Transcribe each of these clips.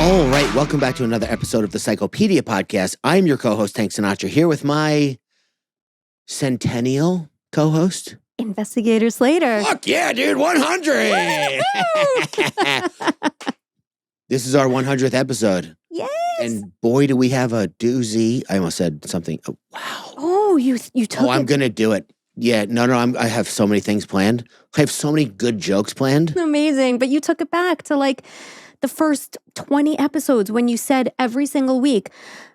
All right, welcome back to another episode of the Psychopedia podcast. I'm your co-host, Tank Sinatra, here with my centennial co-host. Investigator Slater. Fuck yeah, dude, 100! This is our 100th episode. Yes. And boy, do we have a doozy. I almost said something. Oh, wow. Oh, you took I'm going to do it. Yeah, no, I have so many things planned. I have so many good jokes planned. Amazing. But you took it back to like the first 20 episodes when you said every single week,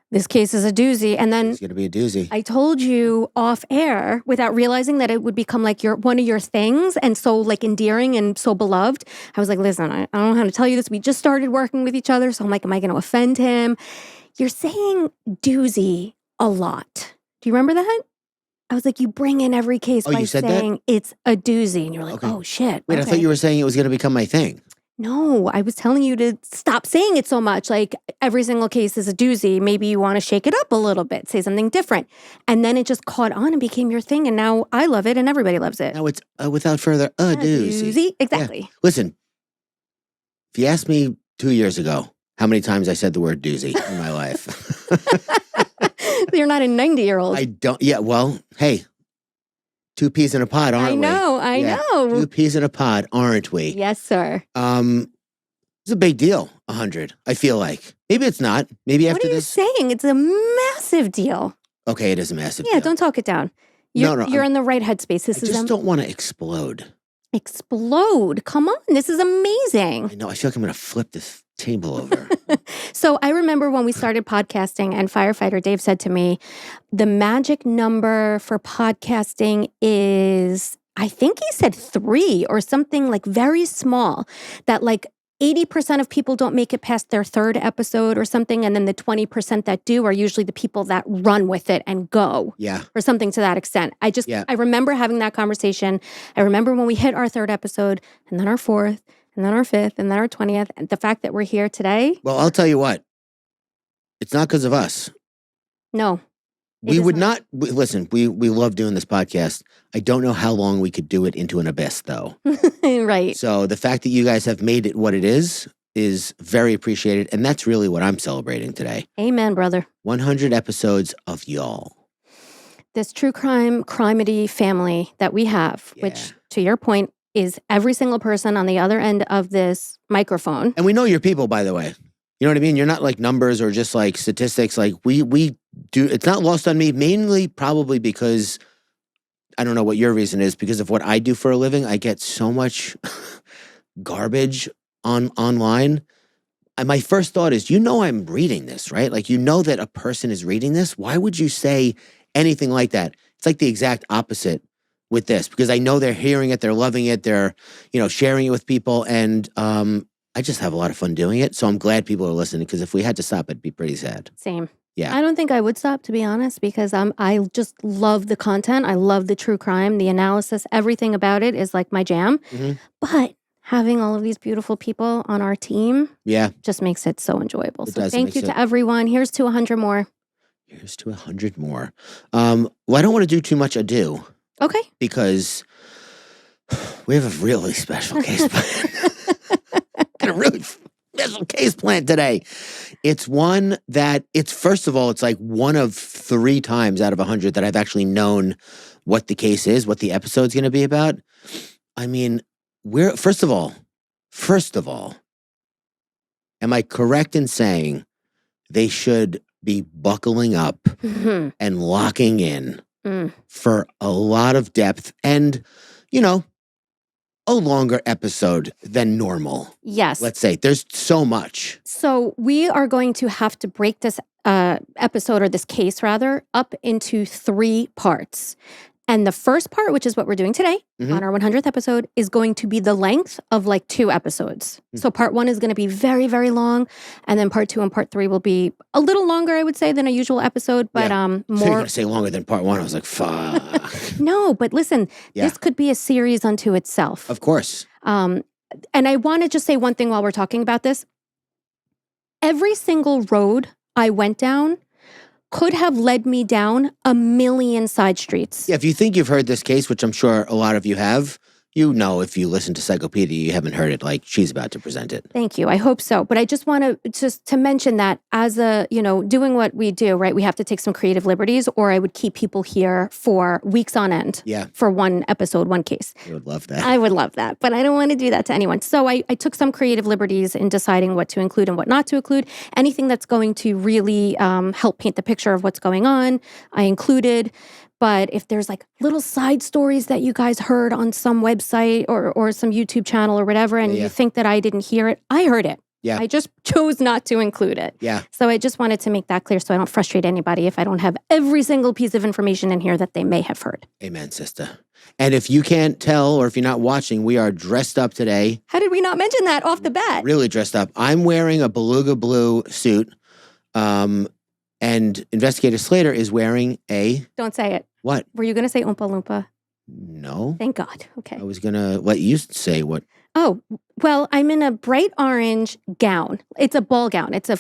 this case is a doozy. And then It's going to be a doozy. I told you off air without realizing that it would become like one of your things and so like endearing and so beloved. I was like, listen, I don't know how to tell you this. We just started working with each other. So I'm like, am I going to offend him? You're saying doozy a lot. Do you remember that? I was like, you bring in every case by saying it's a doozy. And you're like, oh shit. Wait, I thought you were saying it was going to become my thing. No, I was telling you to stop saying it so much. Like every single case is a doozy. Maybe you want to shake it up a little bit, say something different. And then it just caught on and became your thing. And now I love it and everybody loves it. Now it's without further a doozy. Exactly. Yeah. Listen, if you asked me 2 years ago how many times I said the word doozy in my life. You're not a 90-year-old. I don't. Yeah, well, hey. 2 peas in a pod, aren't we? I know. 2 peas in a pod, aren't we? Yes, sir. It's a big deal, 100, I feel like. Maybe it's not. Maybe after this. What are you saying? It's a massive deal. Okay, it is a massive deal. Yeah, don't talk it down. You're in the right headspace. I just don't want to explode. Explode? Come on, this is amazing. I know, I feel like I'm going to flip this table over. So I remember when we started podcasting and firefighter Dave said to me, the magic number for podcasting is, I think he said 3 or something like very small, that like 80% of people don't make it past their 3rd episode or something. And then the 20% that do are usually the people that run with it and go. Yeah. Or something to that extent. I remember having that conversation. I remember when we hit our 3rd episode and then our 4th and then our 5th and then our 20th. And the fact that we're here today. Well, I'll tell you what. It's not because of us. No. We would not. Listen, we love doing this podcast. I don't know how long we could do it into an abyss, though. Right. So the fact that you guys have made it what it is very appreciated. And that's really what I'm celebrating today. Amen, brother. 100 episodes of y'all. This true crimedy family that we have, which, to your point, is every single person on the other end of this microphone. And we know your people, by the way. You know what I mean? You're not like numbers or just like statistics. Like we do. It's not lost on me, mainly probably because I don't know what your reason is, because of what I do for a living. I get so much garbage online. And my first thought is, I'm reading this, right? Like, that a person is reading this. Why would you say anything like that? It's like the exact opposite with this, because I know they're hearing it, they're loving it, they're, sharing it with people. And I just have a lot of fun doing it. So I'm glad people are listening, because if we had to stop, it'd be pretty sad. Same. Yeah. I don't think I would stop, to be honest, because I just love the content. I love the true crime, the analysis, everything about it is like my jam. Mm-hmm. But having all of these beautiful people on our team just makes it so enjoyable. So thank you to everyone. Here's to 100 more. Here's to 100 more. Well, I don't want to do too much ado. Okay. Because we have a really special case plan. A really special case plan today. It's one that first of all, it's like one of 3 times out of 100 that I've actually known what the case is, what the episode's going to be about. I mean, first of all, am I correct in saying they should be buckling up and locking in for a lot of depth and, a longer episode than normal? Yes. Let's say there's so much. So we are going to have to break this episode, or this case rather, up into 3 parts. And the first part, which is what we're doing today on our 100th episode, is going to be the length of like 2 episodes. So part 1 is going to be very, very long. And then part 2 and part 3 will be a little longer, I would say, than a usual episode. But more. So you're going to say longer than part 1. I was like, fuck. No, but listen, this could be a series unto itself. Of course. And I want to just say one thing while we're talking about this. Every single road I went down could have led me down a million side streets. Yeah, if you think you've heard this case, which I'm sure a lot of you have, you know, if you listen to Psychopedia, you haven't heard it like she's about to present it. Thank you. I hope so. But I just want to mention that as a, doing what we do, right? We have to take some creative liberties, or I would keep people here for weeks on end. Yeah. For one episode, one case. You would love that. I would love that, but I don't want to do that to anyone. So I took some creative liberties in deciding what to include and what not to include. Anything that's going to really help paint the picture of what's going on, I included. But if there's like little side stories that you guys heard on some website or some YouTube channel or whatever, and you think that I didn't hear it, I heard it. Yeah. I just chose not to include it. Yeah. So I just wanted to make that clear so I don't frustrate anybody if I don't have every single piece of information in here that they may have heard. Amen, sister. And if you can't tell, or if you're not watching, we are dressed up today. How did we not mention that off the bat? Really dressed up. I'm wearing a beluga blue suit. And Investigator Slater is wearing a... Don't say it. What? Were you going to say Oompa Loompa? No. Thank God. Okay. I was going to let you say what. Oh, well, I'm in a bright orange gown. It's a ball gown. It's a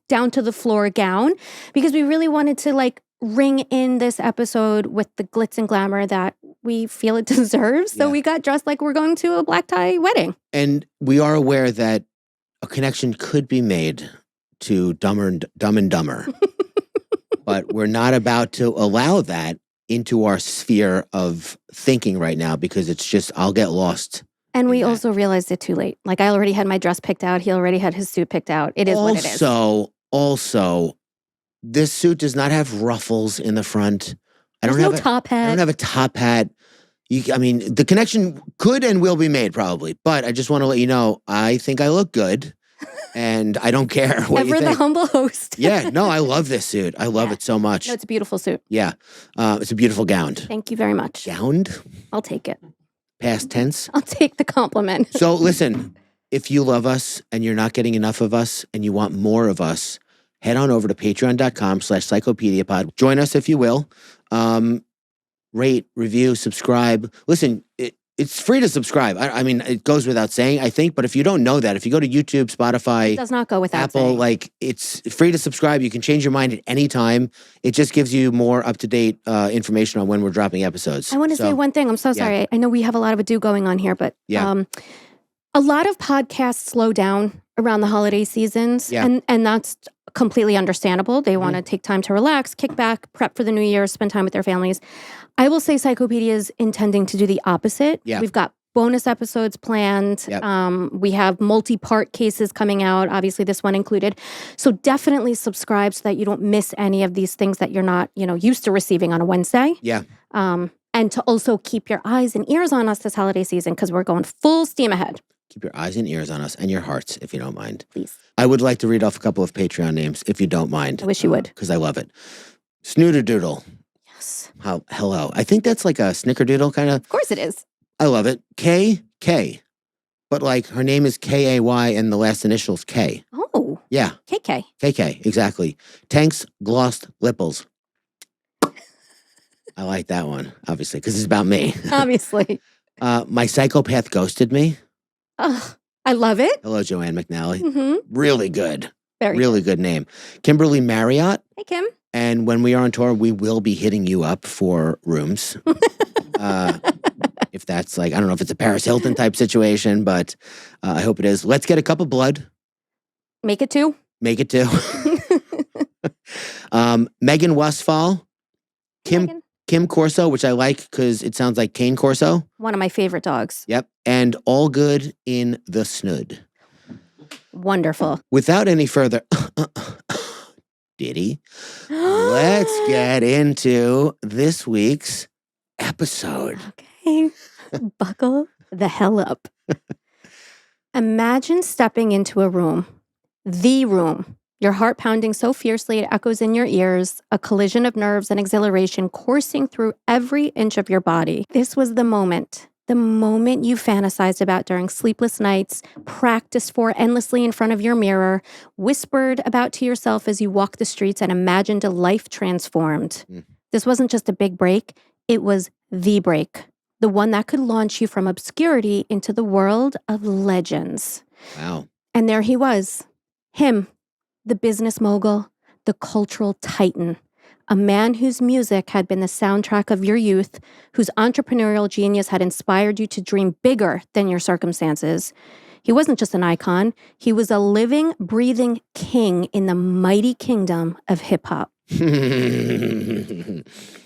down to the floor gown because we really wanted to ring in this episode with the glitz and glamour that we feel it deserves. So we got dressed like we're going to a black tie wedding. And we are aware that a connection could be made to Dumb and Dumber. But we're not about to allow that into our sphere of thinking right now because it's just, I'll get lost. And we also realized it too late. Like I already had my dress picked out. He already had his suit picked out. It is what it is. Also, this suit does not have ruffles in the front. There's no top hat. I don't have a top hat. The connection could and will be made probably. But I just want to let you know, I think I look good. And I don't care what you think. Ever the humble host. Yeah, no, I love this suit. I love it so much. No, it's a beautiful suit. Yeah, it's a beautiful gown. Thank you very much. Gowned? I'll take it. Past tense? I'll take the compliment. So listen, if you love us and you're not getting enough of us and you want more of us, head on over to patreon.com/psychopediapod. Join us if you will. Rate, review, subscribe. Listen, it's free to subscribe. It goes without saying, I think. But if you don't know that, if you go to YouTube, Spotify, it does not go without Apple, saying. It's free to subscribe. You can change your mind at any time. It just gives you more up-to-date information on when we're dropping episodes. I want to say one thing. I'm so sorry. I know we have a lot of ado going on here, but a lot of podcasts slow down around the holiday seasons. Yeah. And that's completely understandable. They want to take time to relax, kick back, prep for the new year, spend time with their families. I will say Psychopedia is intending to do the opposite. Yeah. We've got bonus episodes planned. Yep. We have multi-part cases coming out, obviously this one included. So definitely subscribe so that you don't miss any of these things that you're not, used to receiving on a Wednesday. Yeah. And to also keep your eyes and ears on us this holiday season because we're going full steam ahead. Keep your eyes and ears on us and your hearts, if you don't mind. Please. I would like to read off a couple of Patreon names, if you don't mind. I wish you would. Because I love it. Snooterdoodle. Yes. Hello. I think that's like a snickerdoodle kind of. Of course it is. I love it. KK. But her name is KAY and the last initial's K. Oh. Yeah. KK. KK, exactly. Tanks Glossed Lipples. I like that one, obviously, because it's about me. Obviously. My psychopath ghosted me. Oh, I love it. Hello, Joanne McNally. Mm-hmm. Really good. Really good name. Kimberly Marriott. Hey, Kim. And when we are on tour, we will be hitting you up for rooms. If that's I don't know if it's a Paris Hilton type situation, but I hope it is. Let's get a cup of blood. Make it two. Megan Westphal. Kim Corso, which I like because it sounds like Cane Corso. One of my favorite dogs. Yep. And All Good in the Snood. Wonderful. Without any further Diddy, let's get into this week's episode. Okay. Buckle the hell up. Imagine stepping into a room, the room, your heart pounding so fiercely it echoes in your ears, a collision of nerves and exhilaration coursing through every inch of your body. This was the moment you fantasized about during sleepless nights, practiced for endlessly in front of your mirror, whispered about to yourself as you walked the streets and imagined a life transformed. This wasn't just a big break, it was the break. The one that could launch you from obscurity into the world of legends. Wow. And there he was. Him, the business mogul, the cultural titan, A man whose music had been the soundtrack of your youth, whose entrepreneurial genius had inspired you to dream bigger than your circumstances. He wasn't just an icon, he was a living, breathing king in the mighty kingdom of hip-hop.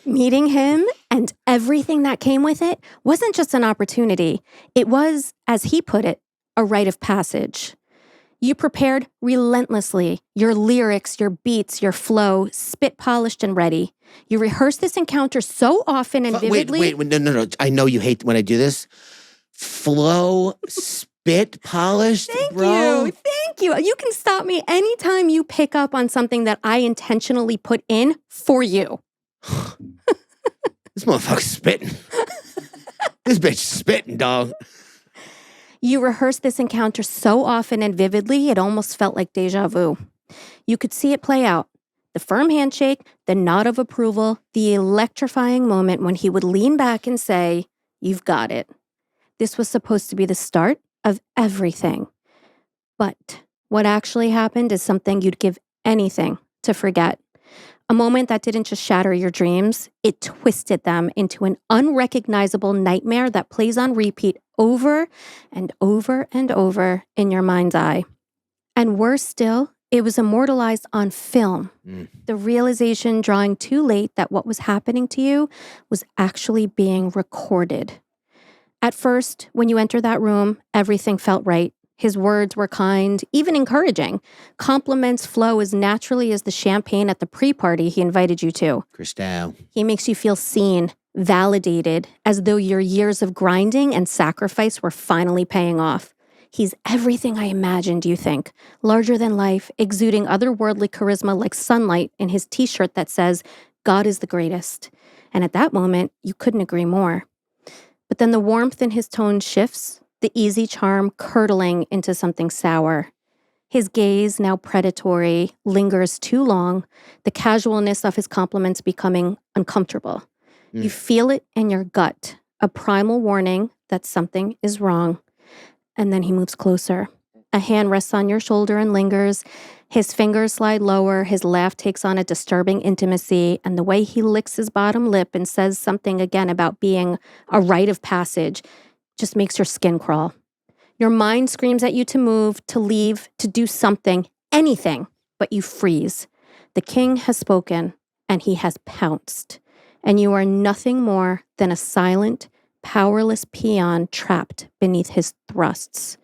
Meeting him and everything that came with it wasn't just an opportunity. It was, as he put it, a rite of passage. You prepared relentlessly, your lyrics, your beats, your flow, spit polished and ready. You rehearsed this encounter so often and vividly. Wait, no. I know you hate when I do this. Flow, spit polished, bro. Thank you. You can stop me anytime you pick up on something that I intentionally put in for you. This motherfucker's spitting. This bitch spitting, dog. You rehearsed this encounter so often and vividly, it almost felt like deja vu. You could see it play out. The firm handshake, the nod of approval, the electrifying moment when he would lean back and say, "You've got it." This was supposed to be the start of everything. But what actually happened is something you'd give anything to forget. A moment that didn't just shatter your dreams, it twisted them into an unrecognizable nightmare that plays on repeat over and over and over in your mind's eye. And worse still, it was immortalized on film. The realization drawing too late that what was happening to you was actually being recorded. At first, when you entered that room, everything felt right. His words were kind, even encouraging. Compliments flow as naturally as the champagne at the pre-party he invited you to. Cristal. He makes you feel seen, validated, as though your years of grinding and sacrifice were finally paying off. He's everything I imagined, you think. Larger than life, exuding otherworldly charisma like sunlight in his t-shirt that says, "God is the greatest." And at that moment, you couldn't agree more. But then the warmth in his tone shifts, the easy charm curdling into something sour. His gaze, now predatory, lingers too long, the casualness of his compliments becoming uncomfortable. You feel it in your gut, a primal warning that something is wrong. And then he moves closer. A hand rests on your shoulder and lingers. His fingers slide lower, his laugh takes on a disturbing intimacy, and the way he licks his bottom lip and says something again about being a rite of passage just makes your skin crawl. Your mind screams at you to move, to leave, to do something, anything, but you freeze. The king has spoken, and he has pounced, and you are nothing more than a silent, powerless peon trapped beneath his thrusts.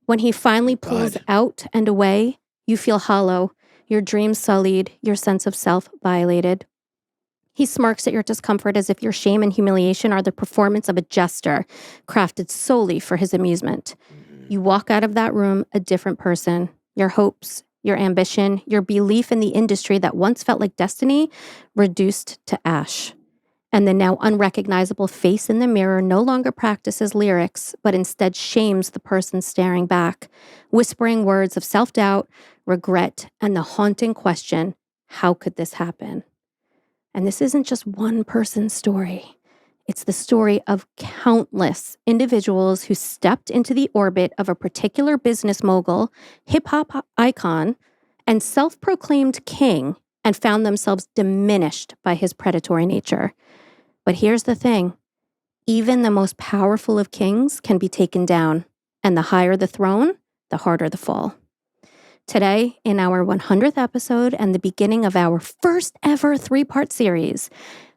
When he finally pulls out and away, you feel hollow, your dreams sullied, your sense of self violated. He smirks at your discomfort as if your shame and humiliation are the performance of a jester, crafted solely for his amusement. You walk out of that room a different person. Your hopes, your ambition, your belief in the industry that once felt like destiny, reduced to ash. And the now unrecognizable face in the mirror no longer practices lyrics, but instead shames the person staring back, whispering words of self-doubt, regret, and the haunting question, how could this happen? And this isn't just one person's story. It's the story of countless individuals who stepped into the orbit of a particular business mogul, hip-hop icon, and self-proclaimed king and found themselves diminished by his predatory nature. But here's the thing. Even the most powerful of kings can be taken down, and the higher the throne, the harder the fall. Today, in our 100th episode and the beginning of our first ever 3-part series,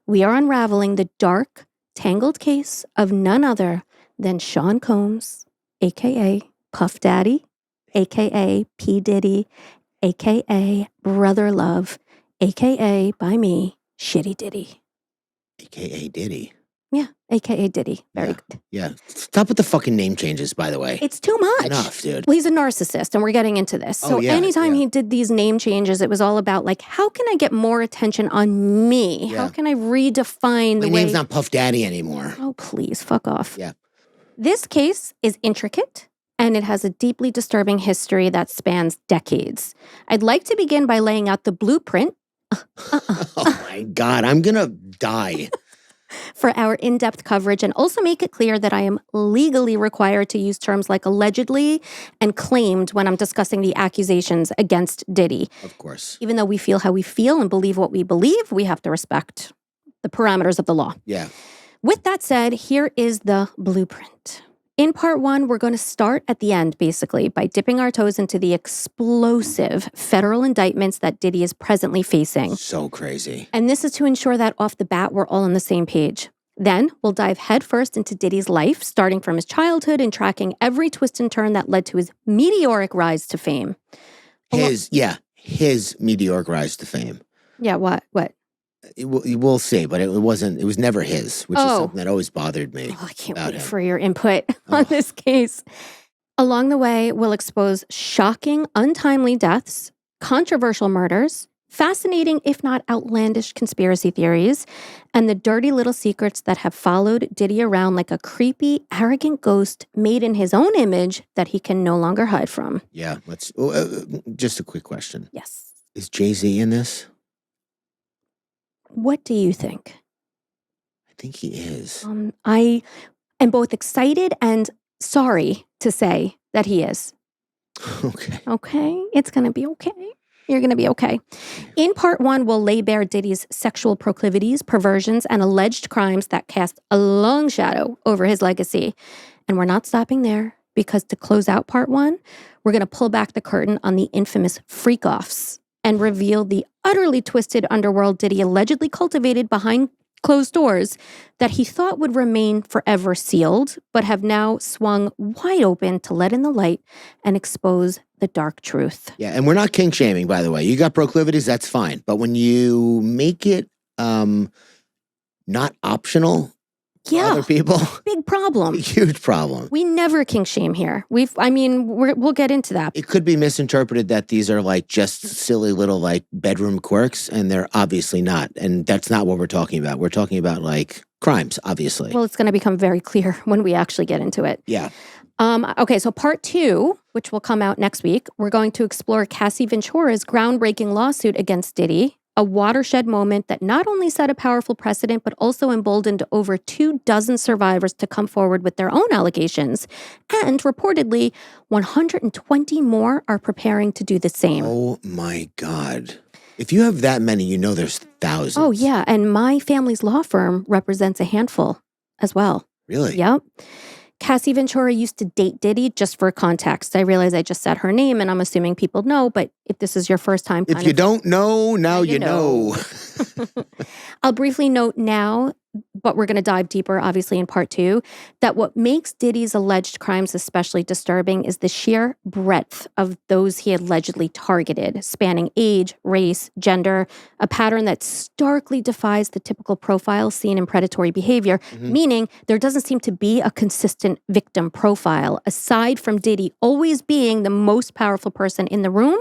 we are unraveling the dark, tangled case of none other than Sean Combs, a.k.a. Puff Daddy, a.k.a. P. Diddy, a.k.a. Brother Love, a.k.a. by me, Shitty Diddy. A.k.a. Diddy. Yeah, a.k.a. Diddy. Very good. Yeah. Stop with the fucking name changes, by the way. It's too much. Enough, dude. Well, he's a narcissist, and we're getting into this. So anytime he did these name changes, it was all about, like, how can I get more attention on me? Yeah. How can I redefine the way... My name's not Puff Daddy anymore. Oh, please, fuck off. Yeah. This case is intricate, and it has a deeply disturbing history that spans decades. I'd like to begin by laying out the blueprint. Oh, my God. I'm going to die. for our in-depth coverage and also make it clear that I am legally required to use terms like allegedly and claimed when I'm discussing the accusations against Diddy. Of course. Even though we feel how we feel and believe what we believe, we have to respect the parameters of the law. Yeah. With that said, here is the blueprint. In part one, we're going to start at the end, basically, by dipping our toes into the explosive federal indictments that Diddy is presently facing. So crazy. And this is to ensure that off the bat, we're all on the same page. Then we'll dive headfirst into Diddy's life, starting from his childhood and tracking every twist and turn that led to his meteoric rise to fame. His meteoric rise to fame. Yeah, what? We'll see, but it was never his, which is something that always bothered me. Oh, I can't wait for your input on this case. Along the way, we'll expose shocking, untimely deaths, controversial murders, fascinating, if not outlandish, conspiracy theories, and the dirty little secrets that have followed Diddy around like a creepy, arrogant ghost made in his own image that he can no longer hide from. Yeah, just a quick question. Yes. Is Jay-Z in this? What do you think? I think he is. I am both excited and sorry to say that he is. Okay. Okay? It's going to be okay. You're going to be okay. In part one, we'll lay bare Diddy's sexual proclivities, perversions, and alleged crimes that cast a long shadow over his legacy. And we're not stopping there, because to close out part one, we're going to pull back the curtain on the infamous freak-offs and reveal the utterly twisted underworld Diddy allegedly cultivated behind closed doors that he thought would remain forever sealed, but have now swung wide open to let in the light and expose the dark truth. Yeah, and we're not kink shaming, by the way. You got proclivities, that's fine. But when you make it not optional for other people, big problem. Huge problem. We never kink shame here. We'll get into that. It could be misinterpreted that these are like just silly little like bedroom quirks, and they're obviously not. And that's not what we're talking about. We're talking about like crimes, obviously. Well, it's going to become very clear when we actually get into it. Yeah. Okay, so part two, which will come out next week, we're going to explore Cassie Ventura's groundbreaking lawsuit against Diddy, a watershed moment that not only set a powerful precedent, but also emboldened over 24 survivors to come forward with their own allegations. And reportedly, 120 more are preparing to do the same. Oh my God. If you have that many, you know there's thousands. Oh, yeah. And my family's law firm represents a handful as well. Really? Yep. Cassie Ventura used to date Diddy, just for context. I realize I just said her name and I'm assuming people know, but if this is your first time... If you don't know, now you know. I'll briefly note now, but we're going to dive deeper, obviously, in part two, that what makes Diddy's alleged crimes especially disturbing is the sheer breadth of those he allegedly targeted, spanning age, race, gender, a pattern that starkly defies the typical profile seen in predatory behavior, meaning there doesn't seem to be a consistent victim profile, aside from Diddy always being the most powerful person in the room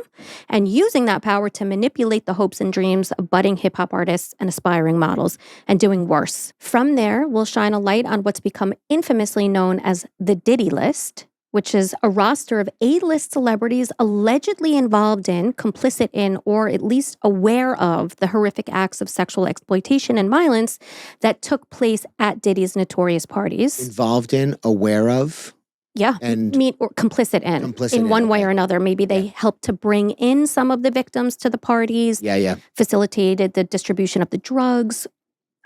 and using that power to manipulate the hopes and dreams of budding hip-hop artists and aspiring models, and doing worse. From there, we'll shine a light on what's become infamously known as the Diddy List, which is a roster of A-list celebrities allegedly involved in, complicit in, or at least aware of the horrific acts of sexual exploitation and violence that took place at Diddy's notorious parties. Involved in, aware of? Yeah, or complicit in one way or another. Maybe they helped to bring in some of the victims to the parties. Yeah. Facilitated the distribution of the drugs.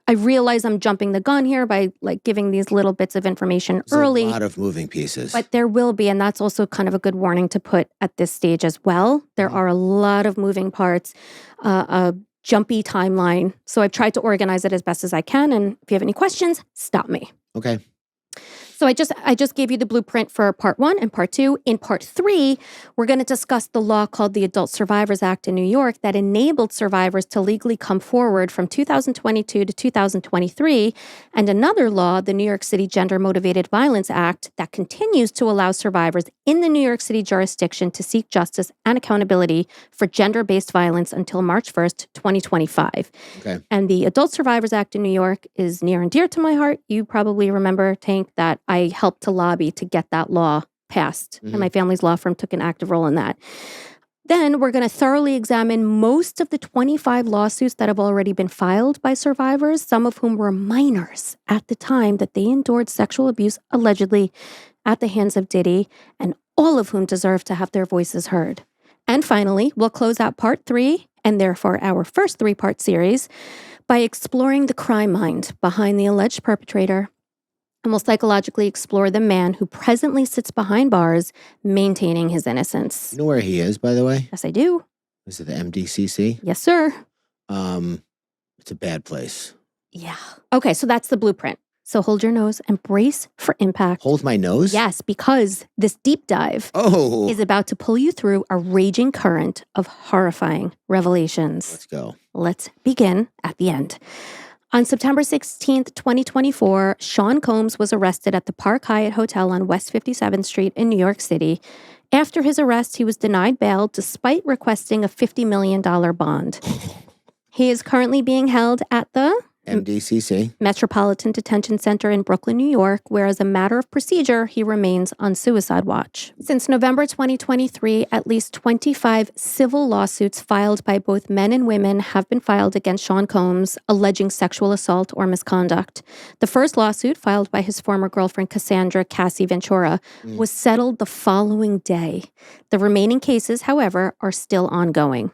I realize I'm jumping the gun here by like giving these little bits of information early. A lot of moving pieces. But there will be, and that's also kind of a good warning to put at this stage as well. There are a lot of moving parts, a jumpy timeline. So I've tried to organize it as best as I can. And if you have any questions, stop me. Okay. So I just gave you the blueprint for part one and part two. In part three, we're going to discuss the law called the Adult Survivors Act in New York that enabled survivors to legally come forward from 2022 to 2023, and another law, the New York City Gender Motivated Violence Act, that continues to allow survivors in the New York City jurisdiction to seek justice and accountability for gender-based violence until March 1st, 2025. Okay. And the Adult Survivors Act in New York is near and dear to my heart. You probably remember, Tank, that I helped to lobby to get that law passed, and my family's law firm took an active role in that. Then we're going to thoroughly examine most of the 25 lawsuits that have already been filed by survivors, some of whom were minors at the time that they endured sexual abuse allegedly at the hands of Diddy, and all of whom deserve to have their voices heard. And finally, we'll close out part 3, and therefore our first 3-part series, by exploring the crime mind behind the alleged perpetrator, and we'll psychologically explore the man who presently sits behind bars, maintaining his innocence. You know where he is, by the way? Yes, I do. Is it the MDCC? Yes, sir. It's a bad place. Yeah. Okay, so that's the blueprint. So hold your nose and brace for impact. Hold my nose? Yes, because this deep dive is about to pull you through a raging current of horrifying revelations. Let's go. Let's begin at the end. On September 16th, 2024, Sean Combs was arrested at the Park Hyatt Hotel on West 57th Street in New York City. After his arrest, he was denied bail despite requesting a $50 million bond. He is currently being held at the MDCC. Metropolitan Detention Center in Brooklyn, New York, where as a matter of procedure, he remains on suicide watch. Since November 2023, at least 25 civil lawsuits filed by both men and women have been filed against Sean Combs, alleging sexual assault or misconduct. The first lawsuit, filed by his former girlfriend Cassandra Cassie Ventura, was settled the following day. The remaining cases, however, are still ongoing.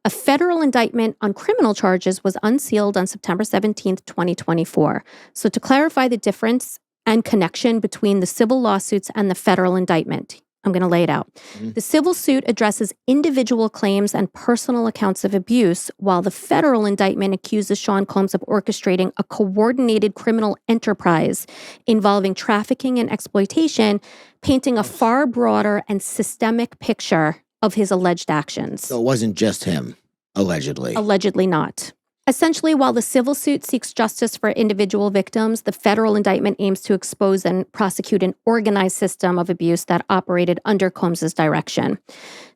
A federal indictment on criminal charges was unsealed on September 17th, 2024. So to clarify the difference and connection between the civil lawsuits and the federal indictment, I'm going to lay it out. The civil suit addresses individual claims and personal accounts of abuse, while the federal indictment accuses Sean Combs of orchestrating a coordinated criminal enterprise involving trafficking and exploitation, painting a far broader and systemic picture of his alleged actions. So it wasn't just him, allegedly. Allegedly not. Essentially, while the civil suit seeks justice for individual victims, the federal indictment aims to expose and prosecute an organized system of abuse that operated under Combs's direction.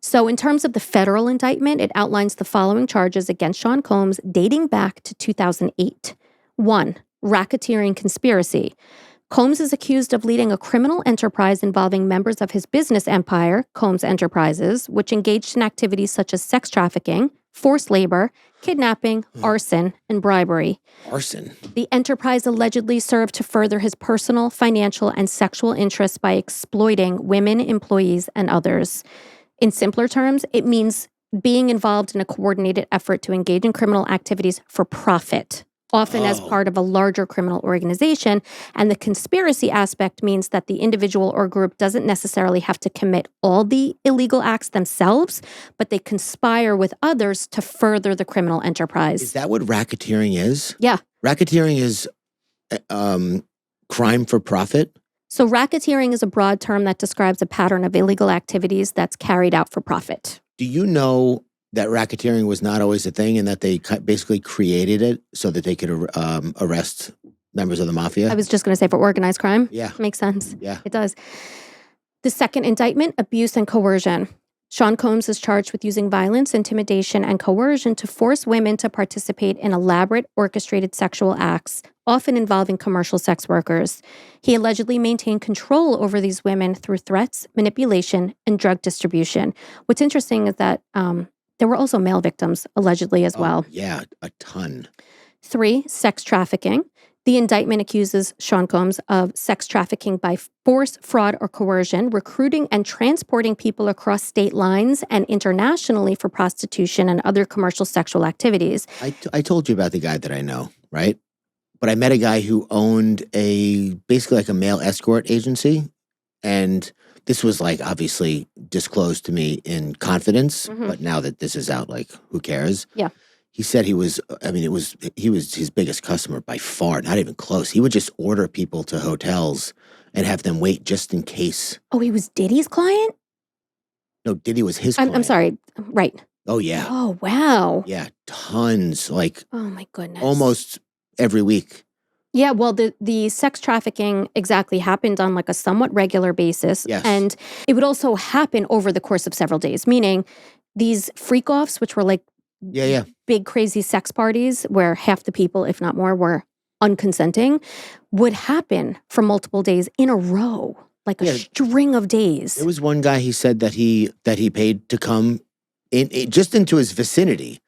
So in terms of the federal indictment, it outlines the following charges against Sean Combs dating back to 2008. 1. Racketeering conspiracy. Combs is accused of leading a criminal enterprise involving members of his business empire, Combs Enterprises, which engaged in activities such as sex trafficking, forced labor, kidnapping, arson, and bribery. Arson? The enterprise allegedly served to further his personal, financial, and sexual interests by exploiting women, employees, and others. In simpler terms, it means being involved in a coordinated effort to engage in criminal activities for profit, often as part of a larger criminal organization. And the conspiracy aspect means that the individual or group doesn't necessarily have to commit all the illegal acts themselves, but they conspire with others to further the criminal enterprise. Is that what racketeering is? Yeah. Racketeering is crime for profit? So racketeering is a broad term that describes a pattern of illegal activities that's carried out for profit. Do you know that racketeering was not always a thing and that they basically created it so that they could arrest members of the mafia? I was just going to say for organized crime. Yeah. Makes sense. Yeah. It does. The second indictment, abuse and coercion. Sean Combs is charged with using violence, intimidation, and coercion to force women to participate in elaborate, orchestrated sexual acts, often involving commercial sex workers. He allegedly maintained control over these women through threats, manipulation, and drug distribution. What's interesting is that there were also male victims, allegedly, as well. Yeah, a ton. 3, sex trafficking. The indictment accuses Sean Combs of sex trafficking by force, fraud, or coercion, recruiting and transporting people across state lines and internationally for prostitution and other commercial sexual activities. I told you about the guy that I know, right? But I met a guy who owned basically like a male escort agency. And this was like obviously disclosed to me in confidence, but now that this is out, like, who cares? Yeah. He said he was his biggest customer by far, not even close. He would just order people to hotels and have them wait just in case. Oh, he was Diddy's client? No, Diddy was his client. I'm sorry. Right. Oh, yeah. Oh, wow. Yeah, tons, like Oh, my goodness. almost every week. Yeah, well, the sex trafficking exactly happened on like a somewhat regular basis. Yes. And it would also happen over the course of several days, meaning these freak-offs, which were like big crazy sex parties where half the people, if not more, were unconsenting, would happen for multiple days in a row, like a string of days. There was one guy, he said that he paid to come just into his vicinity.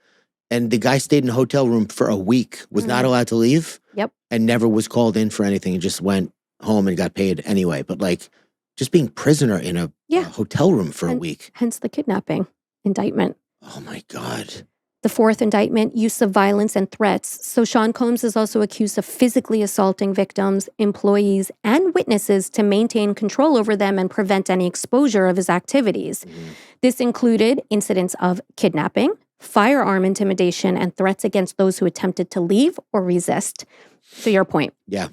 And the guy stayed in a hotel room for a week, was not allowed to leave. Yep. And never was called in for anything. He just went home and got paid anyway. But like, just being prisoner in a hotel room for a week. Hence the kidnapping indictment. Oh my God. The fourth indictment, use of violence and threats. So Sean Combs is also accused of physically assaulting victims, employees, and witnesses to maintain control over them and prevent any exposure of his activities. This included incidents of kidnapping, firearm intimidation, and threats against those who attempted to leave or resist. To your point. Yeah.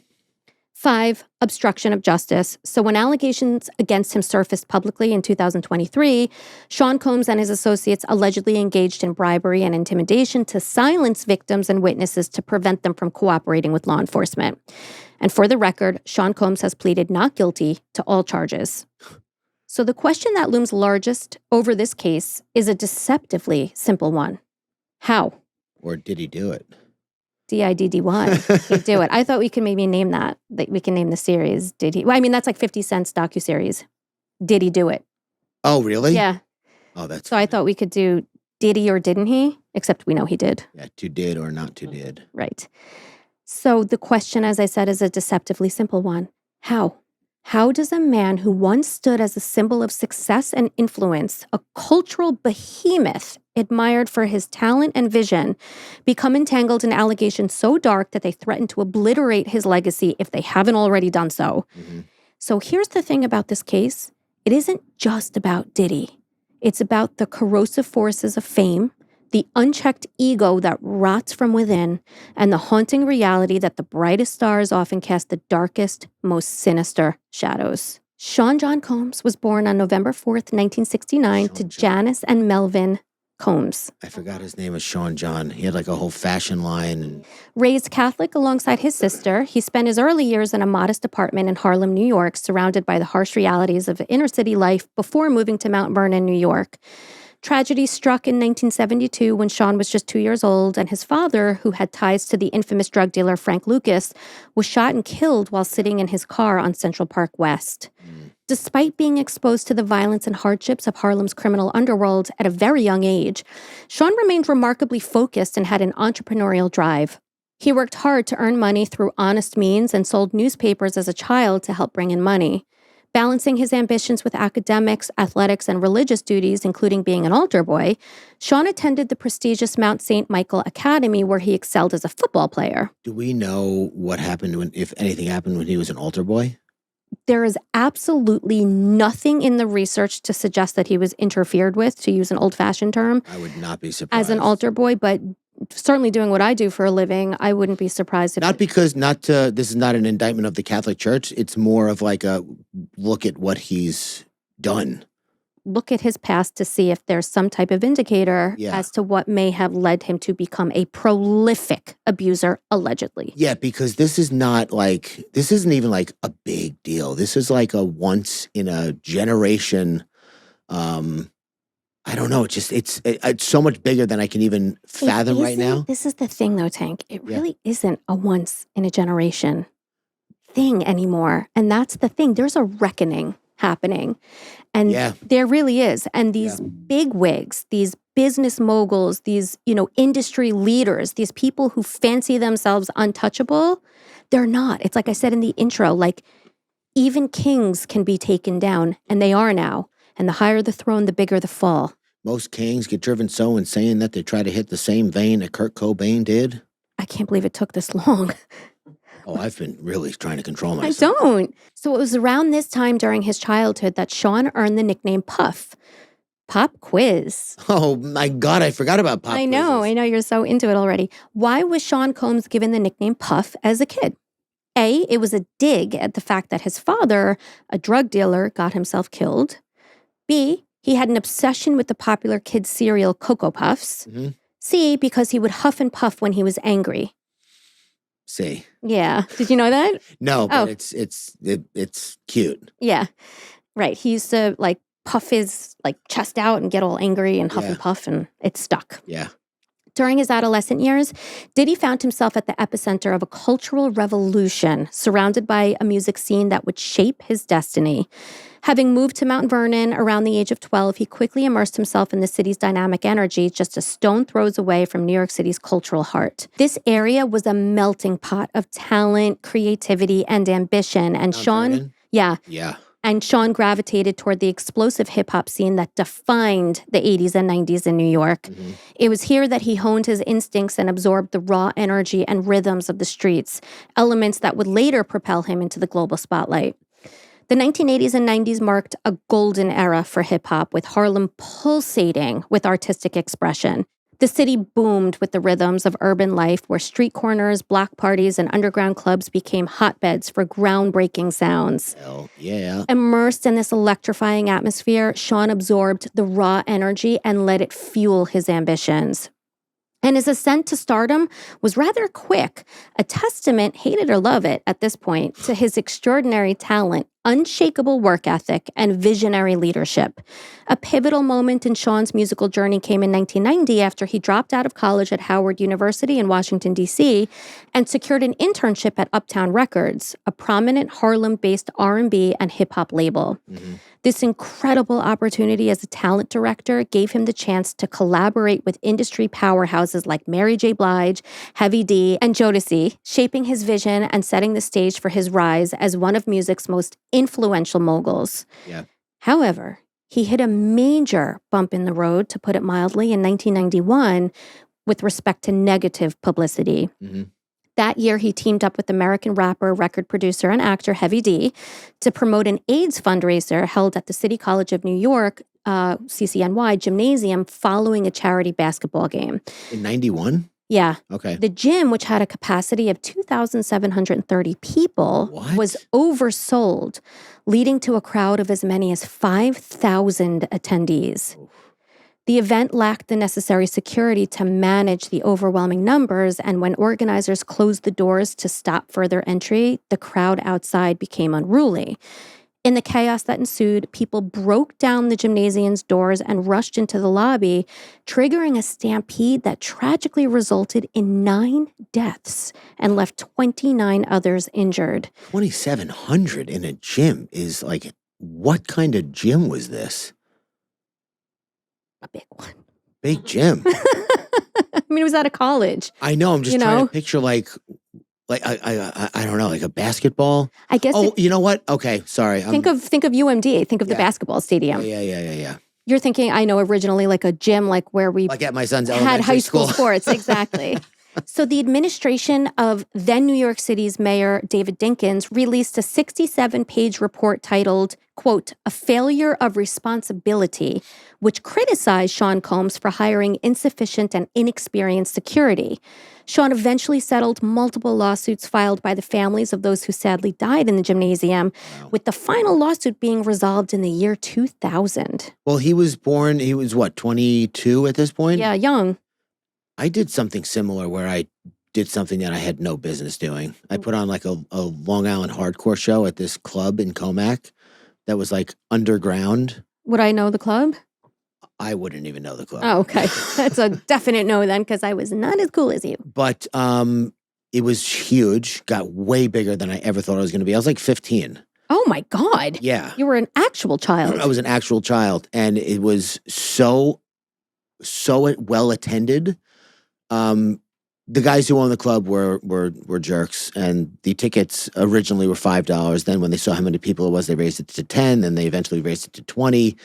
5, obstruction of justice. So when allegations against him surfaced publicly in 2023, Sean Combs and his associates allegedly engaged in bribery and intimidation to silence victims and witnesses to prevent them from cooperating with law enforcement. And for the record, Sean Combs has pleaded not guilty to all charges. So the question that looms largest over this case is a deceptively simple one. How? Or did he do it? D-I-D-D-Y. He'd do it. I thought we could maybe name that we can name the series. Did he? Well, I mean, that's like 50 Cent's docuseries. Did he do it? Oh, really? Yeah. Oh, that's so funny. I thought we could do did he or didn't he? Except we know he did. Yeah, to did or not to did. Right. So the question, as I said, is a deceptively simple one. How? How does a man who once stood as a symbol of success and influence, a cultural behemoth admired for his talent and vision, become entangled in allegations so dark that they threaten to obliterate his legacy if they haven't already done so? So here's the thing about this case. It isn't just about Diddy. It's about the corrosive forces of fame, the unchecked ego that rots from within, and the haunting reality that the brightest stars often cast the darkest, most sinister shadows. Sean John Combs was born on November 4th, 1969 to Janice and Melvin Combs. I forgot his name was Sean John. He had like a whole fashion line. Raised Catholic alongside his sister, he spent his early years in a modest apartment in Harlem, New York, surrounded by the harsh realities of inner city life before moving to Mount Vernon, New York. Tragedy struck in 1972 when Sean was just 2 years old, and his father, who had ties to the infamous drug dealer Frank Lucas, was shot and killed while sitting in his car on Central Park West. Despite being exposed to the violence and hardships of Harlem's criminal underworld at a very young age, Sean remained remarkably focused and had an entrepreneurial drive. He worked hard to earn money through honest means and sold newspapers as a child to help bring in money. Balancing his ambitions with academics, athletics, and religious duties, including being an altar boy, Sean attended the prestigious Mount St. Michael Academy, where he excelled as a football player. Do we know what happened if anything happened when he was an altar boy? There is absolutely nothing in the research to suggest that he was interfered with, to use an old-fashioned term. I would not be surprised. As an altar boy, but certainly doing what I do for a living, I wouldn't be surprised if... This is not an indictment of the Catholic Church. It's more of like a look at what he's done. Look at his past to see if there's some type of indicator as to what may have led him to become a prolific abuser, allegedly. Yeah, because this isn't even like a big deal. This is like a once in a generation, I don't know. It's so much bigger than I can even fathom right now. This is the thing though, Tank. It really isn't a once in a generation thing anymore. And that's the thing. There's a reckoning happening. And there really is. And these big wigs, these business moguls, these, industry leaders, these people who fancy themselves untouchable, they're not. It's like I said in the intro, like even kings can be taken down, and they are now. And the higher the throne, the bigger the fall. Most kings get driven so insane that they try to hit the same vein that Kurt Cobain did. I can't believe it took this long. Oh, I've been really trying to control myself. I don't. So it was around this time during his childhood that Sean earned the nickname Puff. Pop quiz. Oh my God, I forgot about pop I know you're so into it already. Why was Sean Combs given the nickname Puff as a kid? A, it was a dig at the fact that his father, a drug dealer, got himself killed. B, he had an obsession with the popular kids' cereal Cocoa Puffs. C, because he would huff and puff when he was angry. C. Yeah. Did you know that? No, but it's cute. Yeah. Right. He used to puff his chest out and get all angry and huff and puff, and it stuck. Yeah. During his adolescent years, Diddy found himself at the epicenter of a cultural revolution, surrounded by a music scene that would shape his destiny. Having moved to Mount Vernon around the age of 12, he quickly immersed himself in the city's dynamic energy, just a stone throws away from New York City's cultural heart. This area was a melting pot of talent, creativity, and ambition. And Mount Sean, Vernon? yeah. Yeah. And Sean gravitated toward the explosive hip-hop scene that defined the 80s and 90s in New York. Mm-hmm. It was here that he honed his instincts and absorbed the raw energy and rhythms of the streets, elements that would later propel him into the global spotlight. The 1980s and 90s marked a golden era for hip-hop, with Harlem pulsating with artistic expression. The city boomed with the rhythms of urban life, where street corners, block parties, and underground clubs became hotbeds for groundbreaking sounds. Hell yeah. Immersed in this electrifying atmosphere, Sean absorbed the raw energy and let it fuel his ambitions. And his ascent to stardom was rather quick, a testament, hate it or love it at this point, to his extraordinary talent, unshakable work ethic, and visionary leadership. A pivotal moment in Sean's musical journey came in 1990 after he dropped out of college at Howard University in Washington, D.C., and secured an internship at Uptown Records, a prominent Harlem-based R&B and hip-hop label. Mm-hmm. This incredible opportunity as a talent director gave him the chance to collaborate with industry powerhouses like Mary J. Blige, Heavy D, and Jodeci, shaping his vision and setting the stage for his rise as one of music's most influential moguls. Yeah. However, he hit a major bump in the road, to put it mildly, in 1991 with respect to negative publicity. Mm-hmm. That year, he teamed up with American rapper, record producer, and actor Heavy D to promote an AIDS fundraiser held at the City College of New York, CCNY, gymnasium following a charity basketball game. In 91? Yeah. Okay. The gym, which had a capacity of 2,730 people, was oversold, leading to a crowd of as many as 5,000 attendees. Oof. The event lacked the necessary security to manage the overwhelming numbers, and when organizers closed the doors to stop further entry, the crowd outside became unruly. In the chaos that ensued, people broke down the gymnasium's doors and rushed into the lobby, triggering a stampede that tragically resulted in 9 deaths and left 29 others injured. 2,700 in a gym is like, what kind of gym was this? A big one. Big gym. I mean, it was out of college. I know. I'm just trying to picture like I don't know, like a basketball. I guess. Oh, you know what? Okay, sorry. Think of UMD. Think of the basketball stadium. Yeah. You're thinking, I know, originally like a gym, like where we like at my son's had elementary high school school. sports. Exactly. So the administration of then New York City's Mayor David Dinkins released a 67-page report titled, quote, "A Failure of Responsibility," which criticized Sean Combs for hiring insufficient and inexperienced security. Sean eventually settled multiple lawsuits filed by the families of those who sadly died in the gymnasium, with the final lawsuit being resolved in the year 2000. Well, he was 22 at this point? Yeah, young. I did something similar where I did something that I had no business doing. I put on like a Long Island hardcore show at this club in Comac that was like underground. Would I know the club? I wouldn't even know the club. Oh, okay. That's a definite no then, because I was not as cool as you. But it was huge, got way bigger than I ever thought it was going to be. I was like 15. Oh my God. Yeah. You were an actual child. I was an actual child, and it was so well attended. The guys who owned the club were jerks, and the tickets originally were $5. Then when they saw how many people it was, they raised it to 10. Then they eventually raised it to 20.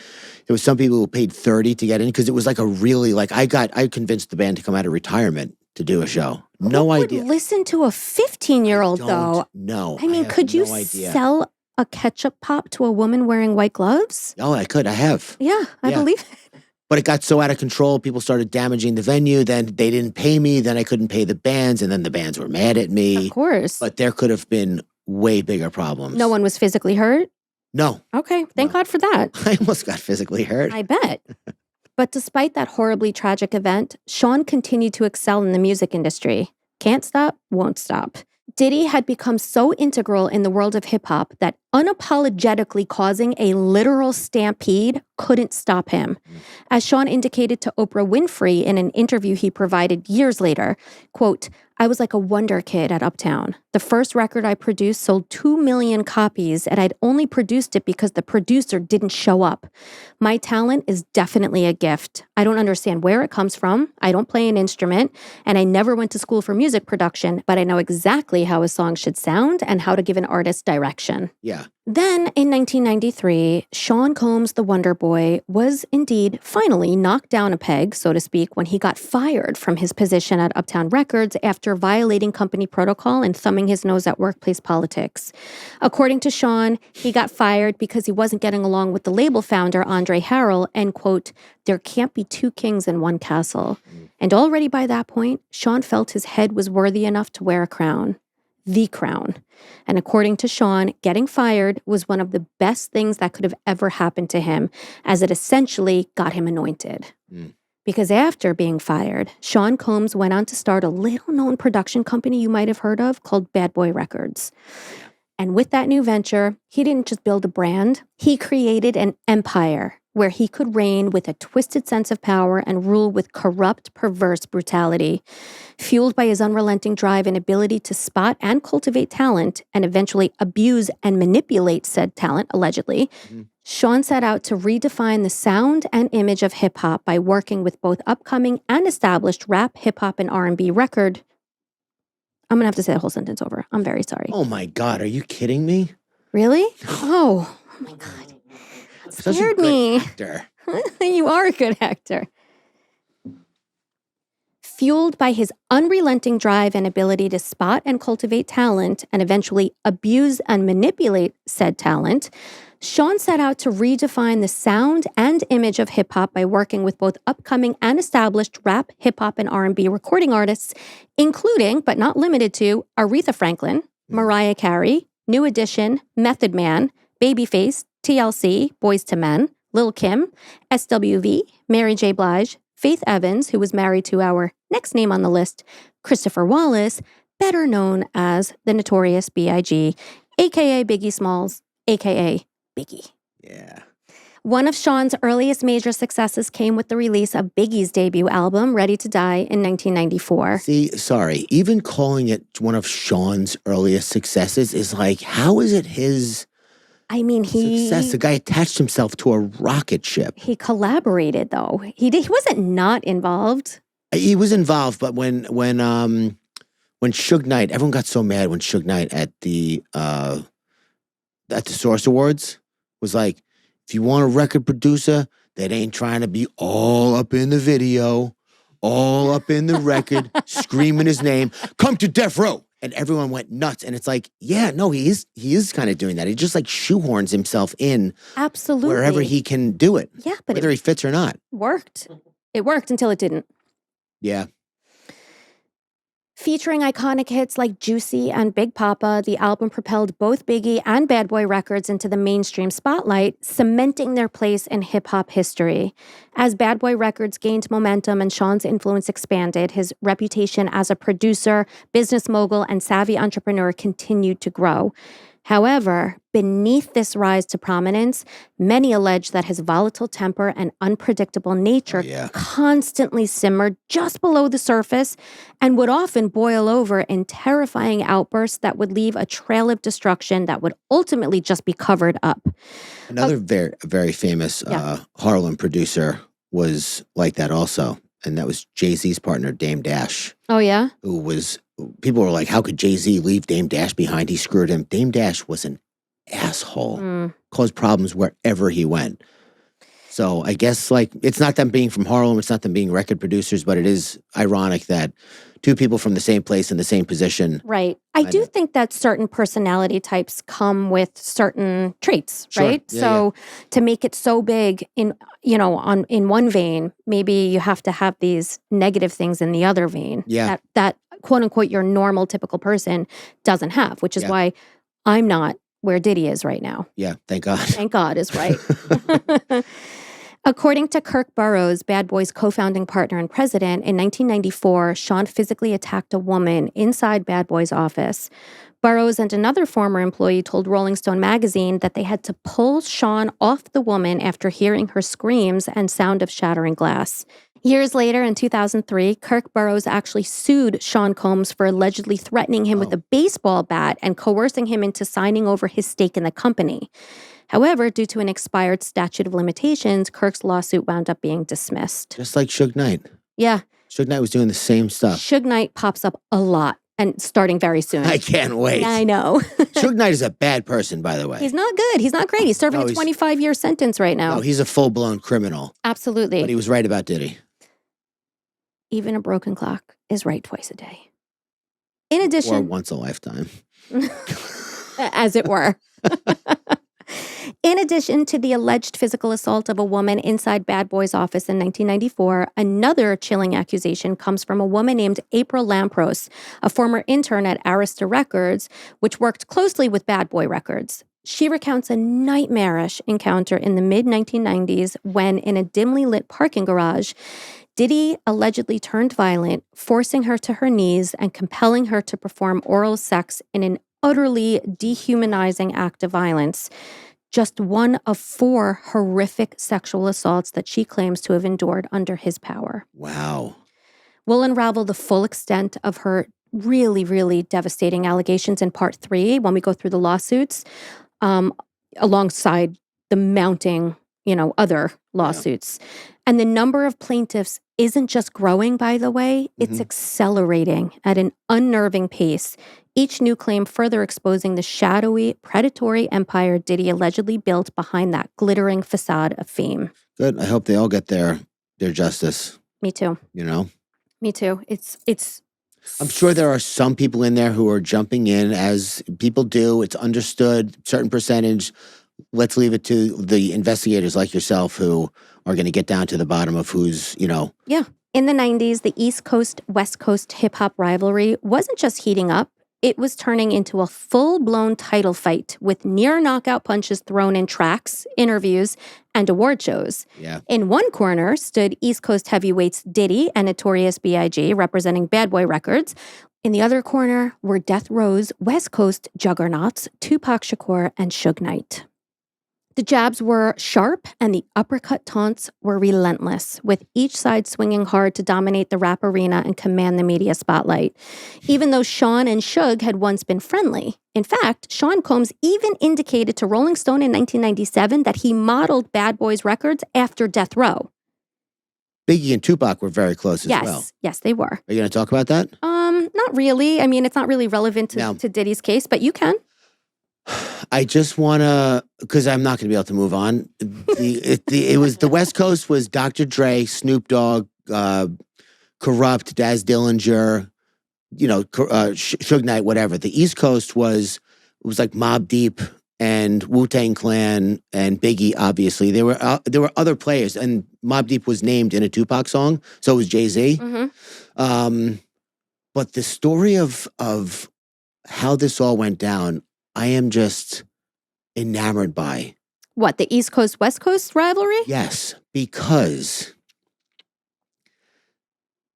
There was some people who paid 30 to get in because it was like a really I convinced the band to come out of retirement to do a show. No idea. Listen to a 15-year-old though. No, I mean, could you sell a ketchup pop to a woman wearing white gloves? Oh, I could. I have. Yeah, I believe it. But it got so out of control, people started damaging the venue. Then they didn't pay me. Then I couldn't pay the bands. And then the bands were mad at me. Of course. But there could have been way bigger problems. No one was physically hurt? No. Okay, thank God for that. I almost got physically hurt. I bet. But despite that horribly tragic event, Sean continued to excel in the music industry. Can't stop, won't stop. Diddy had become so integral in the world of hip hop that unapologetically causing a literal stampede couldn't stop him. As Sean indicated to Oprah Winfrey in an interview he provided years later, quote, I was like a wonder kid at Uptown. The first record I produced sold 2 million copies, and I'd only produced it because the producer didn't show up. My talent is definitely a gift. I don't understand where it comes from. I don't play an instrument, and I never went to school for music production, but I know exactly how a song should sound and how to give an artist direction. Yeah. Then, in 1993, Sean Combs, the Wonder Boy, was indeed finally knocked down a peg, so to speak, when he got fired from his position at Uptown Records after violating company protocol and thumbing his nose at workplace politics. According to Sean, he got fired because he wasn't getting along with the label founder, Andre Harrell, and, quote, there can't be two kings in one castle. And already by that point, Sean felt his head was worthy enough to wear a crown. The crown. And according to Sean, getting fired was one of the best things that could have ever happened to him, as it essentially got him anointed. Because after being fired, Sean Combs went on to start a little-known production company you might have heard of called Bad Boy Records. And with that new venture, he didn't just build a brand, he created an empire where he could reign with a twisted sense of power and rule with corrupt, perverse brutality. Fueled by his unrelenting drive and ability to spot and cultivate talent and eventually abuse and manipulate said talent, allegedly, Sean set out to redefine the sound and image of hip-hop by working with both upcoming and established rap, hip-hop, and R&B record. I'm going to have to say the whole sentence over. I'm very sorry. Oh my God, are you kidding me? Really? Oh my God. Such a Scared great me. actor. You are a good actor. Fueled by his unrelenting drive and ability to spot and cultivate talent and eventually abuse and manipulate said talent, Sean set out to redefine the sound and image of hip-hop by working with both upcoming and established rap, hip-hop, and R&B recording artists, including, but not limited to, Aretha Franklin, Mariah Carey, New Edition, Method Man, Babyface, TLC, Boyz II Men, Lil' Kim, SWV, Mary J. Blige, Faith Evans, who was married to our next name on the list, Christopher Wallace, better known as the Notorious B.I.G., a.k.a. Biggie Smalls, a.k.a. Biggie. Yeah. One of Sean's earliest major successes came with the release of Biggie's debut album, Ready to Die, in 1994. See, sorry, even calling it one of Sean's earliest successes is like, how is it his success? The guy attached himself to a rocket ship. He collaborated, though. He wasn't not involved. He was involved, but when Suge Knight, everyone got so mad when Suge Knight at the Source Awards was like, if you want a record producer that ain't trying to be all up in the video, all up in the record, screaming his name, come to Death Row. And everyone went nuts. And it's like, yeah, no, he is kind of doing that. He just like shoehorns himself in. Absolutely. Wherever he can do it. Yeah, but whether he fits or not. It worked until it didn't. Yeah. Featuring iconic hits like Juicy and Big Papa, the album propelled both Biggie and Bad Boy Records into the mainstream spotlight, cementing their place in hip-hop history. As Bad Boy Records gained momentum and Sean's influence expanded, his reputation as a producer, business mogul, and savvy entrepreneur continued to grow. However, beneath this rise to prominence, many allege that his volatile temper and unpredictable nature constantly simmered just below the surface and would often boil over in terrifying outbursts that would leave a trail of destruction that would ultimately just be covered up. Another very, very famous Harlem producer was like that also, and that was Jay-Z's partner, Dame Dash. Oh, yeah? People were like, how could Jay-Z leave Dame Dash behind? He screwed him. Dame Dash was an asshole. Caused problems wherever he went. So I guess like it's not them being from Harlem, it's not them being record producers, but it is ironic that two people from the same place in the same position. Right. I do think that certain personality types come with certain traits, right? Yeah, so to make it so big in one vein, maybe you have to have these negative things in the other vein. Yeah. That quote unquote your normal typical person doesn't have, which is why I'm not where Diddy is right now. Yeah, thank God. Thank God is right. According to Kirk Burroughs, Bad Boy's co-founding partner and president, in 1994, Sean physically attacked a woman inside Bad Boy's office. Burroughs and another former employee told Rolling Stone magazine that they had to pull Sean off the woman after hearing her screams and sound of shattering glass. Years later, in 2003, Kirk Burroughs actually sued Sean Combs for allegedly threatening him with a baseball bat and coercing him into signing over his stake in the company. However, due to an expired statute of limitations, Kirk's lawsuit wound up being dismissed. Just like Suge Knight. Yeah. Suge Knight was doing the same stuff. Suge Knight pops up a lot and starting very soon. I can't wait. I know. Suge Knight is a bad person, by the way. He's not good. He's not great. He's serving a 25-year sentence right now. No, he's a full-blown criminal. Absolutely. But he was right about Diddy. Even a broken clock is right twice a day. In addition... Or once a lifetime. As it were. In addition to the alleged physical assault of a woman inside Bad Boy's office in 1994, another chilling accusation comes from a woman named April Lampros, a former intern at Arista Records, which worked closely with Bad Boy Records. She recounts a nightmarish encounter in the mid-1990s when, in a dimly lit parking garage, Diddy allegedly turned violent, forcing her to her knees and compelling her to perform oral sex in an utterly dehumanizing act of violence. Just one of 4 horrific sexual assaults that she claims to have endured under his power. Wow. We'll unravel the full extent of her really, really devastating allegations in part 3 when we go through the lawsuits, alongside the mounting, other lawsuits. Yeah. And the number of plaintiffs isn't just growing, by the way, it's accelerating at an unnerving pace. Each new claim further exposing the shadowy, predatory empire Diddy allegedly built behind that glittering facade of fame. Good. I hope they all get their justice. Me too. Me too. It's. I'm sure there are some people in there who are jumping in, as people do. It's understood, certain percentage. Let's leave it to the investigators like yourself who are going to get down to the bottom of who's, Yeah. In the 90s, the East Coast, West Coast hip-hop rivalry wasn't just heating up. It was turning into a full-blown title fight with near-knockout punches thrown in tracks, interviews, and award shows. Yeah. In one corner stood East Coast heavyweights Diddy and Notorious B.I.G. representing Bad Boy Records. In the other corner were Death Row's West Coast juggernauts, Tupac Shakur and Suge Knight. The jabs were sharp and the uppercut taunts were relentless, with each side swinging hard to dominate the rap arena and command the media spotlight. Even though Sean and Suge had once been friendly. In fact, Sean Combs even indicated to Rolling Stone in 1997 that he modeled Bad Boys Records after Death Row. Biggie and Tupac were very close as well. Yes, they were. Are you going to talk about that? Not really. I mean, it's not really relevant to Diddy's case, but you can. I just want to, because I'm not going to be able to move on. It was the West Coast was Dr. Dre, Snoop Dogg, Corrupt, Daz Dillinger, Suge Knight, whatever. The East Coast was like Mobb Deep and Wu-Tang Clan and Biggie. Obviously, there were other players, and Mobb Deep was named in a Tupac song, so was Jay-Z. Mm-hmm. But the story of how this all went down, I am just enamored by. What, the East Coast, West Coast rivalry? Yes, because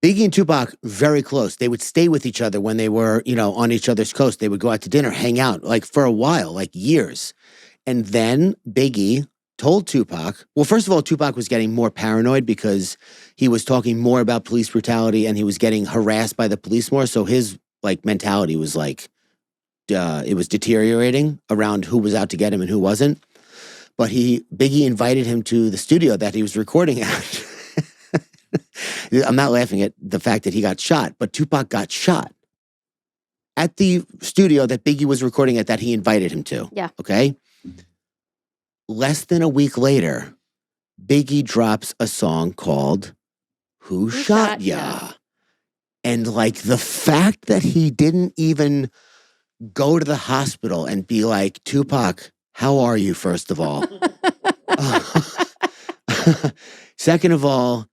Biggie and Tupac, very close. They would stay with each other when they were, on each other's coast. They would go out to dinner, hang out, like for a while, like years. And then Biggie told Tupac, well, first of all, Tupac was getting more paranoid because he was talking more about police brutality and he was getting harassed by the police more. So his mentality was it was deteriorating around who was out to get him and who wasn't. But Biggie invited him to the studio that he was recording at. I'm not laughing at the fact that he got shot, but Tupac got shot at the studio that Biggie was recording at that he invited him to. Yeah. Okay? Less than a week later, Biggie drops a song called Who Shot Ya? And the fact that he didn't even go to the hospital and be like, Tupac, how are you, first of all? Second of all,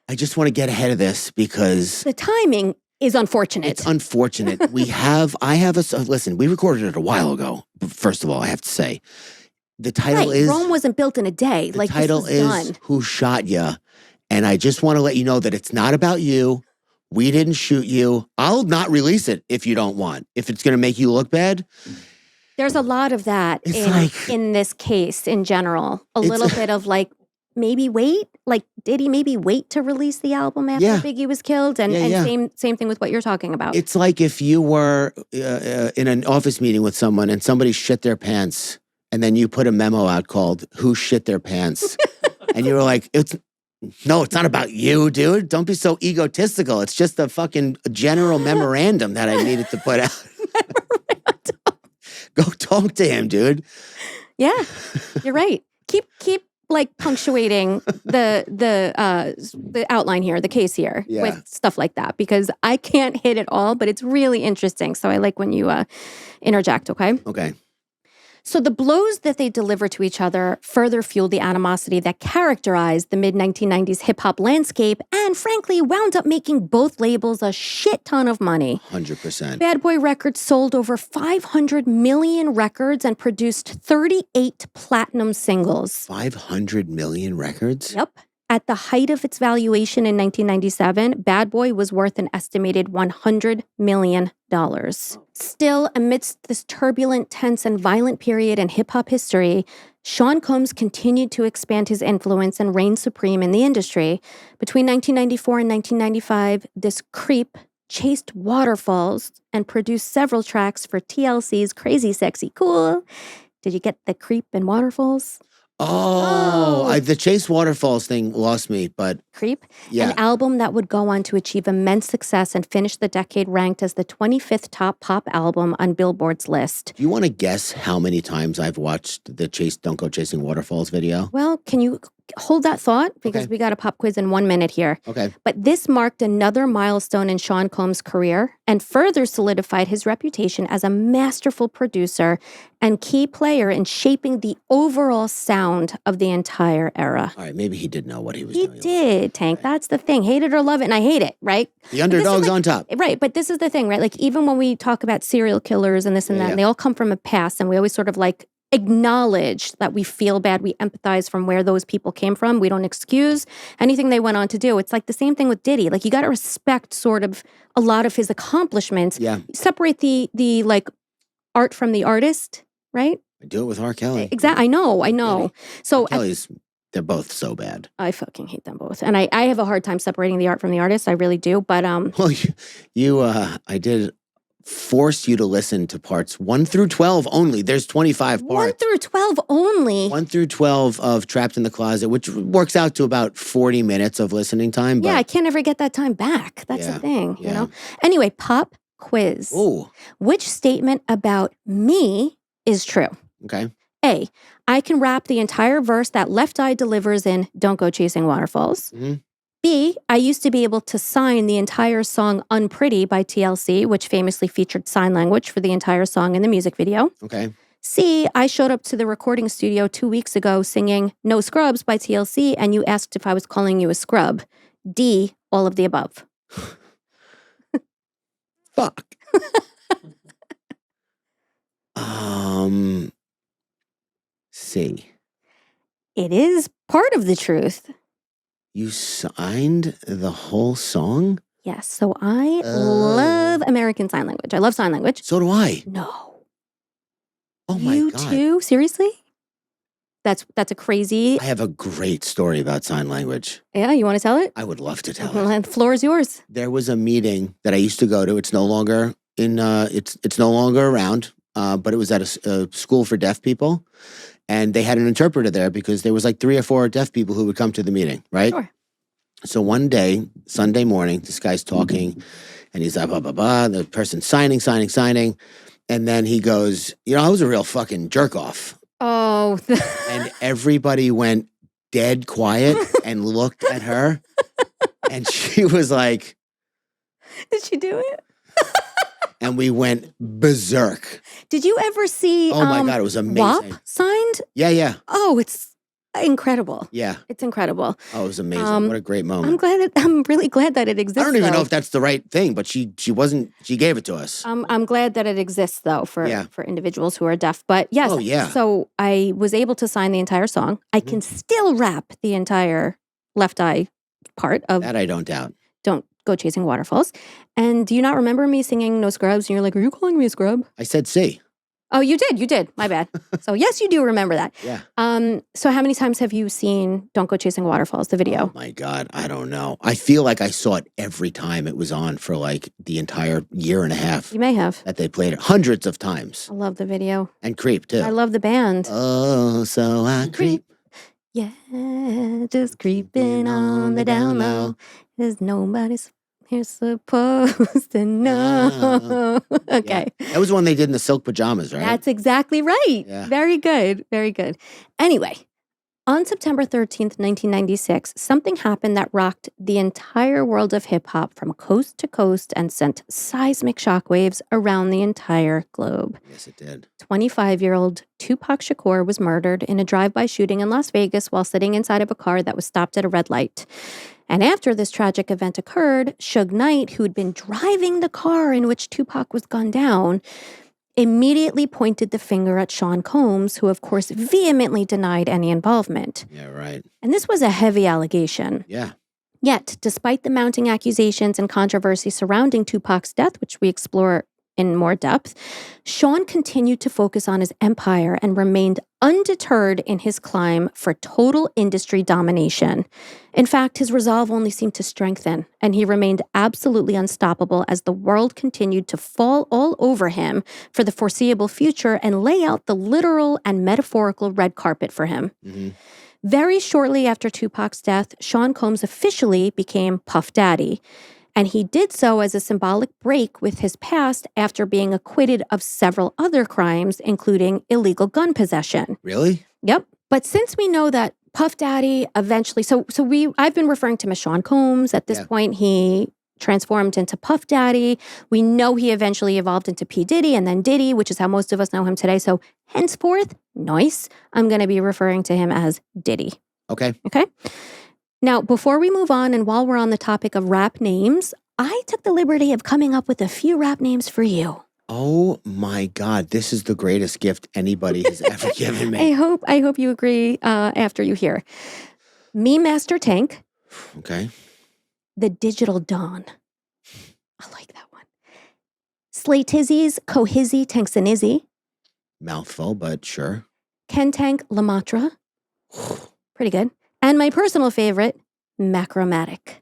I just want to get ahead of this because the timing is unfortunate. It's unfortunate. Listen, we recorded it a while ago. First of all, I have to say, the title Right. is Rome wasn't built in a day. the Like title this was is done. Who Shot Ya? And I just want to let you know that it's not about you. We didn't shoot you. I'll not release it if you don't want. If it's going to make you look bad. There's a lot of that in this case in general. A little bit of like, maybe wait. Like, did he maybe wait to release the album after Biggie was killed? And same thing with what you're talking about. It's like if you were in an office meeting with someone and somebody shit their pants, and then you put a memo out called "Who Shit Their Pants," and you were like, it's not about you, dude. Don't be so egotistical. It's just a fucking general memorandum that I needed to put out. Go talk to him, dude. Yeah, you're right. Keep like punctuating the outline here, the case here with stuff like that, because I can't hit it all, but it's really interesting. So I like when you interject, okay? Okay. So the blows that they deliver to each other further fueled the animosity that characterized the mid-1990s hip-hop landscape and, frankly, wound up making both labels a shit ton of money. 100%. Bad Boy Records sold over 500 million records and produced 38 platinum singles. 500 million records? Yep. At the height of its valuation in 1997, Bad Boy was worth an estimated $100 million. Still, amidst this turbulent, tense, and violent period in hip-hop history, Sean Combs continued to expand his influence and reign supreme in the industry. Between 1994 and 1995, this creep chased waterfalls and produced several tracks for TLC's Crazy Sexy Cool. Did you get the creep and waterfalls? The Chase Waterfalls thing lost me, but... Creep? Yeah. An album that would go on to achieve immense success and finish the decade ranked as the 25th top pop album on Billboard's list. Do you want to guess how many times I've watched the Don't Go Chasing Waterfalls video? Well, can you hold that thought? Because we got a pop quiz in 1 minute here. Okay. But this marked another milestone in Sean Combs' career and further solidified his reputation as a masterful producer and key player in shaping the overall sound of the entire era. All right, maybe he did know what he was doing. He did, Tank. Right. That's the thing. Hate it or love it, and I hate it, right? The underdog's on top. Right, but this is the thing, right? Like, even when we talk about serial killers and this and that, and they all come from a past, and we always sort of like acknowledge that we feel bad, we empathize from where those people came from. We don't excuse anything they went on to do. It's like the same thing with Diddy. Like, you got to respect sort of a lot of his accomplishments. Yeah. Separate the like art from the artist, right? I do it with R. Kelly. Exactly. I know. Diddy. So R. Kelly's, they're both so bad. I fucking hate them both. And I have a hard time separating the art from the artist. I really do. But Well, I did force you to listen to parts 1 through 12 only. There's 25 parts. 1 through 12 only? 1 through 12 of Trapped in the Closet, which works out to about 40 minutes of listening time. But yeah, I can't ever get that time back. That's the thing, you know? Anyway, pop quiz. Ooh. Which statement about me is true? Okay. A, I can rap the entire verse that Left Eye delivers in Don't Go Chasing Waterfalls. Mm-hmm. B, I used to be able to sign the entire song Unpretty by TLC, which famously featured sign language for the entire song in the music video. Okay. C, I showed up to the recording studio 2 weeks ago singing No Scrubs by TLC, and you asked if I was calling you a scrub. D, all of the above. Fuck. C. It is part of the truth. You signed the whole song? Yes, so I love American Sign Language. I love sign language. So do I. No. Oh my you God. You too? Seriously? That's a crazy... I have a great story about sign language. Yeah, you want to tell it? I would love to tell it. The floor is yours. There was a meeting that I used to go to. It's no longer it's no longer around, but it was at a school for deaf people. And they had an interpreter there because there was like 3 or 4 deaf people who would come to the meeting, right? Sure. So one day, Sunday morning, this guy's talking and he's like, blah, blah, blah. The person's signing. And then he goes, I was a real fucking jerk off. Oh. And everybody went dead quiet and looked at her. And she was like... Did she do it? And we went berserk. Did you ever see oh my God, it was amazing. WAP signed? Yeah. Oh, it's incredible. Yeah. It's incredible. Oh, it was amazing. What a great moment. I'm really glad that it exists. I don't even though. know if that's the right thing, but she gave it to us. I'm glad that it exists though for individuals who are deaf. But yes, Oh, yeah. so I was able to sign the entire song. I can still rap the entire Left Eye part of that. I don't doubt. Don't Go Chasing Waterfalls. And do you not remember me singing No Scrubs? And you're like, are you calling me a scrub? I said C. Oh, you did. My bad. So yes, you do remember that. Yeah. So how many times have you seen Don't Go Chasing Waterfalls, the video? Oh my God, I don't know. I feel like I saw it every time it was on for like the entire year and a half. You may have. That they played it hundreds of times. I love the video. And Creep too. I love the band. Oh, so I creep. Yeah, just creeping on the down low. There's nobody's you're supposed to know. Okay. Yeah. That was one they did in the silk pajamas, right? That's exactly right. Yeah. Very good. Very good. Anyway, on September 13th, 1996, something happened that rocked the entire world of hip hop from coast to coast and sent seismic shockwaves around the entire globe. Yes, it did. 25-year-old Tupac Shakur was murdered in a drive-by shooting in Las Vegas while sitting inside of a car that was stopped at a red light. And after this tragic event occurred, Suge Knight, who had been driving the car in which Tupac was gunned down, immediately pointed the finger at Sean Combs, who, of course, vehemently denied any involvement. Yeah, right. And this was a heavy allegation. Yeah. Yet, despite the mounting accusations and controversy surrounding Tupac's death, which we explore in more depth, Sean continued to focus on his empire and remained undeterred in his climb for total industry domination. In fact, his resolve only seemed to strengthen, and he remained absolutely unstoppable as the world continued to fall all over him for the foreseeable future and lay out the literal and metaphorical red carpet for him. Mm-hmm. Very shortly after Tupac's death, Sean Combs officially became Puff Daddy. And he did so as a symbolic break with his past after being acquitted of several other crimes, including illegal gun possession. Really? Yep. But since we know that Puff Daddy eventually, I've been referring to him as Sean Combs. At this point, he transformed into Puff Daddy. We know he eventually evolved into P. Diddy and then Diddy, which is how most of us know him today. So henceforth, I'm going to be referring to him as Diddy. Okay. Okay. Now, before we move on, and while we're on the topic of rap names, I took the liberty of coming up with a few rap names for you. Oh my God, this is the greatest gift anybody has ever given me. I hope you agree after you hear. Me Master Tank. Okay. The Digital Dawn. I like that one. Slay Tizzy's Cohizzy Tanksanizzy. Mouthful, but sure. Ken Tank Lamatra. Pretty good. And my personal favorite, Macromatic.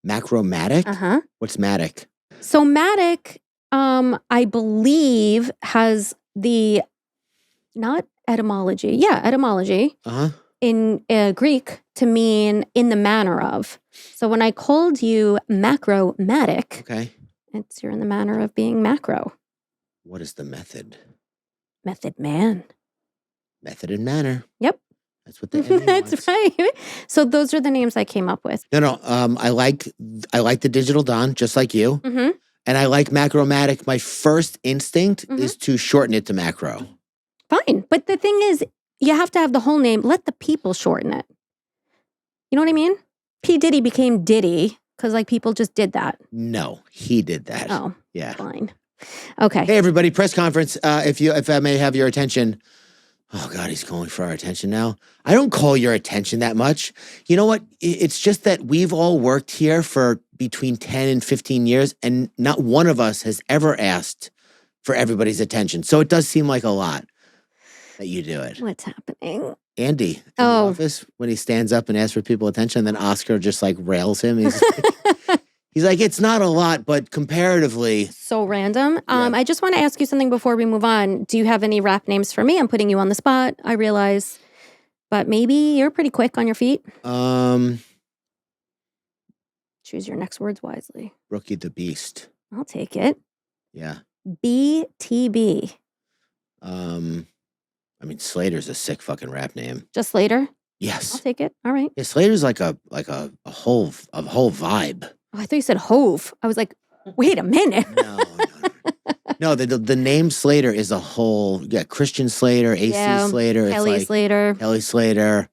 Macromatic? Uh-huh. What's Matic? So Matic, I believe, has the, not etymology. Yeah, etymology. Uh-huh. In Greek to mean in the manner of. So when I called you macromatic, okay, you're in the manner of being macro. What is the method? Method man. Method and manner. Yep. That's what the That's right. So those are the names I came up with. No. I like the Digital Dawn, just like you. Mm-hmm. And I like Macromatic. My first instinct is to shorten it to macro. Fine. But the thing is, you have to have the whole name. Let the people shorten it. You know what I mean? P. Diddy became Diddy because people just did that. No, he did that. Oh, yeah. Fine. Okay. Hey, everybody, press conference. If I may have your attention. Oh, God, he's calling for our attention now. I don't call your attention that much. You know what? It's just that we've all worked here for between 10 and 15 years, and not one of us has ever asked for everybody's attention. So it does seem like a lot that you do it. What's happening? Andy in the office, when he stands up and asks for people's attention, then Oscar just rails him. He's like, it's not a lot, but comparatively. So random. I just want to ask you something before we move on. Do you have any rap names for me? I'm putting you on the spot, I realize. But maybe you're pretty quick on your feet. Choose your next words wisely. Rookie the Beast. I'll take it. Yeah. BTB. Slater's a sick fucking rap name. Just Slater? Yes. I'll take it. All right. Yeah, Slater's like a whole vibe. Oh, I thought you said Hove. I was like, wait a minute. No, the name Slater is a whole, Christian Slater, AC Slater. Kelly Slater. Kelly Slater.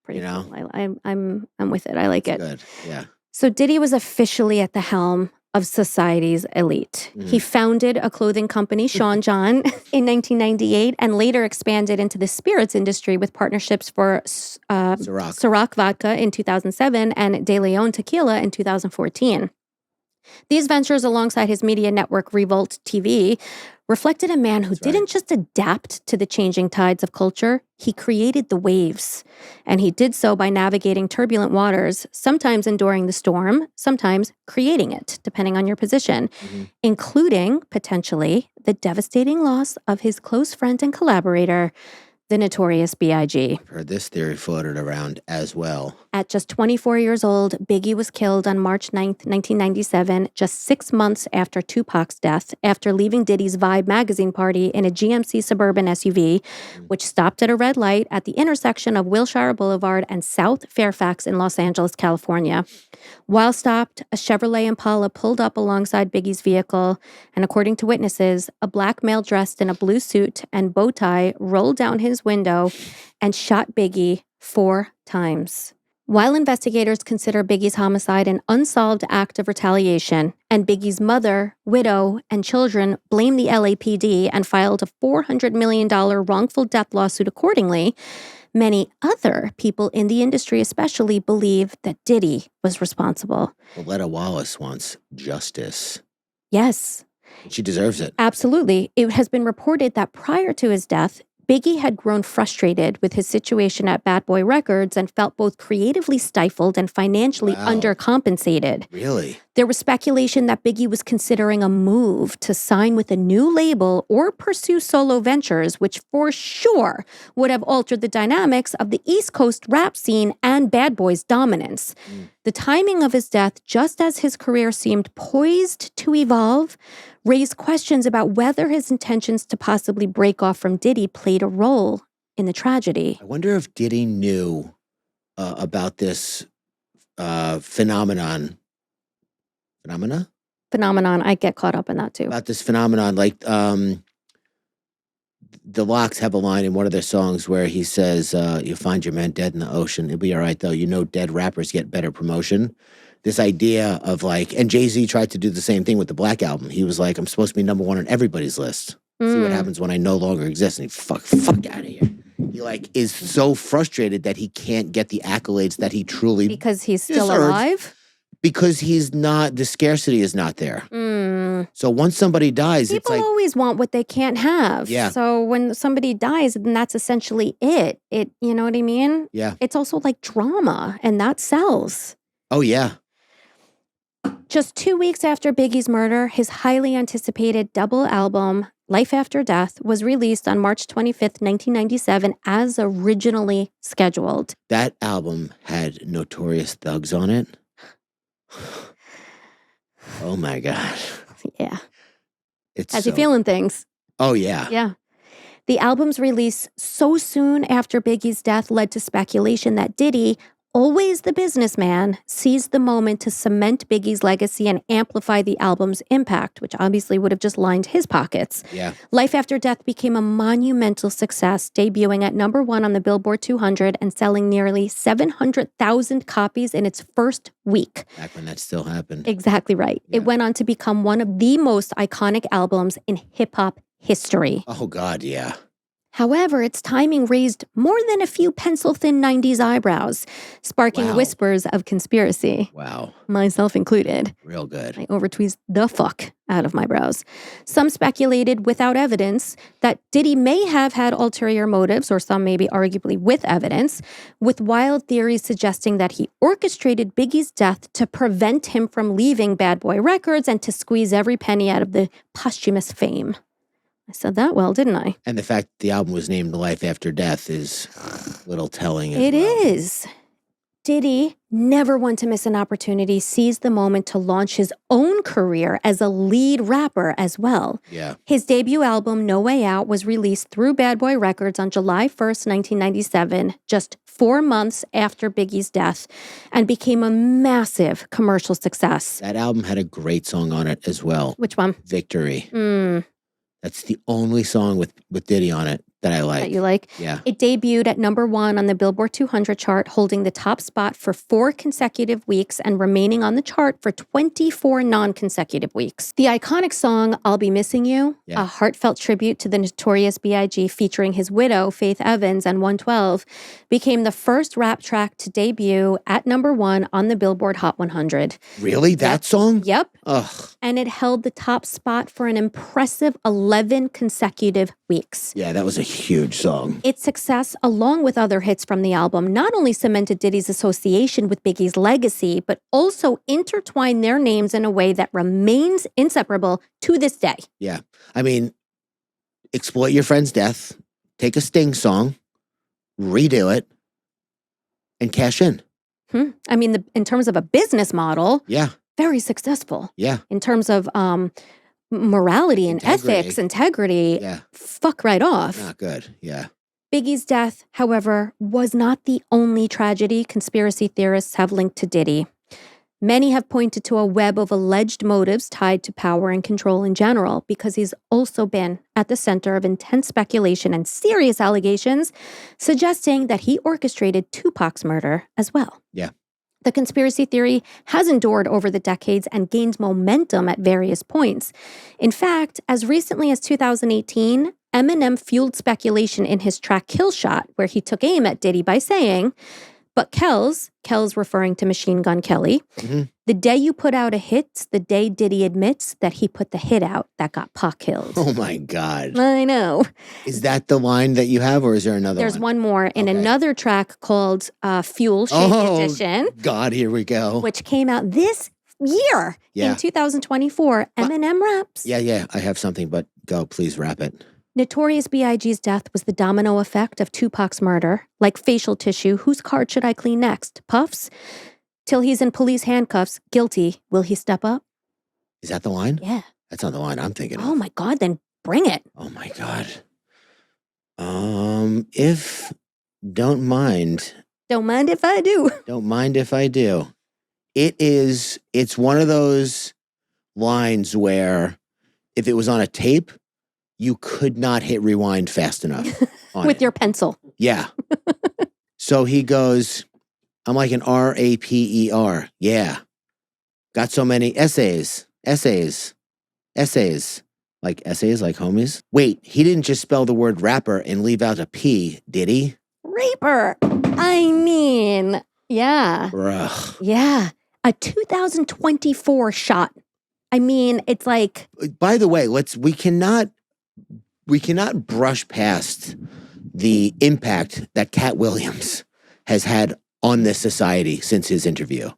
pretty You know? cool. I'm with it. I like it. Good. Yeah. So Diddy was officially at the helm of society's elite. He founded a clothing company, Sean John, in 1998, and later expanded into the spirits industry with partnerships for Ciroc Vodka in 2007 and De Leon Tequila in 2014. These ventures, alongside his media network Revolt TV, reflected a man who didn't just adapt to the changing tides of culture, he created the waves. And he did so by navigating turbulent waters, sometimes enduring the storm, sometimes creating it, depending on your position, including, potentially, the devastating loss of his close friend and collaborator, the notorious B.I.G. I've heard this theory floated around as well. At just 24 years old, Biggie was killed on March 9th, 1997, just 6 months after Tupac's death, after leaving Diddy's Vibe magazine party in a GMC Suburban SUV, which stopped at a red light at the intersection of Wilshire Boulevard and South Fairfax in Los Angeles, California. While stopped, a Chevrolet Impala pulled up alongside Biggie's vehicle, and according to witnesses, a black male dressed in a blue suit and bow tie rolled down his window and shot Biggie 4 times. While investigators consider Biggie's homicide an unsolved act of retaliation, and Biggie's mother, widow, and children blame the LAPD and filed a $400 million wrongful death lawsuit accordingly, many other people in the industry especially believe that Diddy was responsible. Willetta Wallace wants justice. Yes. She deserves it. Absolutely. It has been reported that prior to his death, Biggie had grown frustrated with his situation at Bad Boy Records and felt both creatively stifled and financially undercompensated. Really? There was speculation that Biggie was considering a move to sign with a new label or pursue solo ventures, which for sure would have altered the dynamics of the East Coast rap scene and Bad Boy's dominance. The timing of his death, just as his career seemed poised to evolve, raised questions about whether his intentions to possibly break off from Diddy played a role in the tragedy. I wonder if Diddy knew about this phenomenon. I get caught up in that too. About this phenomenon, like the Lox have a line in one of their songs where he says, "You find your man dead in the ocean. It'll be all right though. You know, dead rappers get better promotion." This idea of like, and Jay-Z tried to do the same thing with the Black Album. He was like, "I'm supposed to be number 1 on everybody's list. See what happens when I no longer exist." And he fuck out of here. He like is so frustrated that he can't get the accolades that he truly because he's still deserves. alive. Because he's not, the scarcity is not there. So once somebody dies, people it's like, always want what they can't have. Yeah. So when somebody dies, then that's essentially it. You know what I mean? Yeah. It's also like drama, and that sells. Oh yeah. Just 2 weeks after Biggie's murder, his highly anticipated double album, Life After Death, was released on March 25th, 1997, as originally scheduled. That album had Notorious Thugs on it. Oh my God. Yeah. It's Has you feeling things? Oh yeah. Yeah. The album's release so soon after Biggie's death led to speculation that Diddy, always the businessman, seized the moment to cement Biggie's legacy and amplify the album's impact, which obviously would have just lined his pockets. Yeah. Life After Death became a monumental success, debuting at number 1 on the Billboard 200 and selling nearly 700,000 copies in its first week. Back when that still happened. Exactly right. Yeah. It went on to become one of the most iconic albums in hip-hop history. Oh God, yeah. However, its timing raised more than a few pencil-thin 90s eyebrows, sparking whispers of conspiracy. Wow. Myself included. Real good. I overtweezed the fuck out of my brows. Some speculated, without evidence, that Diddy may have had ulterior motives, or some maybe arguably with evidence, with wild theories suggesting that he orchestrated Biggie's death to prevent him from leaving Bad Boy Records and to squeeze every penny out of the posthumous fame. I said that well, didn't I? And the fact the album was named Life After Death is a little telling as It well. is. Diddy, never one to miss an opportunity, seized the moment to launch his own career as a lead rapper as well. Yeah. His debut album, No Way Out, was released through Bad Boy Records on July 1st, 1997, just 4 months after Biggie's death, and became a massive commercial success. That album had a great song on it as well. Which one? Victory. That's the only song with Diddy on it that I like. That you like. Yeah. It debuted at number 1 on the Billboard 200 chart, holding the top spot for 4 consecutive weeks and remaining on the chart for 24 non-consecutive weeks. The iconic song, I'll Be Missing You, Yeah. a heartfelt tribute to the Notorious B.I.G. featuring his widow, Faith Evans, and 112, became the first rap track to debut at number 1 on the Billboard Hot 100. Really? That song? Yep. Ugh. And it held the top spot for an impressive 11 consecutive weeks. Yeah, that was a huge song. Its success, along with other hits from the album, not only cemented Diddy's association with Biggie's legacy, but also intertwined their names in a way that remains inseparable to this day. Yeah. I mean, exploit your friend's death, take a Sting song, redo it, and cash in. I mean, in terms of a business model, Yeah. very successful. Yeah. In terms of morality and ethics, integrity, Yeah. fuck right off. Not good. Yeah. Biggie's death, however, was not the only tragedy conspiracy theorists have linked to Diddy. Many have pointed to a web of alleged motives tied to power and control in general, because he's also been at the center of intense speculation and serious allegations suggesting that he orchestrated Tupac's murder as well. Yeah. The conspiracy theory has endured over the decades and gained momentum at various points. In fact, as recently as 2018, Eminem fueled speculation in his track Kill Shot, where he took aim at Diddy by saying, "But Kells referring to Machine Gun Kelly, the day you put out a hit, the day Diddy admits that he put the hit out that got Pac killed." Oh my God. I know. Is that the line that you have, or is there another There's one more in Okay. another track called Fuel Shake Edition, God, here we go. which came out this year Yeah. in 2024. Eminem raps. Yeah. I have something, but go, please wrap it. Notorious B.I.G.'s death was the domino effect of Tupac's murder. Like facial tissue, whose card should I clean next? Puff's? Till he's in police handcuffs, guilty, will he step up? Is that the line? Yeah. That's not the line I'm thinking Oh of. my God, then bring it. Oh my God. If don't mind Don't mind if I do. Don't mind if I do. It's one of those lines where if it was on a tape, you could not hit rewind fast enough on With it. your pencil. Yeah. So he goes, I'm like an RAPER. Yeah. Got so many essays. Like essays, like homies. Wait, he didn't just spell the word rapper and leave out a P, did he? Raper. I mean, yeah. Bruh. Yeah. A 2024 shot. I mean, it's like, By the way, we cannot brush past the impact that Cat Williams has had on this society since his interview.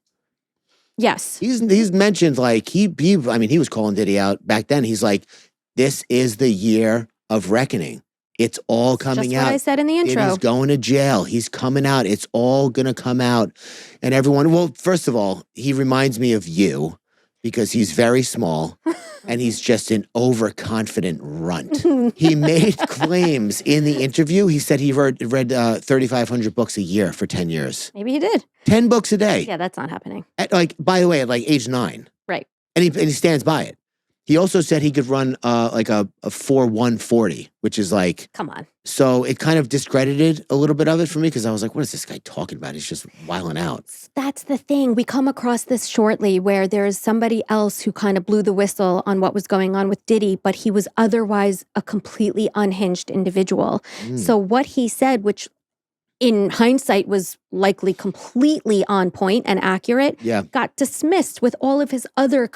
yes. He's mentioned like he was calling Diddy out back then. He's like, this is the year of reckoning. It's all coming Just out. what I said in the intro. Diddy's going to jail. He's coming out. It's all gonna come out. And everyone, well, first of all, he reminds me of you because he's very small and he's just an overconfident runt. He made claims in the interview. He said he read 3,500 books a year for 10 years. Maybe he did. 10 books a day. Yeah, that's not happening. By the way, at like age 9. Right. And he stands by it. He also said he could run like a 4-1-40, which is like, Come on. so it kind of discredited a little bit of it for me because I was like, what is this guy talking about? He's just wilding out. That's the thing. We come across this shortly where there's somebody else who kind of blew the whistle on what was going on with Diddy, but he was otherwise a completely unhinged individual. So what he said, which in hindsight was likely completely on point and accurate, Yeah. got dismissed with all of his other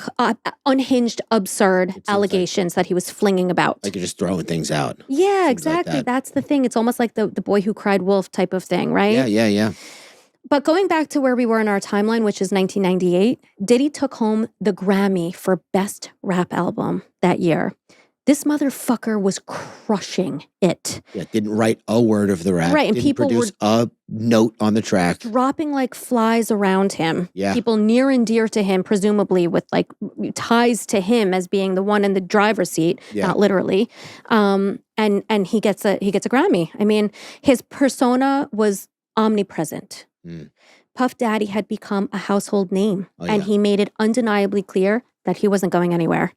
unhinged, absurd like- allegations that he was flinging about. Like you're just throwing things out. Yeah, like exactly. that. That's the thing. It's almost like the boy who cried wolf type of thing, right? Yeah. But going back to where we were in our timeline, which is 1998, Diddy took home the Grammy for Best Rap Album that year. This motherfucker was crushing it. Yeah, didn't write a word of the rap. Right, and didn't people produce a note on the track. Dropping like flies around him. Yeah. People near and dear to him, presumably with like ties to him as being the one in the driver's seat, Yeah. not literally. And he gets a Grammy. I mean, his persona was omnipresent. Mm. Puff Daddy had become a household name, Oh, and yeah. he made it undeniably clear that he wasn't going anywhere.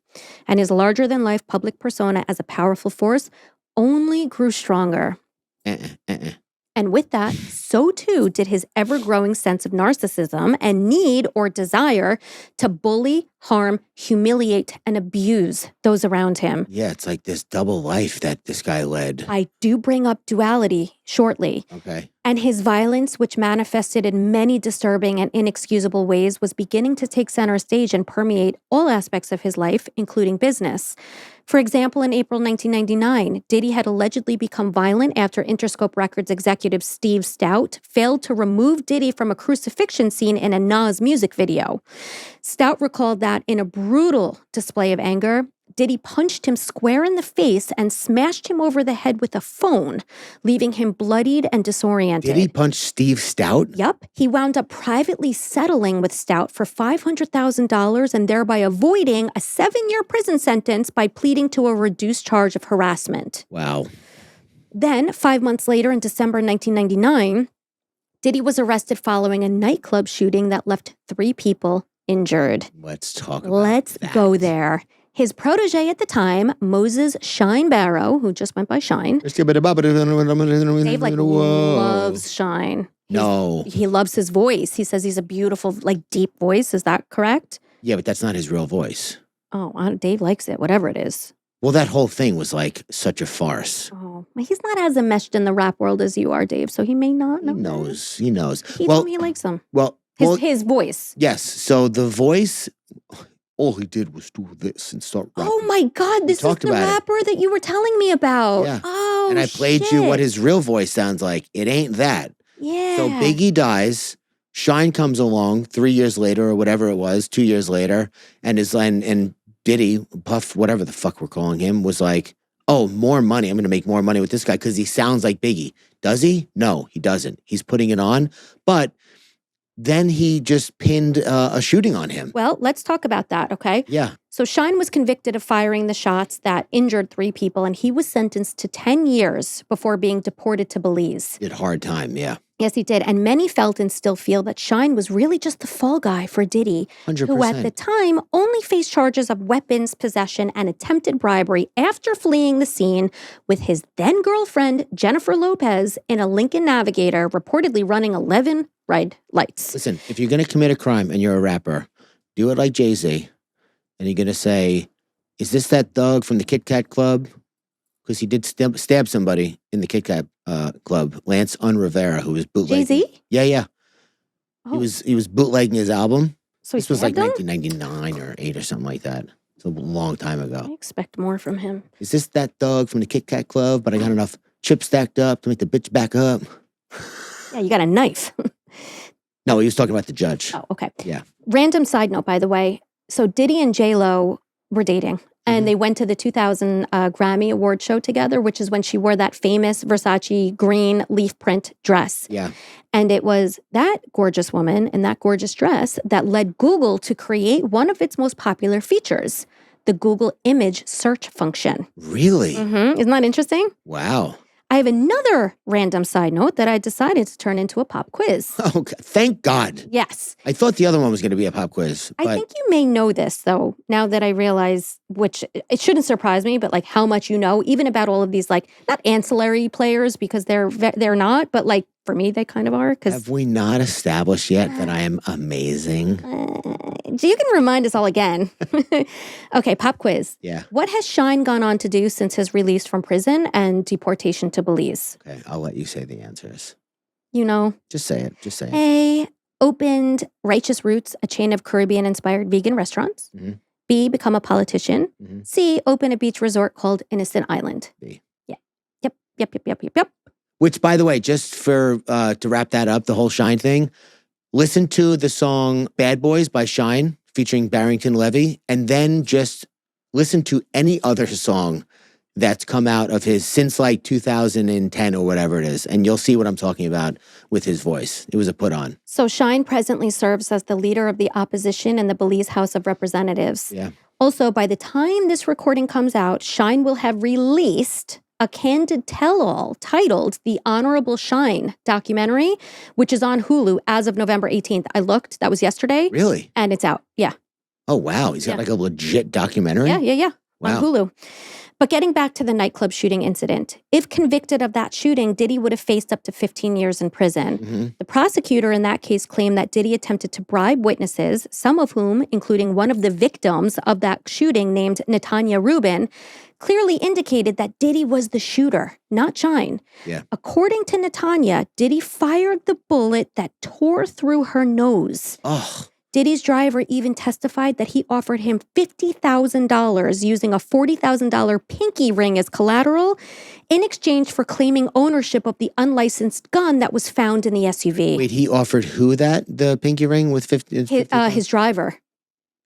And his larger-than-life public persona as a powerful force only grew stronger. And with that, so too did his ever-growing sense of narcissism and need or desire to bully, harm, humiliate, and abuse those around him. Yeah, it's like this double life that this guy led. I do bring up duality shortly. Okay. And his violence, which manifested in many disturbing and inexcusable ways, was beginning to take center stage and permeate all aspects of his life, including business. For example, in April 1999, Diddy had allegedly become violent after Interscope Records executive Steve Stout failed to remove Diddy from a crucifixion scene in a Nas music video. Stout recalled that in a brutal display of anger, Diddy punched him square in the face and smashed him over the head with a phone, leaving him bloodied and disoriented. Did he punch Steve Stout? Yep. He wound up privately settling with Stout for $500,000 and thereby avoiding a 7-year prison sentence by pleading to a reduced charge of harassment. Wow. Then, 5 months later, in December 1999, Diddy was arrested following a nightclub shooting that left 3 people injured. Let's talk about Let's that. go there. His protege at the time, Moses Shine Barrow, who just went by Shine. Dave loves Shine. No. He loves his voice. He says he's a beautiful, deep voice. Is that correct? Yeah, but that's not his real voice. Oh, Dave likes it, whatever it is. Well, that whole thing was like such a farce. Oh, he's not as enmeshed in the rap world as you are, Dave, so he may not know. He knows. He told me he likes him. His voice. Yes. So the voice, all he did was do this and start rapping. Oh my God, this is the rapper that you were telling me about. Yeah. Oh, and I played you what his real voice sounds like. It ain't that. Yeah. So Biggie dies. Shine comes along 3 years later or whatever it was, 2 years later, and Diddy, Puff, whatever the fuck we're calling him, was like, oh, more money. I'm going to make more money with this guy because he sounds like Biggie. Does he? No, he doesn't. He's putting it on. But then he just pinned a shooting on him. Well, let's talk about that, okay? Yeah. So Shine was convicted of firing the shots that injured 3 people, and he was sentenced to 10 years before being deported to Belize. Did hard time, yeah. Yes, he did. And many felt and still feel that Shine was really just the fall guy for Diddy, 100%. who at the time only faced charges of weapons possession and attempted bribery after fleeing the scene with his then girlfriend, Jennifer Lopez, in a Lincoln Navigator, reportedly running 11 red lights. Listen, if you're going to commit a crime and you're a rapper, do it like Jay-Z. And you're going to say, is this that thug from the Kit Kat Club? Because he did stab somebody in the Kit Kat Club, Lance Rivera, who was bootlegging. Jay-Z? Yeah. Oh. He was bootlegging his album. So this was like 1999 or 8 or something like that. It's a long time ago. I expect more from him. Is this that thug from the Kit Kat Club? But I got enough chips stacked up to make the bitch back up. Yeah, you got a knife. No, he was talking about the judge. Oh, okay. Yeah. Random side note, by the way. So Diddy and J-Lo were dating. And they went to the 2000 Grammy Award show together, which is when she wore that famous Versace green leaf print dress. Yeah. And it was that gorgeous woman in that gorgeous dress that led Google to create one of its most popular features, the Google image search function. Really? Mm-hmm. Isn't that interesting? Wow. I have another random side note that I decided to turn into a pop quiz. Okay. Thank God. Yes. I thought the other one was going to be a pop quiz. I think you may know this, though, now that I realize, which it shouldn't surprise me, but how much you know, even about all of these, not ancillary players because they're not, but for me, they kind of are. Have we not established yet that I am amazing? You can remind us all again. Okay, pop quiz. Yeah. What has Shine gone on to do since his release from prison and deportation to Belize? Okay, I'll let you say the answers. You know. Just say it. Just say it. A, opened Righteous Roots, a chain of Caribbean-inspired vegan restaurants. Mm-hmm. B, become a politician. Mm-hmm. C, open a beach resort called Innocent Island. B. Yeah. Yep. Which, by the way, just for to wrap that up, the whole Shine thing, listen to the song Bad Boys by Shine featuring Barrington Levy, and then just listen to any other song that's come out of his since 2010 or whatever it is, and you'll see what I'm talking about with his voice. It was a put on. So Shine presently serves as the leader of the opposition in the Belize House of Representatives. Yeah. Also, by the time this recording comes out, Shine will have released a candid tell-all titled The Honorable Shine documentary, which is on Hulu as of November 18th. I looked, that was yesterday. Really? And it's out, yeah. Oh, wow. He's got a legit documentary? Yeah, wow. on Hulu. But getting back to the nightclub shooting incident, if convicted of that shooting, Diddy would have faced up to 15 years in prison. Mm-hmm. The prosecutor in that case claimed that Diddy attempted to bribe witnesses, some of whom, including one of the victims of that shooting named Natanya Rubin, clearly indicated that Diddy was the shooter, not Shine. Yeah. According to Natanya, Diddy fired the bullet that tore through her nose. Oh. Diddy's driver even testified that he offered him $50,000 using a $40,000 pinky ring as collateral in exchange for claiming ownership of the unlicensed gun that was found in the SUV. Wait, he offered who that? The pinky ring with 50? His driver.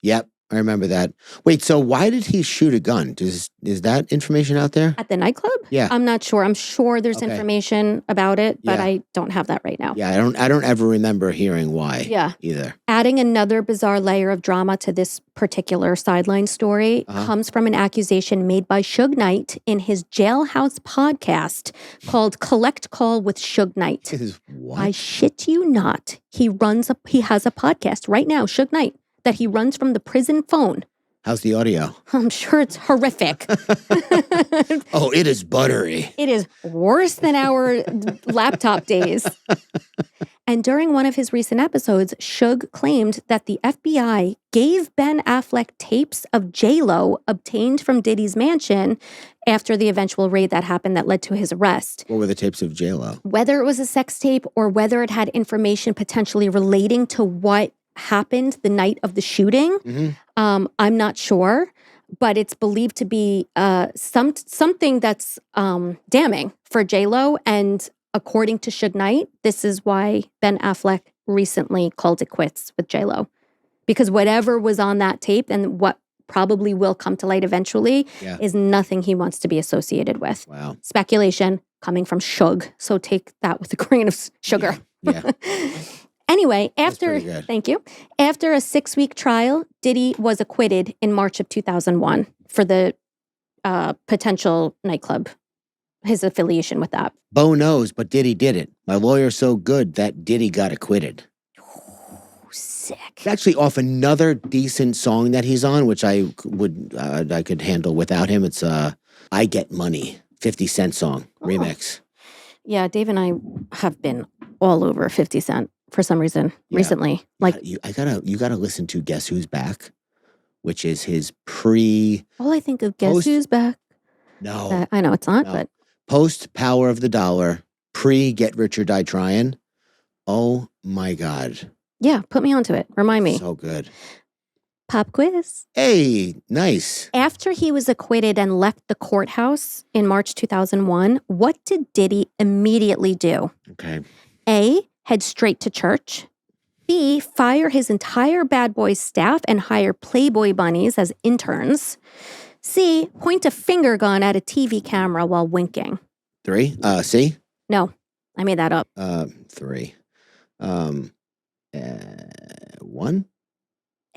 Yep, I remember that. Wait, so why did he shoot a gun? Is that information out there? At the nightclub? Yeah. I'm not sure. I'm sure there's Okay. information about it, but Yeah. I don't have that right now. Yeah, I don't ever remember hearing why. Yeah. Either. Adding another bizarre layer of drama to this particular sideline story comes from an accusation made by Suge Knight in his Jailhouse podcast called Collect Call with Suge Knight. What? I shit you not. He has a podcast right now, Suge Knight, that he runs from the prison phone. How's the audio? I'm sure it's horrific. Oh, it is buttery. It is worse than our laptop days. And during one of his recent episodes, Suge claimed that the FBI gave Ben Affleck tapes of J-Lo obtained from Diddy's mansion after the eventual raid that happened that led to his arrest. What were the tapes of J-Lo? Whether it was a sex tape or whether it had information potentially relating to what happened the night of the shooting, I'm not sure. But it's believed to be something that's damning for J-Lo. And according to Suge Knight, this is why Ben Affleck recently called it quits with J-Lo. Because whatever was on that tape and what probably will come to light eventually is nothing he wants to be associated with. Wow. Speculation coming from Suge. So take that with a grain of sugar. Yeah. Anyway, Thank you. After a 6-week trial, Diddy was acquitted in March of 2001 for the potential nightclub, his affiliation with that. Bo knows, but Diddy did it. My lawyer's so good that Diddy got acquitted. Sick. It's actually off another decent song that he's on, which I could handle without him. It's I Get Money, 50 Cent song, remix. Yeah, Dave and I have been all over 50 Cent for some reason recently. Like you gotta listen to Guess Who's Back, which is his pre. All I think of Guess Who's Back. No, I know it's not, but post Power of the Dollar, pre Get Rich or Die Trying. Oh my God! Yeah, put me onto it. Remind me. So good. Pop quiz. Hey, nice. After he was acquitted and left the courthouse in March 2001, what did Diddy immediately do? Okay. A, head straight to church. B, fire his entire Bad Boys staff and hire Playboy bunnies as interns. C, point a finger gun at a TV camera while winking. 3. C. No, I made that up. 3. 1.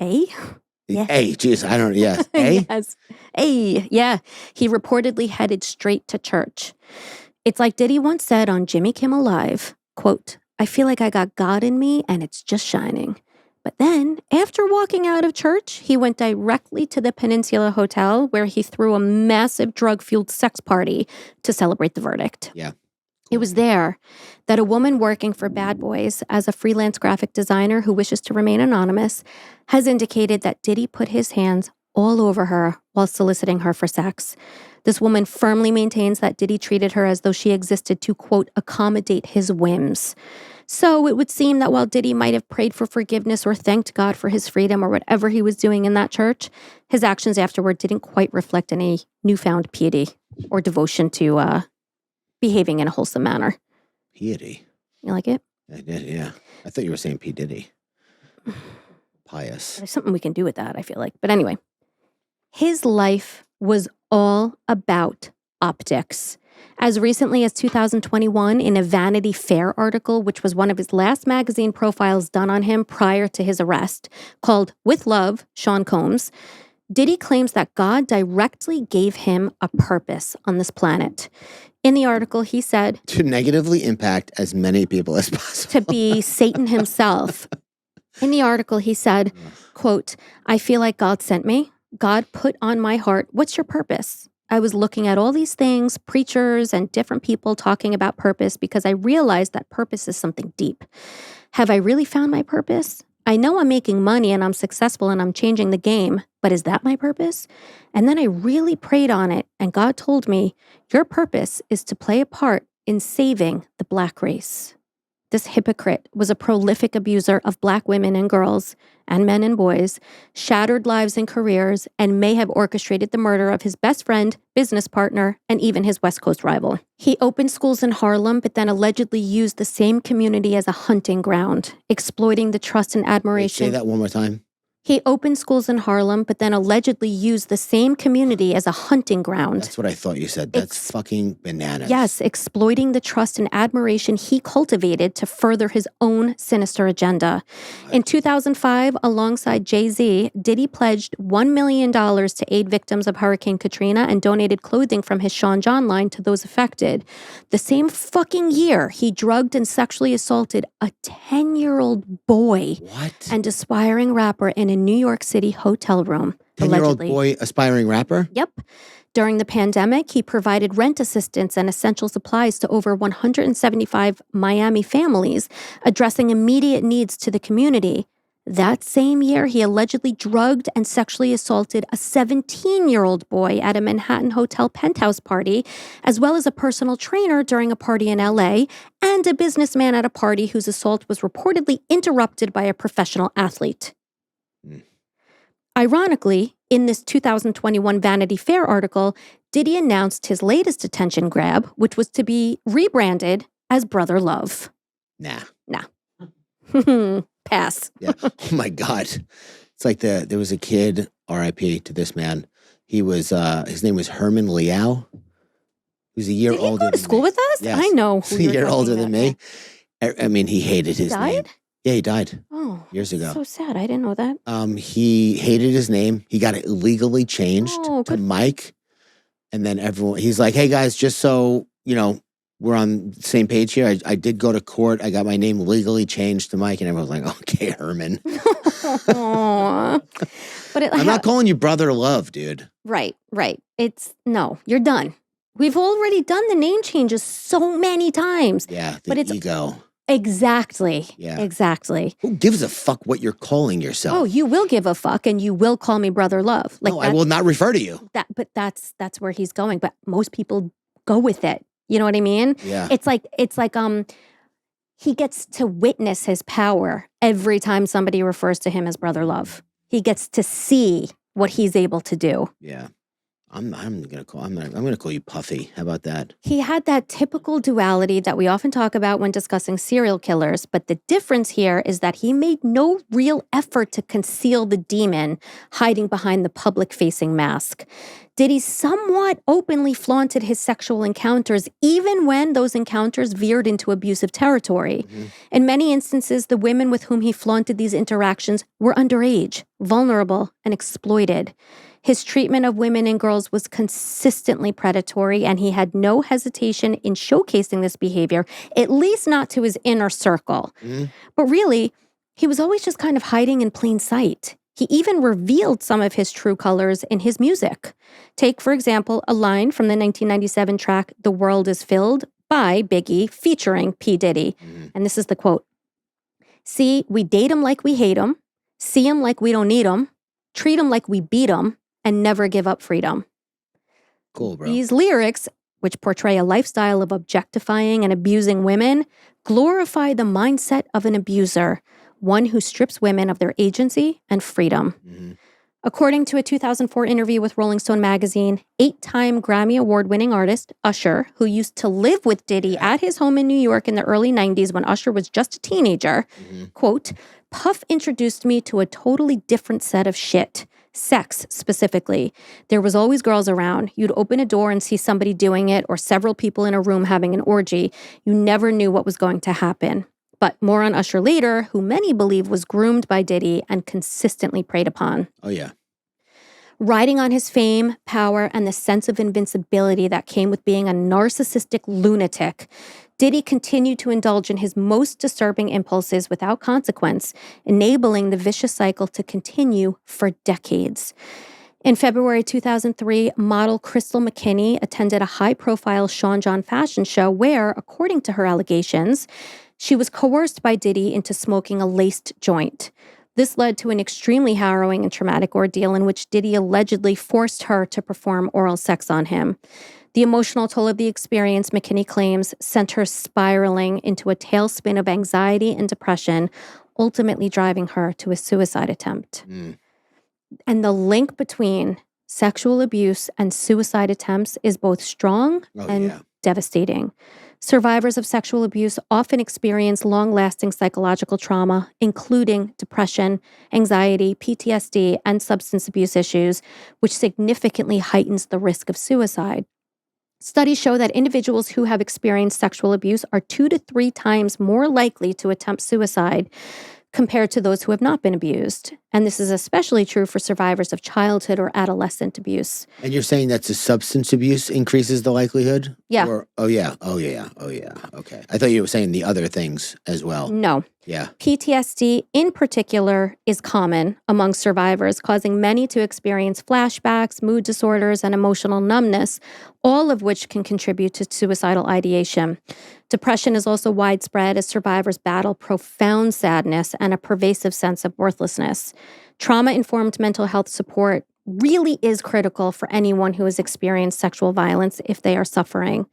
A? Yeah. A. Geez, I don't. Yes. A. Yes. A. Yeah. He reportedly headed straight to church. It's like Diddy once said on Jimmy Kimmel Live, quote, "I feel like I got God in me and it's just shining." But then, after walking out of church, he went directly to the Peninsula Hotel where he threw a massive drug-fueled sex party to celebrate the verdict. Yeah. It was there that a woman working for Bad Boys as a freelance graphic designer who wishes to remain anonymous has indicated that Diddy put his hands all over her while soliciting her for sex. This woman firmly maintains that Diddy treated her as though she existed to, quote, accommodate his whims. So it would seem that while Diddy might have prayed for forgiveness or thanked God for his freedom or whatever he was doing in that church, his actions afterward didn't quite reflect any newfound piety or devotion to behaving in a wholesome manner. Piety. You like it? I did, yeah. I thought you were saying P. Diddy. Pious. There's something we can do with that, I feel like. But anyway, his life was all about optics. As recently as 2021, in a Vanity Fair article, which was one of his last magazine profiles done on him prior to his arrest, called With Love, Sean Combs, Diddy claims that God directly gave him a purpose on this planet. In the article, he said, to negatively impact as many people as possible. To be Satan himself. In the article, he said, quote, "I feel like God sent me. God put on my heart, what's your purpose? I was looking at all these things, preachers and different people talking about purpose, because I realized that purpose is something deep. Have I really found my purpose? I know I'm making money and I'm successful and I'm changing the game, but is that my purpose? And then I really prayed on it, and God told me, your purpose is to play a part in saving the Black race. This hypocrite was a prolific abuser of Black women and girls, and men and boys, shattered lives and careers, and may have orchestrated the murder of his best friend, business partner, and even his West Coast rival. He opened schools in Harlem, but then allegedly used the same community as a hunting ground, exploiting the trust and Wait, admiration. say that one more time. He opened schools in Harlem, but then allegedly used the same community as a hunting ground. That's what I thought you said. That's fucking bananas. Yes, exploiting the trust and admiration he cultivated to further his own sinister agenda. In 2005, alongside Jay-Z, Diddy pledged $1 million to aid victims of Hurricane Katrina and donated clothing from his Sean John line to those affected. The same fucking year, he drugged and sexually assaulted a 10-year-old boy. What? And aspiring rapper in a New York City hotel room. 10-year-old boy, aspiring rapper? Yep. During the pandemic, he provided rent assistance and essential supplies to over 175 Miami families, addressing immediate needs to the community. That same year, he allegedly drugged and sexually assaulted a 17-year-old boy at a Manhattan hotel penthouse party, as well as a personal trainer during a party in LA, and a businessman at a party whose assault was reportedly interrupted by a professional athlete. Ironically, in this 2021 Vanity Fair article, Diddy announced his latest attention grab, which was to be rebranded as Brother Love. Nah. Pass. Yeah. Oh my God. It's like there was a kid, R.I.P. to this man. He was, his name was Herman Liao. He was a year Did he older go to than school me. with us? Yes. I know He's who a you're year talking older about than me. I mean, he hated his name. Died? Yeah, he died Oh, years ago. so sad. I didn't know that. He hated his name. He got it legally changed Oh, to good. Mike. And then he's like, hey guys, just so you know, we're on the same page here. I did go to court. I got my name legally changed to Mike. And everyone was like, okay, Herman. Aw. But I'm not calling you Brother Love, dude. Right. No, you're done. We've already done the name changes so many times. Yeah, But it's ego. Exactly. Yeah. Exactly. Who gives a fuck what you're calling yourself? Oh, you will give a fuck and you will call me Brother Love. No, I will not refer to you. But that's where he's going. But most people go with it. You know what I mean? Yeah. It's like he gets to witness his power every time somebody refers to him as Brother Love. He gets to see what he's able to do. Yeah. I'm gonna call you Puffy. How about that? He had that typical duality that we often talk about when discussing serial killers, but the difference here is that he made no real effort to conceal the demon hiding behind the public-facing mask. Diddy somewhat openly flaunted his sexual encounters, even when those encounters veered into abusive territory. Mm-hmm. In many instances, the women with whom he flaunted these interactions were underage, vulnerable, and exploited. His treatment of women and girls was consistently predatory, and he had no hesitation in showcasing this behavior, at least not to his inner circle. Mm-hmm. But really, he was always just kind of hiding in plain sight. He even revealed some of his true colors in his music. Take, for example, a line from the 1997 track, "The World Is Filled" by Biggie featuring P. Diddy. Mm-hmm. And this is the quote. "See, we date 'em like we hate 'em, see 'em like we don't need 'em, treat 'em like we beat 'em, and never give up freedom." Cool, bro. These lyrics, which portray a lifestyle of objectifying and abusing women, glorify the mindset of an abuser, one who strips women of their agency and freedom. Mm-hmm. According to a 2004 interview with Rolling Stone magazine, 8-time Grammy Award-winning artist Usher, who used to live with Diddy at his home in New York in the early 90s when Usher was just a teenager, quote, "Puff introduced me to a totally different set of shit. Sex, specifically. There was always girls around. You'd open a door and see somebody doing it or several people in a room having an orgy. You never knew what was going to happen." But more on Usher later, who many believe was groomed by Diddy and consistently preyed upon. Oh, yeah. Riding on his fame, power, and the sense of invincibility that came with being a narcissistic lunatic, Diddy continued to indulge in his most disturbing impulses without consequence, enabling the vicious cycle to continue for decades. In February 2003, model Crystal McKinney attended a high-profile Sean John fashion show where, according to her allegations, she was coerced by Diddy into smoking a laced joint. This led to an extremely harrowing and traumatic ordeal in which Diddy allegedly forced her to perform oral sex on him. The emotional toll of the experience, McKinney claims, sent her spiraling into a tailspin of anxiety and depression, ultimately driving her to a suicide attempt. And the link between sexual abuse and suicide attempts is both strong and devastating. Survivors of sexual abuse often experience long-lasting psychological trauma, including depression, anxiety, PTSD, and substance abuse issues, which significantly heightens the risk of suicide. Studies show that individuals who have experienced sexual abuse are 2 to 3 times more likely to attempt suicide compared to those who have not been abused. And this is especially true for survivors of childhood or adolescent abuse. And you're saying that the substance abuse increases the likelihood? Yeah. Okay. I thought you were saying the other things as well. No. Yeah. PTSD in particular is common among survivors, causing many to experience flashbacks, mood disorders, and emotional numbness, all of which can contribute to suicidal ideation. Depression is also widespread as survivors battle profound sadness and a pervasive sense of worthlessness. Trauma-informed mental health support really is critical for anyone who has experienced sexual violence if they are suffering.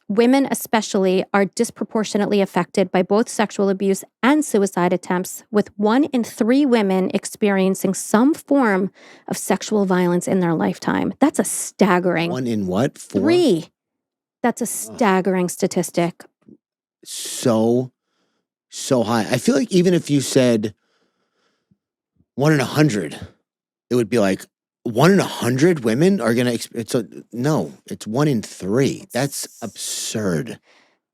Women especially are disproportionately affected by both sexual abuse and suicide attempts, with 1 in 3 women experiencing some form of sexual violence in their lifetime. That's a staggering. 1 in what? 4? 3. That's a staggering statistic. So high. I feel like even if you said 1 in 100, it would be like 1 in 100 women are going to, no, it's 1 in 3. That's absurd.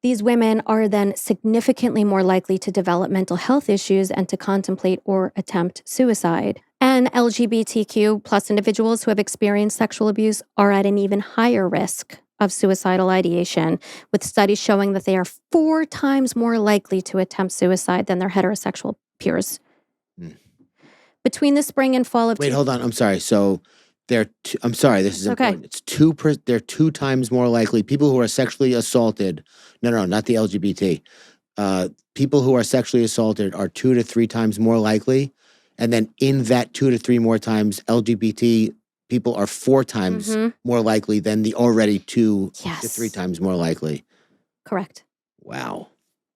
These women are then significantly more likely to develop mental health issues and to contemplate or attempt suicide. And LGBTQ plus individuals who have experienced sexual abuse are at an even higher risk of suicidal ideation, with studies showing that they are 4 times more likely to attempt suicide than their heterosexual peers. Between the spring and fall of... Wait, hold on. I'm sorry. So I'm sorry, this is important. It's they're 2 times more likely. People who are sexually assaulted, no, not the LGBT. People who are sexually assaulted are 2 to 3 times more likely. And then in that 2 to 3 more times, LGBT people are 4 times more likely than the already 2 to 3 times more likely. Correct. Wow.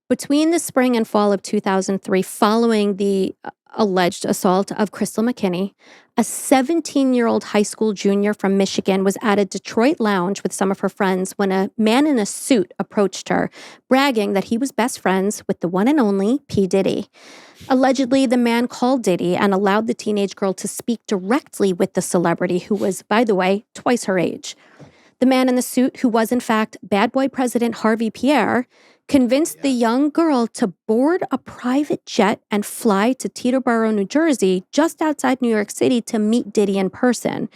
Between the spring and fall of 2003, following the alleged assault of Crystal McKinney, a 17-year-old high school junior from Michigan was at a Detroit lounge with some of her friends when a man in a suit approached her, bragging that he was best friends with the one and only P. Diddy. Allegedly, the man called Diddy and allowed the teenage girl to speak directly with the celebrity, who was, by the way, twice her age. The man in the suit, who was in fact bad boy President Harvey Pierre, convinced the young girl to board a private jet and fly to Teterboro, New Jersey, just outside New York City, to meet Diddy in person.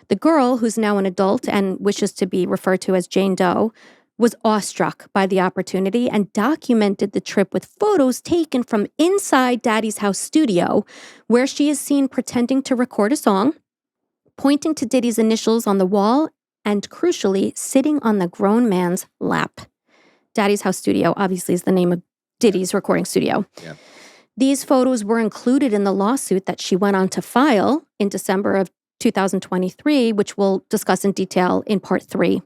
The girl, who's now an adult and wishes to be referred to as Jane Doe, was awestruck by the opportunity and documented the trip with photos taken from inside Daddy's house studio, where she is seen pretending to record a song, pointing to Diddy's initials on the wall, and crucially, sitting on the grown man's lap. Daddy's house studio obviously is the name of Diddy's recording studio. Yeah. These photos were included in the lawsuit that she went on to file in December of 2023, which we'll discuss in detail in part 3.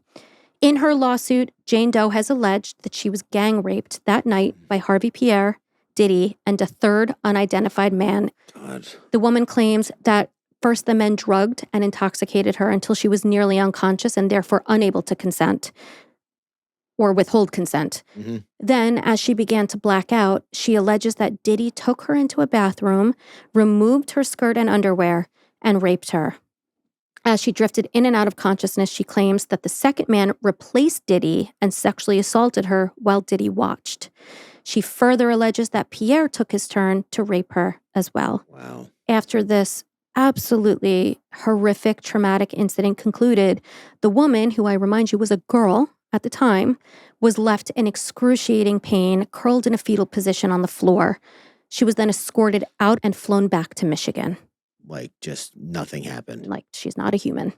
In her lawsuit, Jane Doe has alleged that she was gang raped that night by Harvey Pierre, Diddy, and a third unidentified man. God. The woman claims that first the men drugged and intoxicated her until she was nearly unconscious and therefore unable to consent or withhold consent. Then, as she began to black out, she alleges that Diddy took her into a bathroom, removed her skirt and underwear, and raped her. As she drifted in and out of consciousness, she claims that the second man replaced Diddy and sexually assaulted her while Diddy watched. She further alleges that Pierre took his turn to rape her as well. Wow. After this absolutely horrific, traumatic incident concluded, the woman, who I remind you was a girl at the time, was left in excruciating pain, curled in a fetal position on the floor. She was then escorted out and flown back to Michigan. like just nothing happened. Like she's not a human.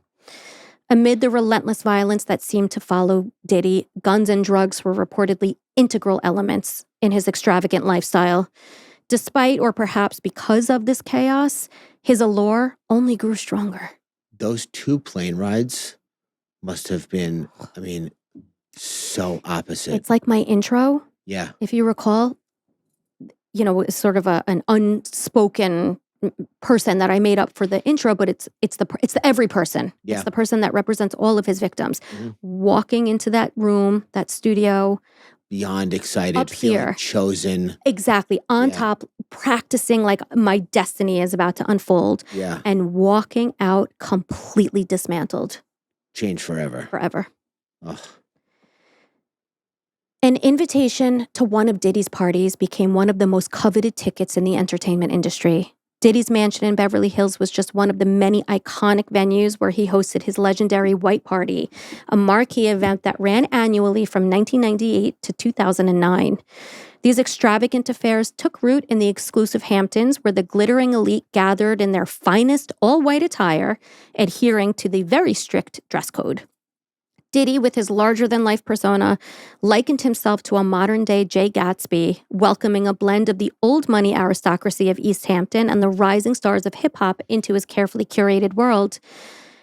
Amid the relentless violence that seemed to follow Diddy, guns and drugs were reportedly integral elements in his extravagant lifestyle. Despite, or perhaps because of this chaos, his allure only grew stronger. Those 2 plane rides must have been, I mean, so opposite. It's like my intro. Yeah. If you recall, it's sort of an unspoken person that I made up for the intro, but it's the every person. Yeah. It's the person that represents all of his victims. Walking into that room, that studio, beyond excited, up feeling here, chosen. Exactly. On top, practicing like my destiny is about to unfold. Yeah. And walking out completely dismantled. Changed forever. Forever. Ugh. An invitation to one of Diddy's parties became one of the most coveted tickets in the entertainment industry. Diddy's mansion in Beverly Hills was just one of the many iconic venues where he hosted his legendary White Party, a marquee event that ran annually from 1998 to 2009. These extravagant affairs took root in the exclusive Hamptons, where the glittering elite gathered in their finest all-white attire, adhering to the very strict dress code. Diddy, with his larger-than-life persona, likened himself to a modern-day Jay Gatsby, welcoming a blend of the old-money aristocracy of East Hampton and the rising stars of hip-hop into his carefully curated world.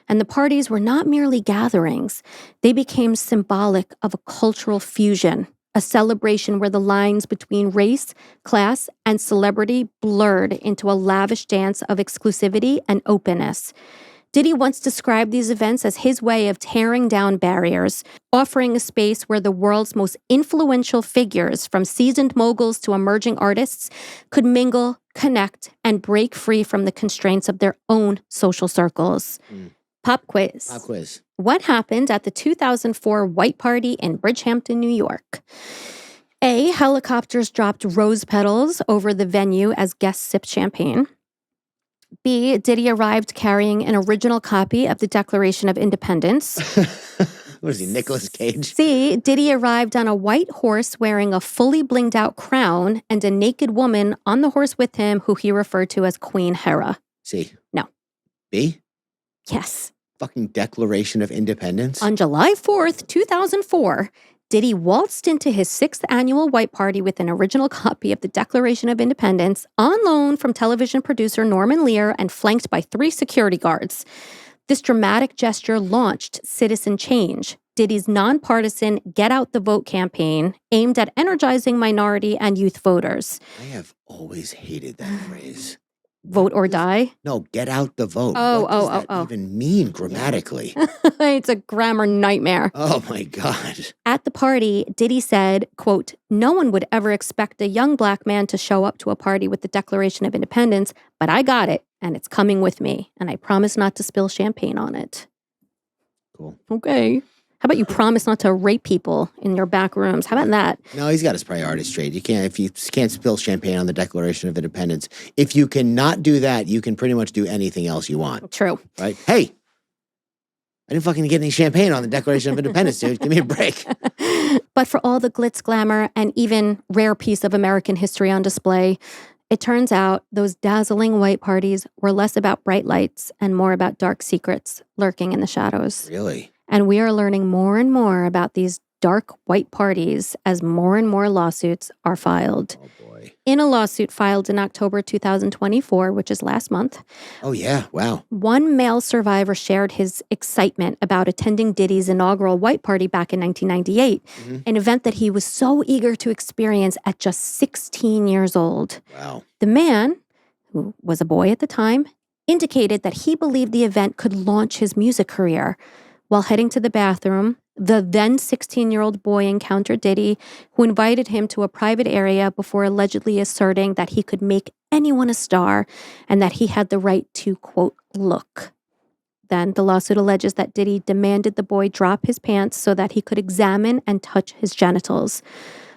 And the parties were not merely gatherings. They became symbolic of a cultural fusion, a celebration where the lines between race, class, and celebrity blurred into a lavish dance of exclusivity and openness. Diddy once described these events as his way of tearing down barriers, offering a space where the world's most influential figures, from seasoned moguls to emerging artists, could mingle, connect, and break free from the constraints of their own social circles. Pop quiz. Pop quiz. What happened at the 2004 White Party in Bridgehampton, New York? A. Helicopters dropped rose petals over the venue as guests sipped champagne. B. Diddy arrived carrying an original copy of the Declaration of Independence. What is he, Nicolas Cage? C. Diddy arrived on a white horse wearing a fully blinged out crown and a naked woman on the horse with him who he referred to as Queen Hera. C. No. B? Yes. Fucking Declaration of Independence? On July 4th, 2004, Diddy waltzed into his 6th annual White Party with an original copy of the Declaration of Independence on loan from television producer Norman Lear and flanked by 3 security guards. This dramatic gesture launched Citizen Change, Diddy's nonpartisan Get Out the Vote campaign aimed at energizing minority and youth voters. I have always hated that phrase. Vote or die? No, get out the vote. What does that even mean grammatically? It's a grammar nightmare. Oh my God. At the party, Diddy said, quote, "No one would ever expect a young black man to show up to a party with the Declaration of Independence, but I got it, and it's coming with me, and I promise not to spill champagne on it." Cool. Okay. How about you promise not to rape people in your back rooms? How about that? No, he's got his priorities straight. If you can't spill champagne on the Declaration of Independence, if you cannot do that, you can pretty much do anything else you want. True. Right? Hey, I didn't fucking get any champagne on the Declaration of Independence, dude. Give me a break. But for all the glitz, glamour, and even rare piece of American history on display, it turns out those dazzling white parties were less about bright lights and more about dark secrets lurking in the shadows. Really? And we are learning more and more about these dark white parties as more and more lawsuits are filed. Oh, boy. In a lawsuit filed in October 2024, which is last month. Oh, yeah. Wow. One male survivor shared his excitement about attending Diddy's inaugural White Party back in 1998, an event that he was so eager to experience at just 16 years old. Wow. The man, who was a boy at the time, indicated that he believed the event could launch his music career. While heading to the bathroom, the then 16-year-old boy encountered Diddy, who invited him to a private area before allegedly asserting that he could make anyone a star and that he had the right to, quote, look. Then the lawsuit alleges that Diddy demanded the boy drop his pants so that he could examine and touch his genitals.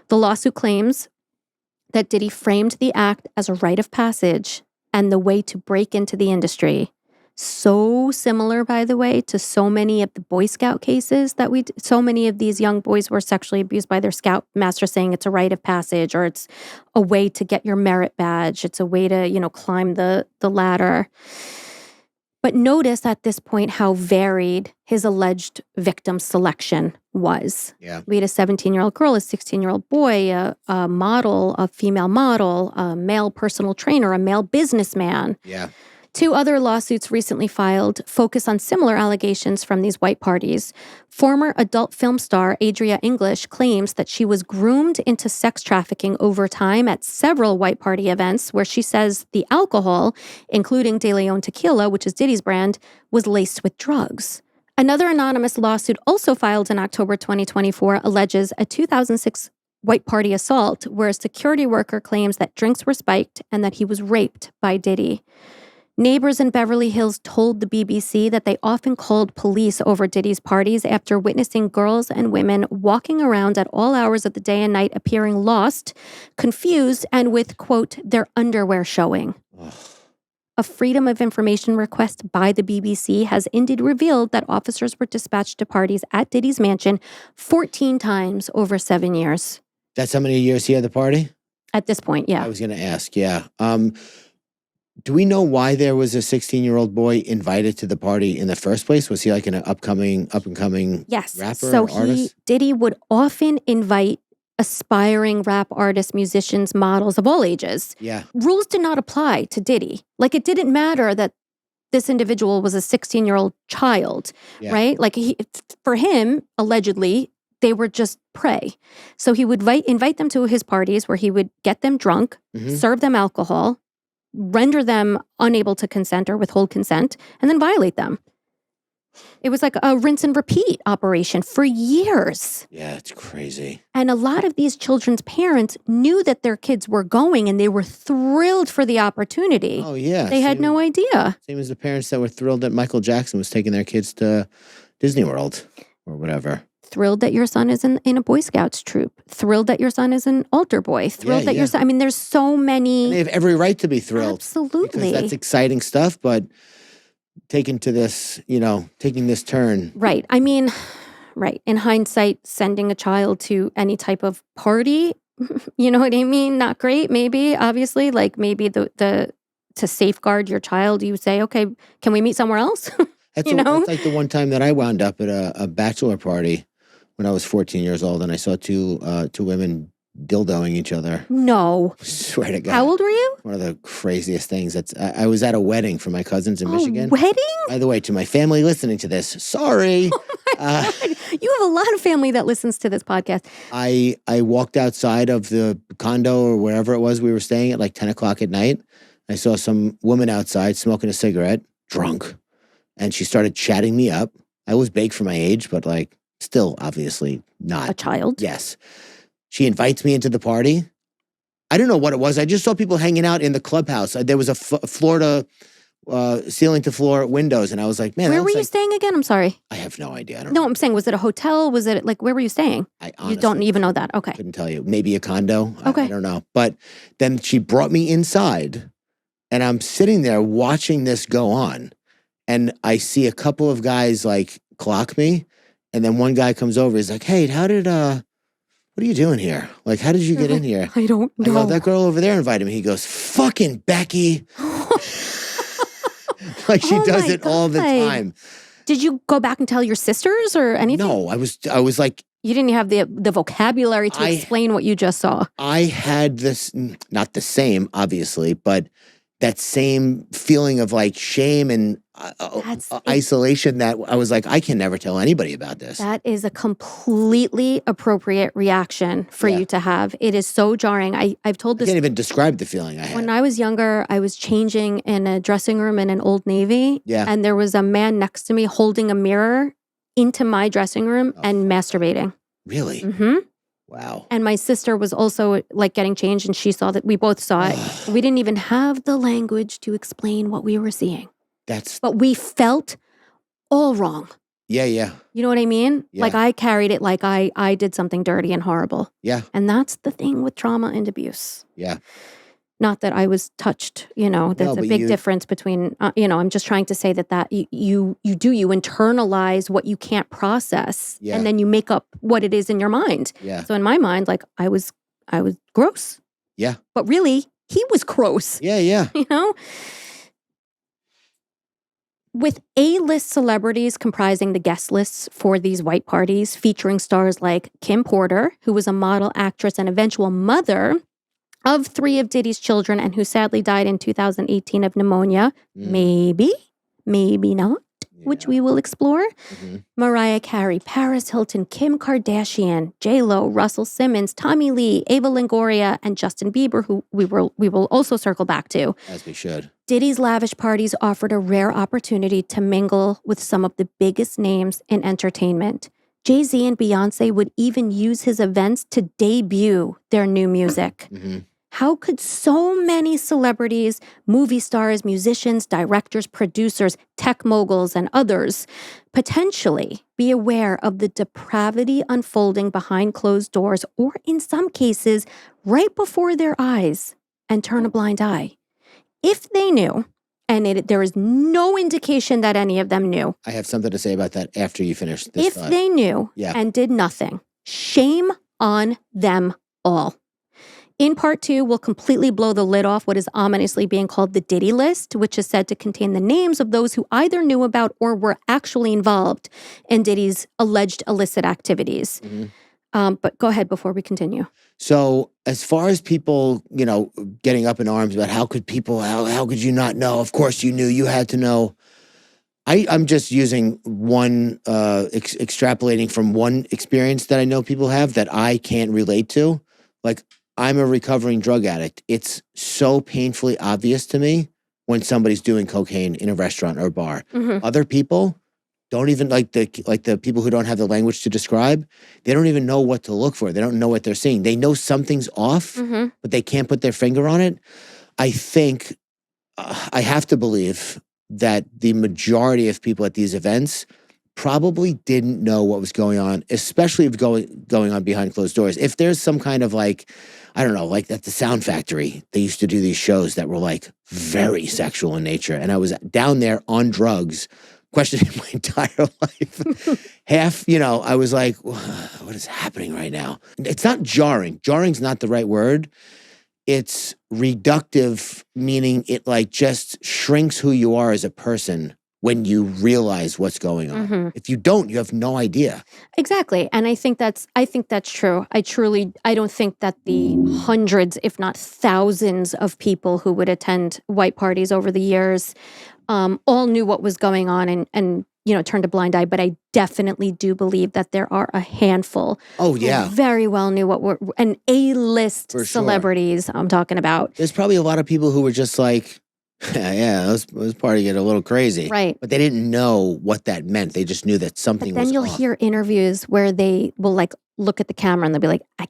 The lawsuit claims that Diddy framed the act as a rite of passage and the way to break into the industry. So similar, by the way, to so many of the Boy Scout cases that so many of these young boys were sexually abused by their scout master, saying it's a rite of passage or it's a way to get your merit badge. It's a way to, climb the ladder. But notice at this point how varied his alleged victim selection was. Yeah. We had a 17-year-old girl, a 16-year-old boy, a model, a female model, a male personal trainer, a male businessman. Yeah. 2 other lawsuits recently filed focus on similar allegations from these white parties. Former adult film star Adria English claims that she was groomed into sex trafficking over time at several white party events where she says the alcohol, including De Leon tequila, which is Diddy's brand, was laced with drugs. Another anonymous lawsuit also filed in October 2024 alleges a 2006 white party assault where a security worker claims that drinks were spiked and that he was raped by Diddy. Neighbors in Beverly Hills told the BBC that they often called police over Diddy's parties after witnessing girls and women walking around at all hours of the day and night appearing lost, confused, and with, quote, their underwear showing. Ugh. A Freedom of Information request by the BBC has indeed revealed that officers were dispatched to parties at Diddy's mansion 14 times over 7 years. That's how many years he had the party? At this point, yeah. I was going to ask, yeah. Do we know why there was a 16-year-old boy invited to the party in the first place? Was he like an up-and-coming Yes. rapper So or artist? Diddy would often invite aspiring rap artists, musicians, models of all ages. Yeah. Rules did not apply to Diddy. Like, it didn't matter that this individual was a 16-year-old child, Yeah. right? Like, for him, allegedly, they were just prey. So he would invite them to his parties where he would get them drunk, Mhm. serve them alcohol, render them unable to consent or withhold consent, and then violate them. It was like a rinse and repeat operation for years. Yeah, it's crazy. And a lot of these children's parents knew that their kids were going and they were thrilled for the opportunity. Oh, yeah. They had no idea. Same as the parents that were thrilled that Michael Jackson was taking their kids to Disney World or whatever. Thrilled that your son is in a Boy Scouts troop. Thrilled that your son is an altar boy. Thrilled that your son... I mean, there's so many... And they have every right to be thrilled. Absolutely. Because that's exciting stuff, but taking this turn. Right. I mean, right. In hindsight, sending a child to any type of party, you know what I mean? Not great, maybe, obviously. Like maybe to safeguard your child, you say, okay, can we meet somewhere else? That's like the one time that I wound up at a bachelor party when I was 14 years old and I saw two women dildoing each other. No. I swear to God. How old were you? One of the craziest things. I was at a wedding for my cousins in Michigan. Wedding? By the way, to my family listening to this, sorry. Oh my God. You have a lot of family that listens to this podcast. I walked outside of the condo or wherever it was we were staying at like 10 o'clock at night. I saw some woman outside smoking a cigarette, drunk. And she started chatting me up. I was big for my age, but like still obviously not. A child? Yes. She invites me into the party. I don't know what it was. I just saw people hanging out in the clubhouse. There was a floor to ceiling to floor windows. And I was like, man, where were you staying again? I'm sorry. I have no idea. I don't No, know. I'm saying, was it a hotel? Was it like, where were you staying? I You honestly don't even know that. Okay. couldn't tell you. Maybe a condo. Okay. I don't know. But then she brought me inside and I'm sitting there watching this go on. And I see a couple of guys like clock me. And then one guy comes over. He's like, hey, what are you doing here? Like, how did you get in here? I don't I go, know. that girl over there invited me. He goes, fucking Becky. Like she does my it all the God. time. Did you go back and tell your sisters or anything? No, I was like, You didn't have the vocabulary to explain what you just saw. I had this, not the same, obviously, but that same feeling of like shame and isolation that I was like, I can never tell anybody about this. That is a completely appropriate reaction for you to have. It is so jarring. I've told I this. can't even describe the feeling I had. When I was younger, I was changing in a dressing room in an Old Navy. Yeah. And there was a man next to me holding a mirror into my dressing room and masturbating. Really? Mm-hmm. Wow. And my sister was also like getting changed and she saw that. We both saw it. We didn't even have the language to explain what we were seeing. But we felt all wrong. Yeah. You know what I mean? Yeah. Like I carried it like I did something dirty and horrible. Yeah. And that's the thing with trauma and abuse. Yeah. Not that I was touched, there's a but big difference between, I'm just trying to say that you internalize what you can't process, Yeah. and then you make up what it is in your mind. Yeah. So in my mind, like I was gross. Yeah. But really, he was gross. Yeah. With A-list celebrities comprising the guest lists for these white parties, featuring stars like Kim Porter, who was a model, actress, and eventual mother of 3 of Diddy's children and who sadly died in 2018 of pneumonia. Maybe not, which we will explore. Mariah Carey, Paris Hilton, Kim Kardashian, J-Lo, Russell Simmons, Tommy Lee, Ava Longoria, and Justin Bieber, who we will also circle back to. As we should. Diddy's lavish parties offered a rare opportunity to mingle with some of the biggest names in entertainment. Jay-Z and Beyonce would even use his events to debut their new music. How could so many celebrities, movie stars, musicians, directors, producers, tech moguls, and others potentially be aware of the depravity unfolding behind closed doors, or in some cases, right before their eyes, and turn a blind eye? If they knew, and there is no indication that any of them knew. I have something to say about that after you finish this thought. If they knew and did nothing, shame on them all. In part 2, we'll completely blow the lid off what is ominously being called the Diddy list, which is said to contain the names of those who either knew about or were actually involved in Diddy's alleged illicit activities. But go ahead before we continue. So as far as people, getting up in arms about how could you not know? Of course you knew, you had to know. I'm just using one, extrapolating from one experience that I know people have that I can't relate to. Like, I'm a recovering drug addict. It's so painfully obvious to me when somebody's doing cocaine in a restaurant or a bar. Other people don't even, like the people who don't have the language to describe, they don't even know what to look for. They don't know what they're seeing. They know something's off, but they can't put their finger on it. I think, I have to believe that the majority of people at these events probably didn't know what was going on, especially if going on behind closed doors. If there's some kind of like at the Sound Factory, they used to do these shows that were like very sexual in nature. And I was down there on drugs, questioning my entire life. Half, I was like, what is happening right now? It's not jarring. Jarring's not the right word. It's reductive, meaning it like just shrinks who you are as a person when you realize what's going on. If you don't, you have no idea. Exactly. And I think that's true. I don't think that the hundreds, if not thousands of people who would attend white parties over the years all knew what was going on and turned a blind eye. But I definitely do believe that there are a handful who very well knew what were, and A-list celebrities I'm talking about. There's probably a lot of people who were just like, let's party get a little crazy. Right. But they didn't know what that meant. They just knew that something was off. Then you'll hear interviews where they will like look at the camera and they'll be like, I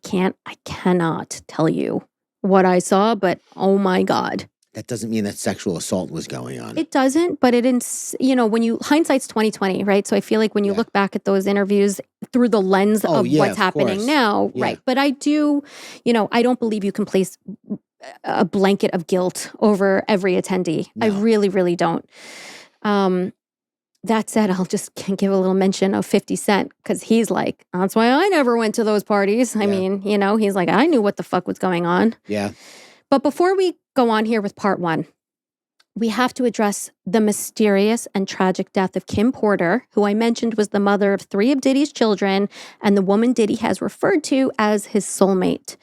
cannot tell you what I saw, but oh my God. That doesn't mean that sexual assault was going on. It doesn't, but when hindsight's 2020, right? So I feel like when you look back at those interviews through the lens of what's happening now, right? But I do, I don't believe you can place a blanket of guilt over every attendee. No. I really, really don't. That said, I'll just give a little mention of 50 Cent because he's like, that's why I never went to those parties. I mean, he's like, I knew what the fuck was going on. Yeah. But before we go on here with part 1, we have to address the mysterious and tragic death of Kim Porter, who I mentioned was the mother of 3 of Diddy's children and the woman Diddy has referred to as his soulmate.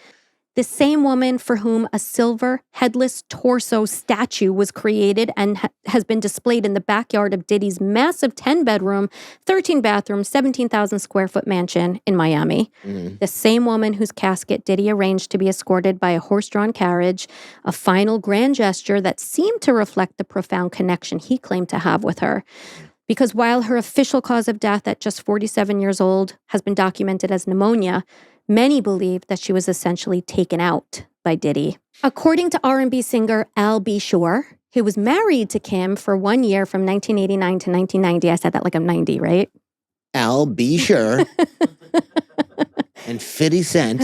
The same woman for whom a silver headless torso statue was created and has been displayed in the backyard of Diddy's massive 10-bedroom, 13-bathroom, 17,000 square foot mansion in Miami. The same woman whose casket Diddy arranged to be escorted by a horse-drawn carriage, a final grand gesture that seemed to reflect the profound connection he claimed to have with her. Because while her official cause of death at just 47 years old has been documented as pneumonia, many believe that she was essentially taken out by Diddy. According to R&B singer Al B. Sure, who was married to Kim for 1 year from 1989 to 1990. I said that like I'm 90, right? Al B. Sure and 50 Cent.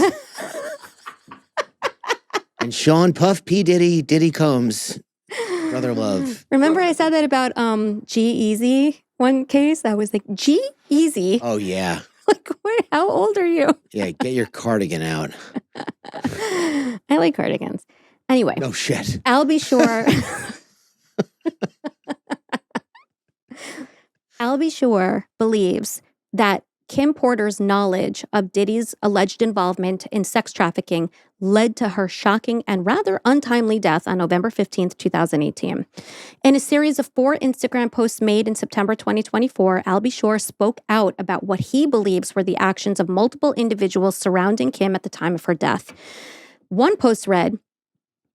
And Sean Puff P. Diddy Combs, brother love. Remember I said that about G-Eazy one case? I was like, G-Eazy? Oh, yeah. Like, what? How old are you? Yeah, get your cardigan out. I like cardigans. Anyway. No shit. Albie Shore. Albie Shore believes that Kim Porter's knowledge of Diddy's alleged involvement in sex trafficking led to her shocking and rather untimely death on November 15th, 2018. In a series of 4 Instagram posts made in September 2024, Albie Shore spoke out about what he believes were the actions of multiple individuals surrounding Kim at the time of her death. One post read,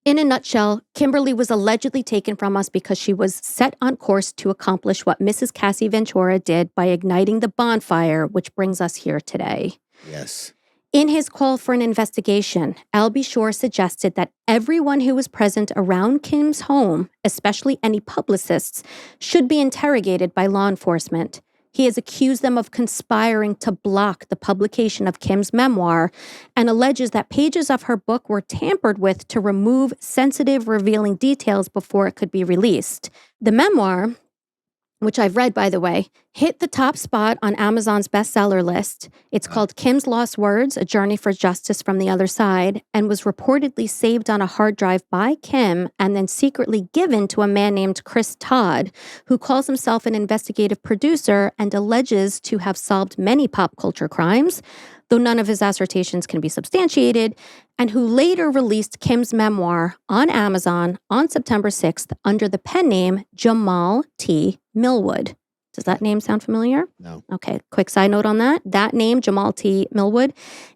"In a nutshell, Kimberly was allegedly taken from us because she was set on course to accomplish what Mrs. Cassie Ventura did by igniting the bonfire, which brings us here today." Yes. In his call for an investigation, Albie Shore suggested that everyone who was present around Kim's home, especially any publicists, should be interrogated by law enforcement. He has accused them of conspiring to block the publication of Kim's memoir and alleges that pages of her book were tampered with to remove sensitive, revealing details before it could be released. The memoir, which I've read, by the way, hit the top spot on Amazon's bestseller list. It's called Kim's Lost Words, A Journey for Justice from the Other Side, and was reportedly saved on a hard drive by Kim and then secretly given to a man named Chris Todd, who calls himself an investigative producer and alleges to have solved many pop culture crimes, though none of his assertions can be substantiated, and who later released Kim's memoir on Amazon on September 6th under the pen name Jamal T. Millwood. Does that name sound familiar? No. Okay, quick side note on that. That name, Jamal T. Millwood,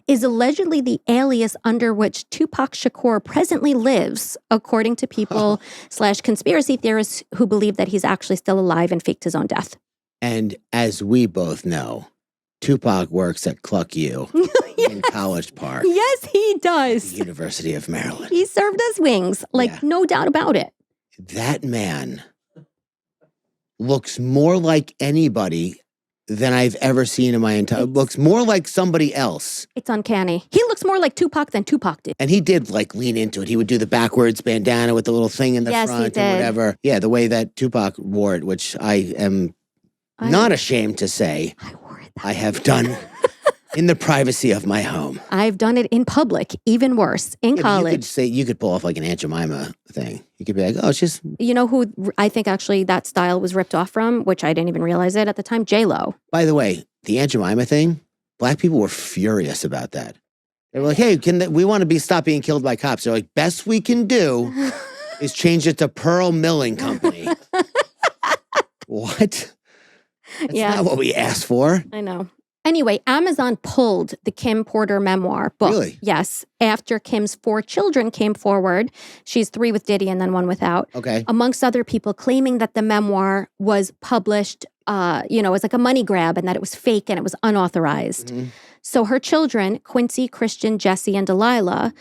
is allegedly the alias under which Tupac Shakur presently lives, according to people / conspiracy theorists who believe that he's actually still alive and faked his own death. And as we both know, Tupac works at Cluck U in College Park. Yes, he does. University of Maryland. He served us wings, no doubt about it. That man looks more like anybody than I've ever seen in my entire... Looks more like somebody else. It's uncanny. He looks more like Tupac than Tupac did. And he did lean into it. He would do the backwards bandana with the little thing in the front he did. and whatever. Yeah, the way that Tupac wore it, which I am not ashamed to say I wore it. I have done in the privacy of my home. I've done it in public, even worse, in college. You could pull off like an Aunt Jemima thing. You could be like, oh, it's just... You know who I think actually that style was ripped off from, which I didn't even realize it at the time? J-Lo. By the way, the Aunt Jemima thing, Black people were furious about that. They were like, hey, we want to stop being killed by cops. They're like, best we can do is change it to Pearl Milling Company. What? That's not what we asked for. I know. Anyway, Amazon pulled the Kim Porter memoir book. Really? Yes. After Kim's 4 children came forward. She's 3 with Diddy and then 1 without. Okay. Amongst other people claiming that the memoir was published, as like a money grab and that it was fake and it was unauthorized. Mm-hmm. So her children, Quincy, Christian, Jesse, and Delilah,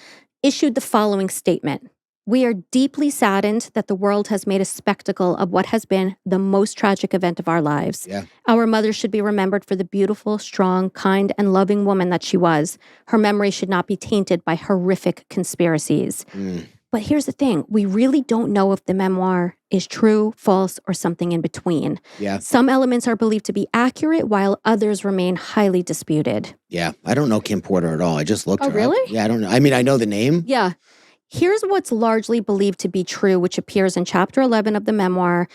issued the following statement. We are deeply saddened that the world has made a spectacle of what has been the most tragic event of our lives. Yeah. Our mother should be remembered for the beautiful, strong, kind, and loving woman that she was. Her memory should not be tainted by horrific conspiracies. But here's the thing. We really don't know if the memoir is true, false, or something in between. Yeah. Some elements are believed to be accurate, while others remain highly disputed. Yeah. I don't know Kim Porter at all. I just looked her really? up. Yeah, I don't know. I mean, I know the name. Yeah. Here's what's largely believed to be true, which appears in Chapter 11 of the memoir,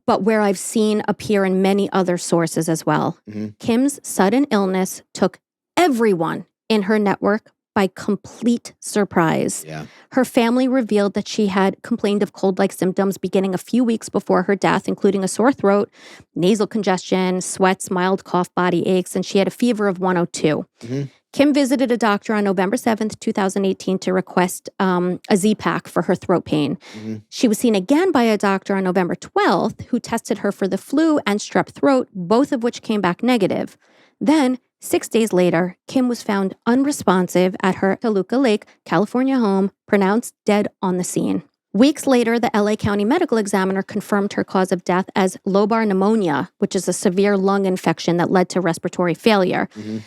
but where I've seen appear in many other sources as well. Mm-hmm. Kim's sudden illness took everyone in her network by complete surprise. Yeah. Her family revealed that she had complained of cold-like symptoms beginning a few weeks before her death, including a sore throat, nasal congestion, sweats, mild cough, body aches, and she had a fever of 102. Mm-hmm. Kim visited a doctor on November 7th, 2018 to request a Z-Pak for her throat pain. Mm-hmm. She was seen again by a doctor on November 12th who tested her for the flu and strep throat, both of which came back negative. Then, 6 days later, Kim was found unresponsive at her Toluca Lake, California home, pronounced dead on the scene. Weeks later, the LA County Medical Examiner confirmed her cause of death as lobar pneumonia, which is a severe lung infection that led to respiratory failure. Mm-hmm.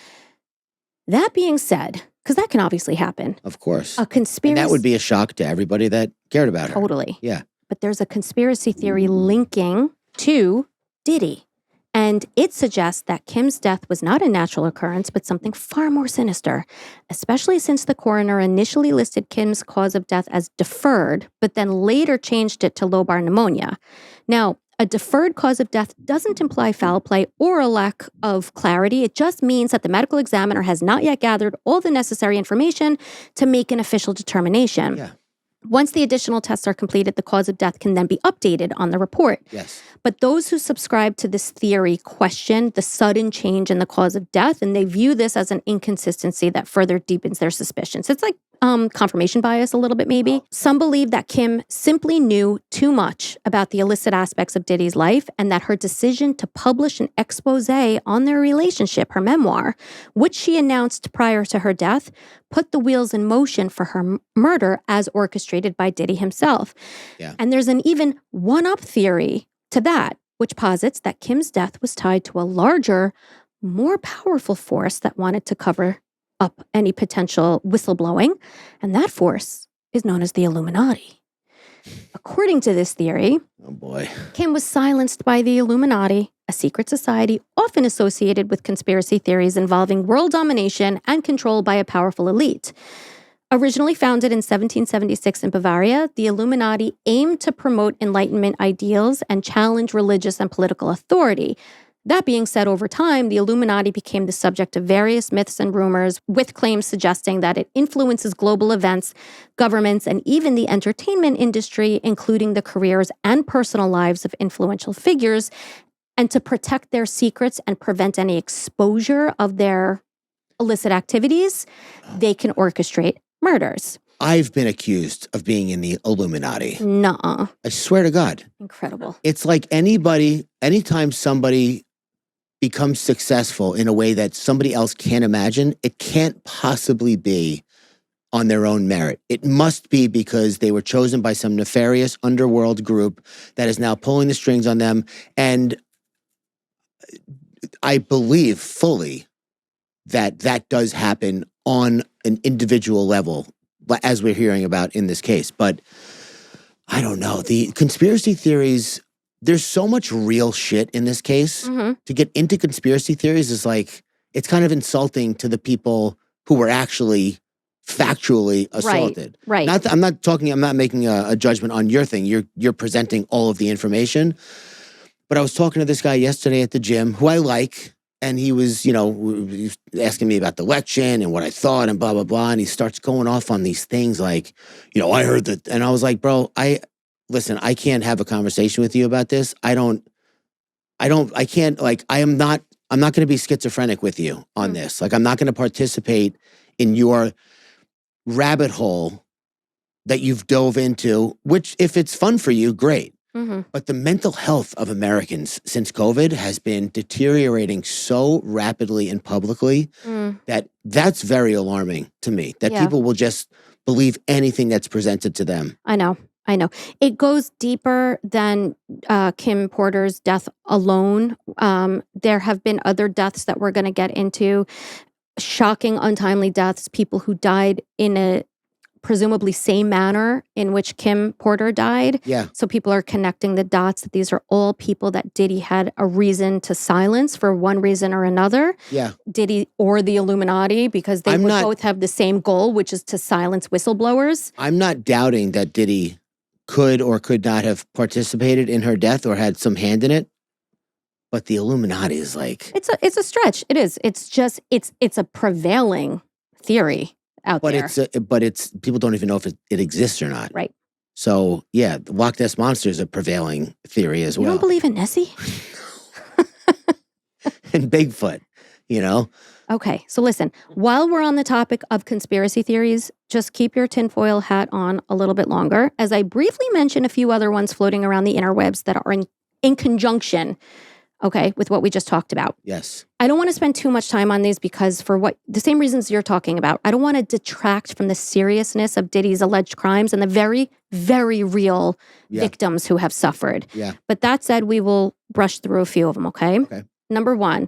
That being said, Because that can obviously happen. Of course. A conspiracy. And that would be a shock to everybody that cared about her. Totally. Yeah. But there's a conspiracy theory linking to Diddy. And it suggests that Kim's death was not a natural occurrence, but something far more sinister, especially since the coroner initially listed Kim's cause of death as deferred, but then later changed it to lobar pneumonia. Now, a deferred cause of death doesn't imply foul play or a lack of clarity. It just means that the medical examiner has not yet gathered all the necessary information to make an official determination. Yeah. Once the additional tests are completed, the cause of death can then be updated on the report. Yes. But those who subscribe to this theory question the sudden change in the cause of death, and they view this as an inconsistency that further deepens their suspicions. It's like confirmation bias a little bit, maybe. Some believe that Kim simply knew too much about the illicit aspects of Diddy's life and that her decision to publish an expose on their relationship, her memoir, which she announced prior to her death, put the wheels in motion for her murder as orchestrated by Diddy himself. Yeah. And there's an even one-up theory to that, which posits that Kim's death was tied to a larger, more powerful force that wanted to cover up any potential whistleblowing, and that force is known as the Illuminati. According to this theory, oh boy, Kim was silenced by the Illuminati, a secret society often associated with conspiracy theories involving world domination and control by a powerful elite. Originally founded in 1776 in Bavaria, the Illuminati aimed to promote Enlightenment ideals and challenge religious and political authority. That being said, over time, the Illuminati became the subject of various myths and rumors, with claims suggesting that it influences global events, governments, and even the entertainment industry, including the careers and personal lives of influential figures. And to protect their secrets and prevent any exposure of their illicit activities, they can orchestrate murders. I've been accused of being in the Illuminati. Nuh-uh. I swear to God. Incredible. It's like anytime somebody becomes successful in a way that somebody else can't imagine, it can't possibly be on their own merit. It must be because they were chosen by some nefarious underworld group that is now pulling the strings on them. And I believe fully that that does happen on an individual level, as we're hearing about in this case. But I don't know. The conspiracy theories, there's so much real shit in this case. Mm-hmm. To get into conspiracy theories is like, it's kind of insulting to the people who were actually factually assaulted. Right. I'm not making a judgment on your thing. You're presenting all of the information. But I was talking to this guy yesterday at the gym who I like, and he was, he was asking me about the election and what I thought and blah, blah, blah. And he starts going off on these things like, I heard that. And I was like, bro, listen, I can't have a conversation with you about this. I'm not going to be schizophrenic with you on this. Like, I'm not going to participate in your rabbit hole that you've dove into, which if it's fun for you, great. Mm-hmm. But the mental health of Americans since COVID has been deteriorating so rapidly and publicly that's very alarming to me, that people will just believe anything that's presented to them. I know. It goes deeper than Kim Porter's death alone. There have been other deaths that we're going to get into. Shocking, untimely deaths, people who died in a presumably same manner in which Kim Porter died. Yeah. So people are connecting the dots that these are all people that Diddy had a reason to silence for one reason or another. Yeah. Diddy or the Illuminati, because they both have the same goal, which is to silence whistleblowers. I'm not doubting that Diddy could or could not have participated in her death or had some hand in it. But the Illuminati is like... It's a stretch. It is. It's just, it's a prevailing theory out there. But it's people don't even know if it exists or not. Right. So, yeah, the Loch Ness Monster is a prevailing theory as well. You don't believe in Nessie? And Bigfoot, Okay, so listen, while we're on the topic of conspiracy theories, just keep your tinfoil hat on a little bit longer, as I briefly mention a few other ones floating around the interwebs that are in conjunction, okay, with what we just talked about. Yes. I don't want to spend too much time on these because the same reasons you're talking about. I don't want to detract from the seriousness of Diddy's alleged crimes and the very, very real victims who have suffered. Yeah. But that said, we will brush through a few of them, okay? Okay. Number one,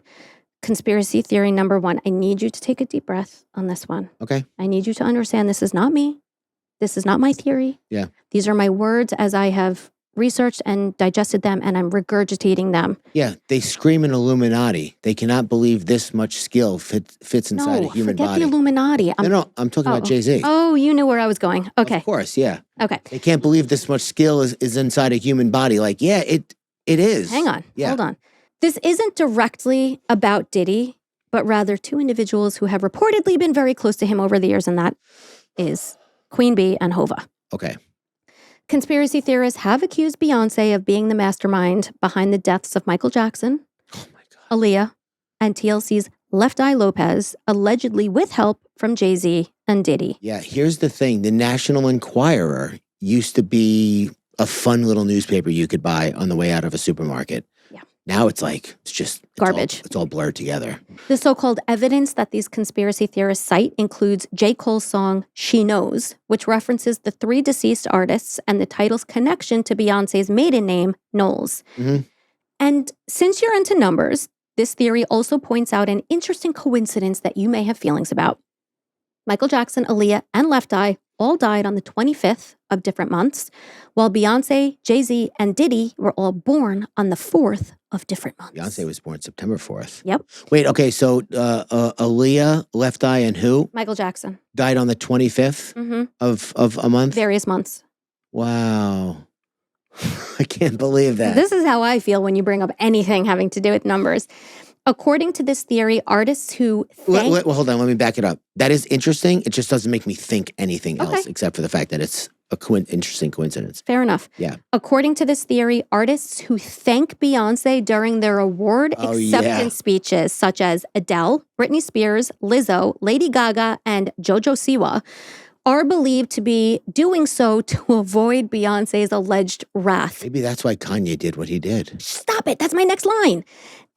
Conspiracy theory number 1. I need you to take a deep breath on this one. Okay. I need you to understand this is not me. This is not my theory. Yeah. These are my words as I have researched and digested them, and I'm regurgitating them. Yeah, they scream an Illuminati. They cannot believe this much skill fits inside a human forget body. the Illuminati. No, I'm talking about Jay-Z. Oh, you knew where I was going. Okay. Of course, yeah. Okay. They can't believe this much skill is inside a human body. Like, yeah, it is. Hang on. Yeah. Hold on. This isn't directly about Diddy, but rather 2 individuals who have reportedly been very close to him over the years, and that is Queen Bee and Hova. Okay. Conspiracy theorists have accused Beyonce of being the mastermind behind the deaths of Michael Jackson, Oh my God. Aaliyah, and TLC's Left Eye Lopez, allegedly with help from Jay-Z and Diddy. Yeah, here's the thing. The National Enquirer used to be a fun little newspaper you could buy on the way out of a supermarket. Yeah. Now it's like, it's garbage. It's all blurred together. The so-called evidence that these conspiracy theorists cite includes J. Cole's song She Knows, which references the 3 deceased artists and the title's connection to Beyonce's maiden name, Knowles. Mm-hmm. And since you're into numbers, this theory also points out an interesting coincidence that you may have feelings about. Michael Jackson, Aaliyah, and Left Eye all died on the 25th of different months, while Beyonce, Jay-Z, and Diddy were all born on the 4th of different months. Beyonce was born September 4th. Yep. Wait, okay, so Aaliyah, Left Eye, and who? Michael Jackson. Died on the 25th of a month? Various months. Wow. I can't believe that. This is how I feel when you bring up anything having to do with numbers. According to this theory, artists who Well, hold on. Let me back it up. That is interesting. It just doesn't make me think anything else except for the fact that it's a interesting coincidence. Fair enough. Yeah. According to this theory, artists who thank Beyonce during their award acceptance speeches, such as Adele, Britney Spears, Lizzo, Lady Gaga, and JoJo Siwa, are believed to be doing so to avoid Beyonce's alleged wrath. Maybe that's why Kanye did what he did. Stop it. That's my next line.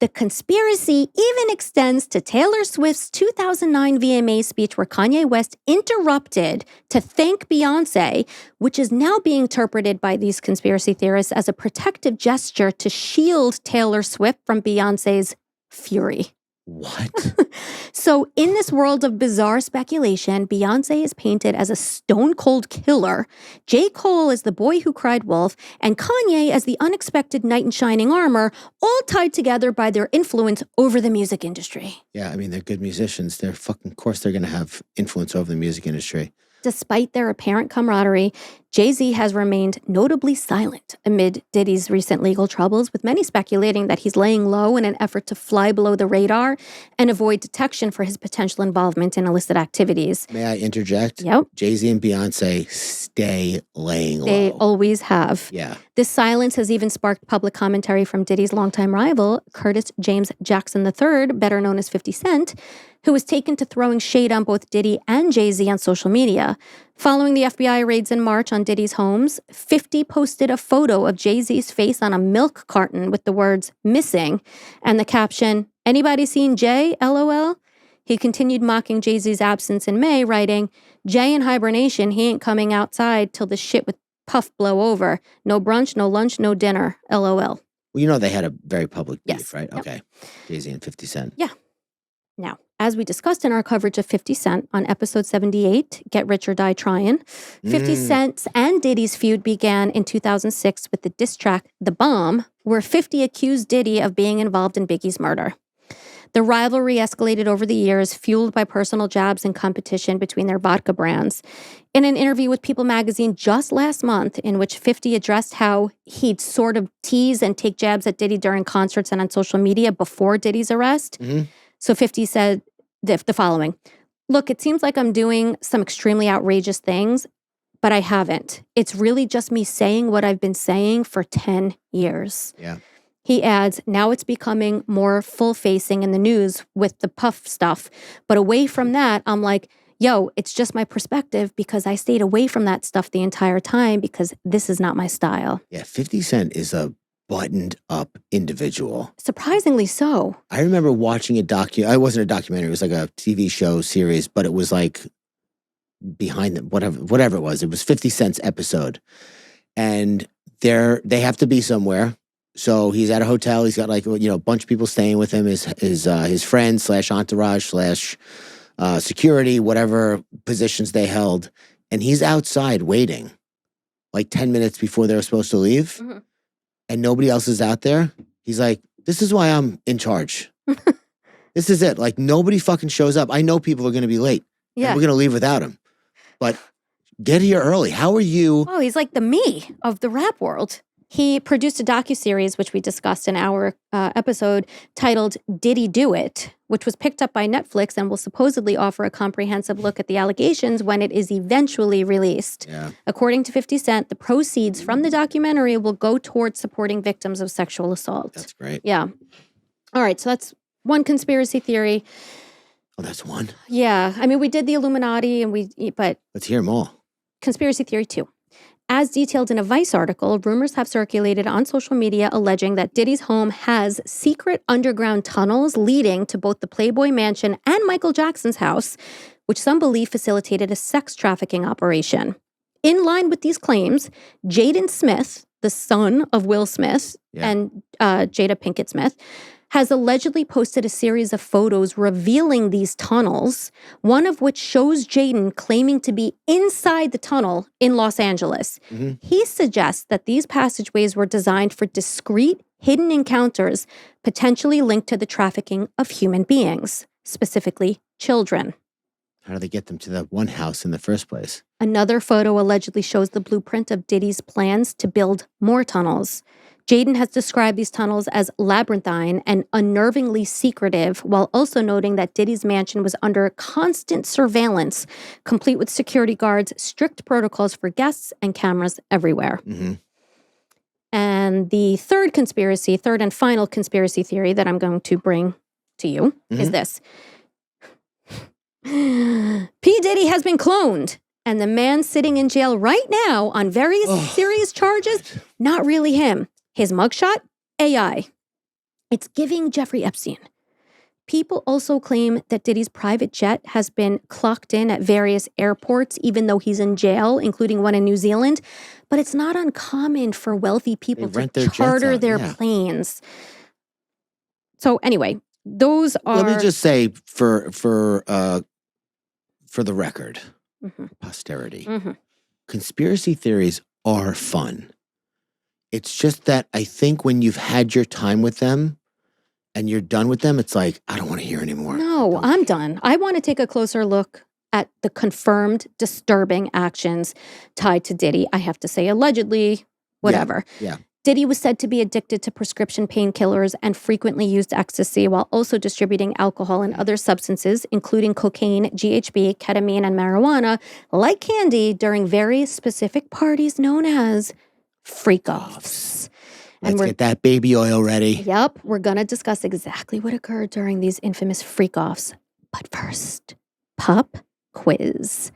The conspiracy even extends to Taylor Swift's 2009 VMA speech where Kanye West interrupted to thank Beyonce, which is now being interpreted by these conspiracy theorists as a protective gesture to shield Taylor Swift from Beyonce's fury. What? So in this world of bizarre speculation, Beyonce is painted as a stone-cold killer, J. Cole as the boy who cried wolf, and Kanye as the unexpected knight in shining armor, all tied together by their influence over the music industry. Yeah, I mean, they're good musicians. Of course they're going to have influence over the music industry. Despite their apparent camaraderie, Jay-Z has remained notably silent amid Diddy's recent legal troubles, with many speculating that he's laying low in an effort to fly below the radar and avoid detection for his potential involvement in illicit activities. May I interject? Yep. Jay-Z and Beyonce stay laying low. They always have. Yeah. This silence has even sparked public commentary from Diddy's longtime rival, Curtis James Jackson III, better known as 50 Cent, who was taken to throwing shade on both Diddy and Jay-Z on social media. Following the FBI raids in March on Diddy's homes, 50 posted a photo of Jay-Z's face on a milk carton with the words "missing" and the caption, "Anybody seen Jay? LOL." He continued mocking Jay-Z's absence in May, writing, "Jay in hibernation, he ain't coming outside till the shit with Puff blow over. No brunch, no lunch, no dinner. LOL." Well, you know they had a very public beef, Yes. right? Yep. Okay. Jay-Z and 50 Cent. Yeah. Now, as we discussed in our coverage of 50 Cent on episode 78, Get Rich or Die Tryin', 50 Cent's and Diddy's feud began in 2006 with the diss track The Bomb, where 50 accused Diddy of being involved in Biggie's murder. The rivalry escalated over the years, fueled by personal jabs and competition between their vodka brands. In an interview with People magazine just last month, in which 50 addressed how he'd sort of tease and take jabs at Diddy during concerts and on social media before Diddy's arrest, so 50 said the following: "Look, it seems like I'm doing some extremely outrageous things, but I haven't. It's really just me saying what I've been saying for 10 years. Yeah. He adds, "Now it's becoming more full-facing in the news with the Puff stuff. But away from that, I'm like, yo, it's just my perspective because I stayed away from that stuff the entire time because this is not my style." Yeah, 50 Cent is a buttoned up individual. Surprisingly so. I remember watching it wasn't a documentary, it was like a TV show series, but it was like behind the whatever it was. It was 50 Cent's episode. And they have to be somewhere. So he's at a hotel. He's got like, a bunch of people staying with him, his friends / entourage / security, whatever positions they held. And he's outside waiting like 10 minutes before they're supposed to leave. Mm-hmm. And nobody else is out there. He's like, this is why I'm in charge. This is it. Like, nobody fucking shows up. I know people are going to be late. Yeah. And we're going to leave without him. But get here early. How are you? Oh, he's like the me of the rap world. He produced a docuseries, which we discussed in our episode, titled Diddy Do It, which was picked up by Netflix and will supposedly offer a comprehensive look at the allegations when it is eventually released. Yeah. According to 50 Cent, the proceeds from the documentary will go towards supporting victims of sexual assault. That's great. Yeah. All right, so that's one conspiracy theory. Oh, that's one? Yeah. I mean, we did the Illuminati, but let's hear them all. Conspiracy theory 2. As detailed in a Vice article, rumors have circulated on social media alleging that Diddy's home has secret underground tunnels leading to both the Playboy Mansion and Michael Jackson's house, which some believe facilitated a sex trafficking operation. In line with these claims, Jaden Smith, the son of Will Smith and Jada Pinkett Smith, has allegedly posted a series of photos revealing these tunnels, one of which shows Jaden claiming to be inside the tunnel in Los Angeles. Mm-hmm. He suggests that these passageways were designed for discreet, hidden encounters, potentially linked to the trafficking of human beings, specifically children. How do they get them to that one house in the first place? Another photo allegedly shows the blueprint of Diddy's plans to build more tunnels. Jaden has described these tunnels as labyrinthine and unnervingly secretive, while also noting that Diddy's mansion was under constant surveillance, complete with security guards, strict protocols for guests, and cameras everywhere. Mm-hmm. And the third and final conspiracy theory that I'm going to bring to you is this. P. Diddy has been cloned, and the man sitting in jail right now on very serious charges, not really him. His mugshot, AI. It's giving Jeffrey Epstein. People also claim that Diddy's private jet has been clocked in at various airports, even though he's in jail, including one in New Zealand. But it's not uncommon for wealthy people to charter their planes. So anyway, those are... Let me just say, for the record, posterity, conspiracy theories are fun. It's just that I think when you've had your time with them and you're done with them, it's like, I don't want to hear anymore. No, I'm done. I want to take a closer look at the confirmed disturbing actions tied to Diddy. I have to say allegedly, whatever. Yeah. Diddy was said to be addicted to prescription painkillers and frequently used ecstasy while also distributing alcohol and other substances, including cocaine, GHB, ketamine, and marijuana, like candy during very specific parties known as freak-offs. Let's get that baby oil ready. Yep, we're going to discuss exactly what occurred during these infamous freak-offs. But first, pop quiz.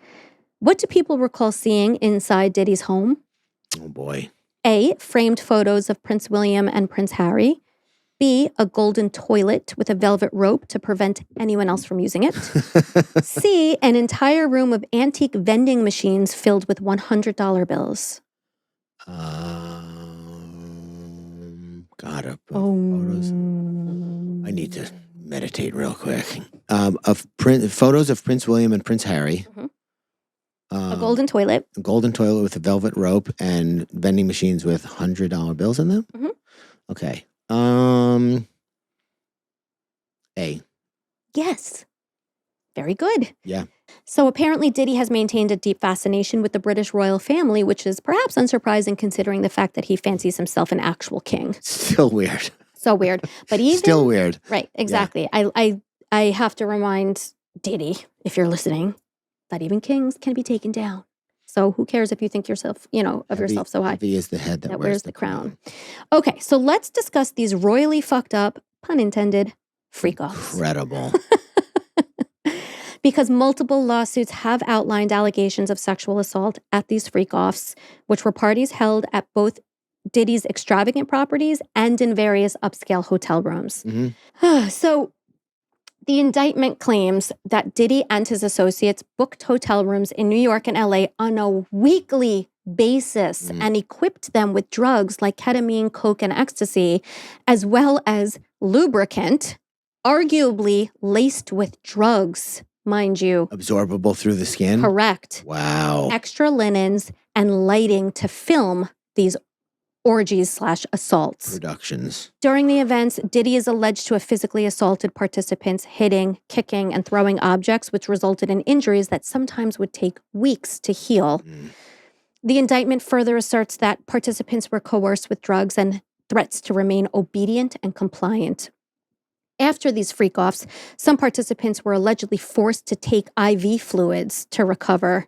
What do people recall seeing inside Diddy's home? Oh, boy. A, framed photos of Prince William and Prince Harry. B, a golden toilet with a velvet rope to prevent anyone else from using it. C, an entire room of antique vending machines filled with $100 bills. Photos. I need to meditate real quick. Photos of Prince William and Prince Harry. A golden toilet. A golden toilet with a velvet rope and vending machines with $100 bills in them. Mm-hmm. Okay. A. Yes. Very good. Yeah. So apparently Diddy has maintained a deep fascination with the British royal family, which is perhaps unsurprising considering the fact that he fancies himself an actual king. Still weird. So weird. But even still weird. Right, exactly. Yeah. I have to remind Diddy, if you're listening, that even kings can be taken down. So who cares if you think yourself, yourself so high? Heavy is the head that wears the crown. Okay, so let's discuss these royally fucked up, pun intended, freak-offs. Incredible. Because multiple lawsuits have outlined allegations of sexual assault at these freak-offs, which were parties held at both Diddy's extravagant properties and in various upscale hotel rooms. Mm-hmm. So the indictment claims that Diddy and his associates booked hotel rooms in New York and LA on a weekly basis and equipped them with drugs like ketamine, coke, and ecstasy, as well as lubricant, arguably laced with drugs, mind you. Absorbable through the skin? Correct. Wow. Extra linens and lighting to film these orgies/assaults. Productions. During the events, Diddy is alleged to have physically assaulted participants, hitting, kicking, and throwing objects, which resulted in injuries that sometimes would take weeks to heal. The indictment further asserts that participants were coerced with drugs and threats to remain obedient and compliant. After these freak-offs, some participants were allegedly forced to take IV fluids to recover.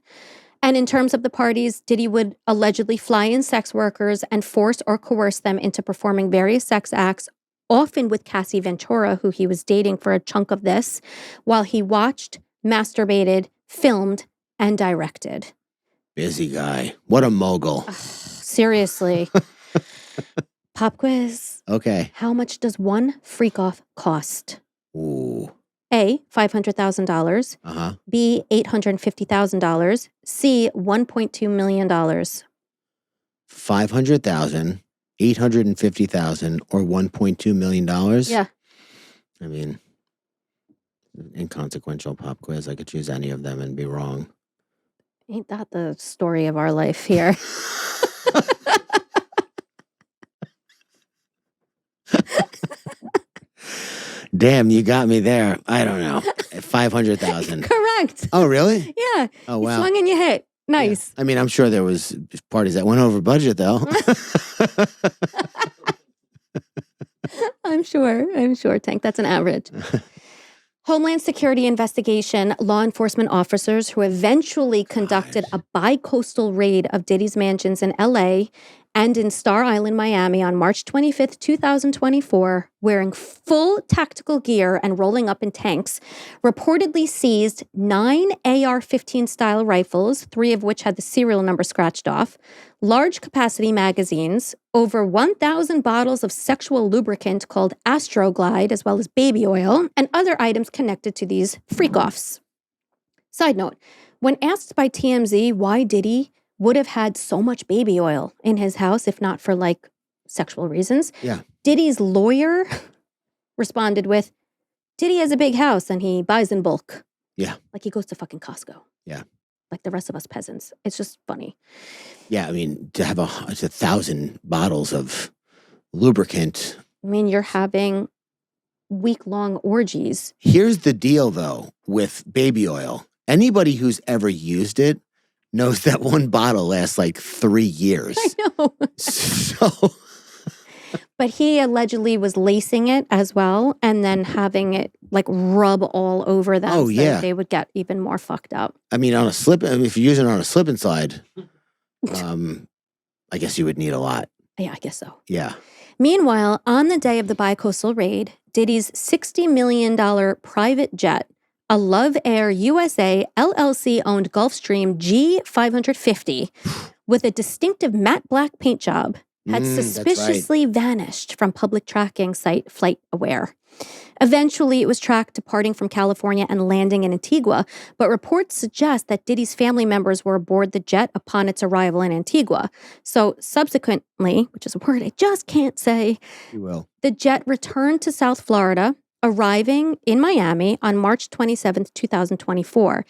And in terms of the parties, Diddy would allegedly fly in sex workers and force or coerce them into performing various sex acts, often with Cassie Ventura, who he was dating for a chunk of this, while he watched, masturbated, filmed, and directed. Busy guy. What a mogul. Seriously. Pop quiz. Okay. How much does one freak-off cost? Ooh. A, $500,000. B, $850,000. C, $1.2 million. 500,000, 850,000, or $1.2 million? Yeah. I mean, inconsequential pop quiz. I could choose any of them and be wrong. Ain't that the story of our life here? Damn, you got me there. I don't know. 500,000. Correct. Oh, really? Yeah. Oh, You wow. swung and you hit. Nice. Yeah. I mean, I'm sure there was parties that went over budget, though. I'm sure, Tank. That's an average. Homeland Security investigation, law enforcement officers who eventually conducted a bi-coastal raid of Diddy's mansions in LA and in Star Island, Miami on March 25th, 2024, wearing full tactical gear and rolling up in tanks, reportedly seized 9 AR-15 style rifles, 3 of which had the serial number scratched off, large capacity magazines, over 1,000 bottles of sexual lubricant called Astroglide, as well as baby oil, and other items connected to these freak-offs. Side note, when asked by TMZ why Diddy would have had so much baby oil in his house, if not for like sexual reasons, Diddy's lawyer responded with, Diddy has a big house and he buys in bulk. Yeah. Like he goes to fucking Costco. Yeah. Like the rest of us peasants. It's just funny. Yeah, I mean, to have 1,000 bottles of lubricant. I mean, you're having week-long orgies. Here's the deal, though, with baby oil. Anybody who's ever used it knows that one bottle lasts like 3 years. I know. So... But he allegedly was lacing it as well and then having it like rub all over them so they would get even more fucked up. I mean, if you're using it on a slip and slide, I guess you would need a lot. Yeah, I guess so. Yeah. Meanwhile, on the day of the bi-coastal raid, Diddy's $60 million private jet, a Love Air USA LLC-owned Gulfstream G550 with a distinctive matte black paint job, had suspiciously vanished from public tracking site FlightAware. Eventually, it was tracked departing from California and landing in Antigua, but reports suggest that Diddy's family members were aboard the jet upon its arrival in Antigua. So subsequently, which is a word I just can't say, you will. The jet returned to South Florida, arriving in Miami on March 27th, 2024.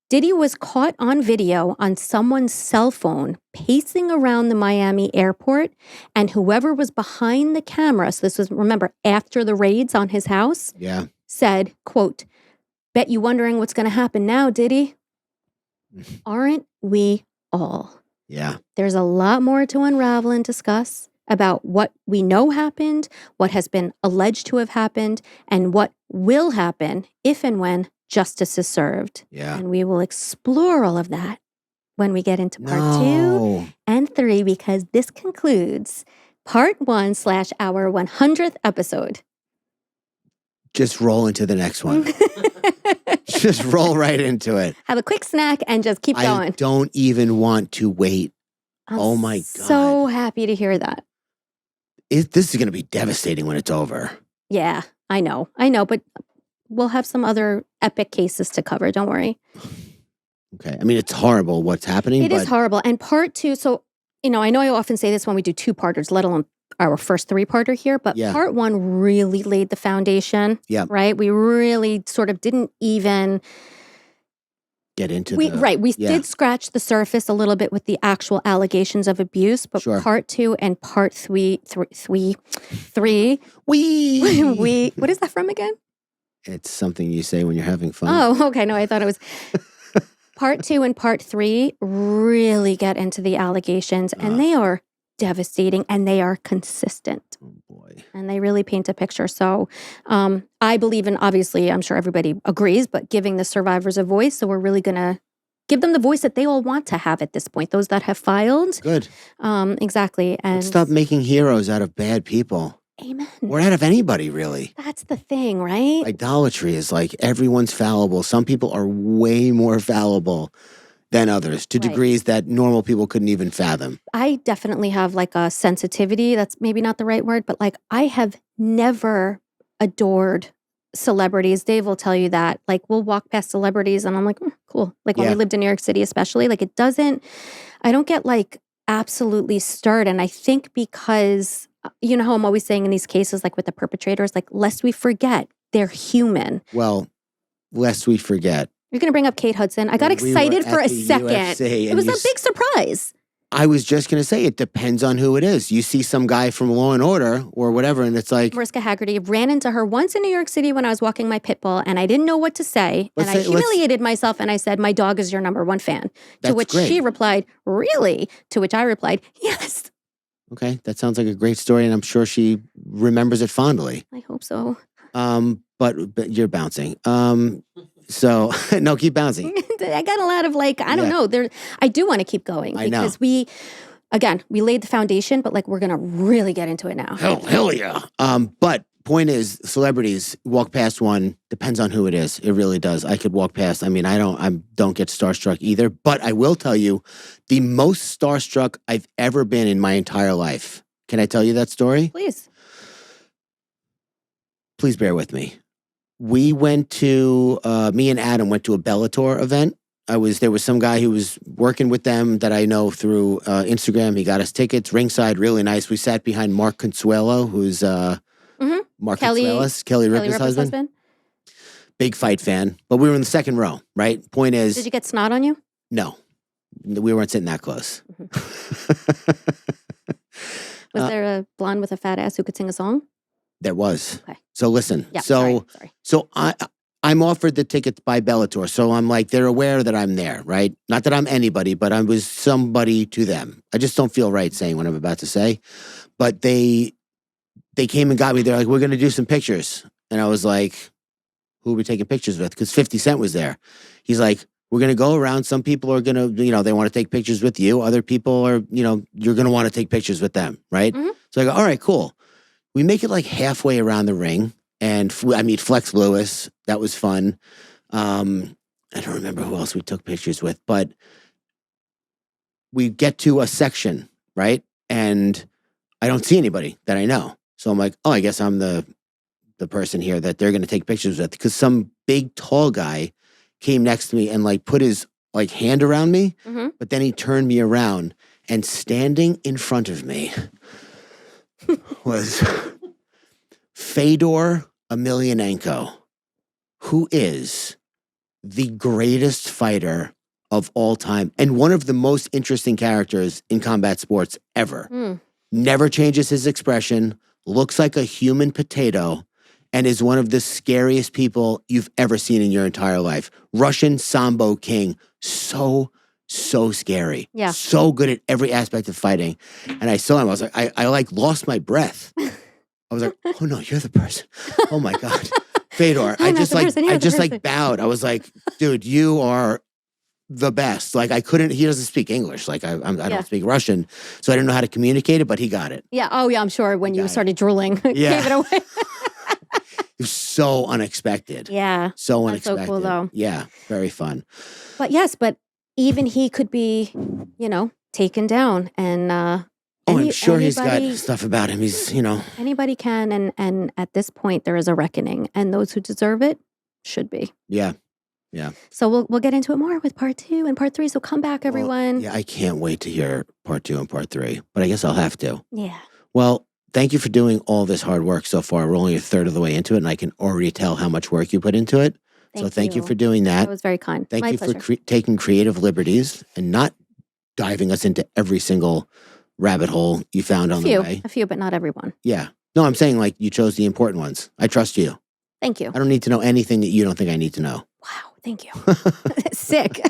Diddy was caught on video on someone's cell phone pacing around the Miami airport, and whoever was behind the camera, so this was, remember, after the raids on his house, said, quote, bet you wondering what's going to happen now, Diddy? Aren't we all? Yeah. There's a lot more to unravel and discuss about what we know happened, what has been alleged to have happened, and what will happen if and when justice is served. Yeah. And we will explore all of that when we get into part 2 and 3, because this concludes part 1 / our 100th episode. Just roll into the next one. Just roll right into it. Have a quick snack and just keep going. I don't even want to wait. Oh my God. So happy to hear that. This is going to be devastating when it's over. Yeah, I know, but we'll have some other epic cases to cover. Don't worry. Okay. I mean, it's horrible what's happening. It is horrible. And part two, so, I know I often say this when we do two-parters, let alone our first three-parter here, but part one really laid the foundation, right? We really sort of didn't even get into we did scratch the surface a little bit with the actual allegations of abuse, but part two and part three, what is that from again? It's something you say when you're having fun. Oh, okay. No, I thought it was part two and part three really get into the allegations, and they are devastating, and they are consistent. Oh boy. And they really paint a picture. So I believe in, obviously, I'm sure everybody agrees, but giving the survivors a voice. So we're really going to give them the voice that they all want to have at this point, those that have filed. Good. Exactly. And let's stop making heroes out of bad people. Amen. Or out of anybody, really. That's the thing, right? Idolatry is like everyone's fallible. Some people are way more fallible than others to degrees that normal people couldn't even fathom. I definitely have like a sensitivity. That's maybe not the right word, but like I have never adored celebrities. Dave will tell you that. Like we'll walk past celebrities and I'm like, cool. Like when we lived in New York City, especially, like I don't get like absolutely stirred. And I think because, you know how I'm always saying in these cases, like with the perpetrators, like lest we forget, they're human. Well, lest we forget. You're going to bring up Kate Hudson. I got excited for a second. It was a big surprise. I was just going to say, it depends on who it is. You see some guy from Law and Order or whatever, and it's like... Mariska Haggerty ran into her once in New York City when I was walking my pit bull, and I didn't know what to say. And I humiliated myself, and I said, my dog is your number one fan. To which she replied, really? To which I replied, yes. Okay, that sounds like a great story, and I'm sure she remembers it fondly. I hope so. But you're bouncing. So, no, keep bouncing. I got a lot of like, I don't know. I do want to keep going because we laid the foundation, but like we're going to really get into it now. Hell yeah. But point is, celebrities walk past one, depends on who it is. It really does. I could walk past. I mean, I don't get starstruck either, but I will tell you the most starstruck I've ever been in my entire life. Can I tell you that story? Please. Please bear with me. We went to, me and Adam went to a Bellator event. There was some guy who was working with them that I know through Instagram. He got us tickets, ringside, really nice. We sat behind Mark Consuelo, who's Mark Consuelos, Kelly Ripa's husband. Big fight fan. But we were in the second row, right? Point is... Did you get snot on you? No. We weren't sitting that close. Was there a blonde with a fat ass who could sing a song? There was. Okay. So listen. Yeah, sorry. So I'm offered the tickets by Bellator. So I'm like, they're aware that I'm there, right? Not that I'm anybody, but I was somebody to them. I just don't feel right saying what I'm about to say. But they came and got me. They're like, we're going to do some pictures. And I was like, who are we taking pictures with? Because 50 Cent was there. He's like, we're going to go around. Some people are going to, they want to take pictures with you. Other people are, you're going to want to take pictures with them, right? Mm-hmm. So I go, all right, cool. We make it like halfway around the ring, and I meet Flex Lewis. That was fun. I don't remember who else we took pictures with, but we get to a section, right? And I don't see anybody that I know. So I'm like, oh, I guess I'm the person here that they're going to take pictures with, because some big tall guy came next to me and like put his like hand around me, but then he turned me around, and standing in front of me was Fedor Emelianenko, who is the greatest fighter of all time and one of the most interesting characters in combat sports ever. Never changes his expression, looks like a human potato, and is one of the scariest people you've ever seen in your entire life. Russian Sambo king. So scary. Yeah. So good at every aspect of fighting. And I saw him. I was like, I like lost my breath. I was like, oh no, you're the person. Oh my God. Fedor. I just bowed. I was like, dude, you are the best. Like I couldn't, he doesn't speak English. Like I don't speak Russian. So I didn't know how to communicate it, but he got it. Yeah. Oh yeah. I'm sure when you started drooling, gave it away. It was so unexpected. Yeah. So unexpected. So cool though. Yeah. Very fun. But yes, even he could be, taken down, and I'm sure he's got stuff about him. He's, anybody can, and at this point there is a reckoning, and those who deserve it should be. Yeah. Yeah. So we'll get into it more with part 2 and part 3. So come back, everyone. Yeah, I can't wait to hear part 2 and part 3, but I guess I'll have to. Yeah. Well, thank you for doing all this hard work so far. We're only a third of the way into it, and I can already tell how much work you put into it. So thank you for doing that. That was very kind. Thank My you pleasure. for taking creative liberties and not diving us into every single rabbit hole you found on the way. A few, but not everyone. Yeah. No, I'm saying like you chose the important ones. I trust you. Thank you. I don't need to know anything that you don't think I need to know. Wow. Thank you. Sick.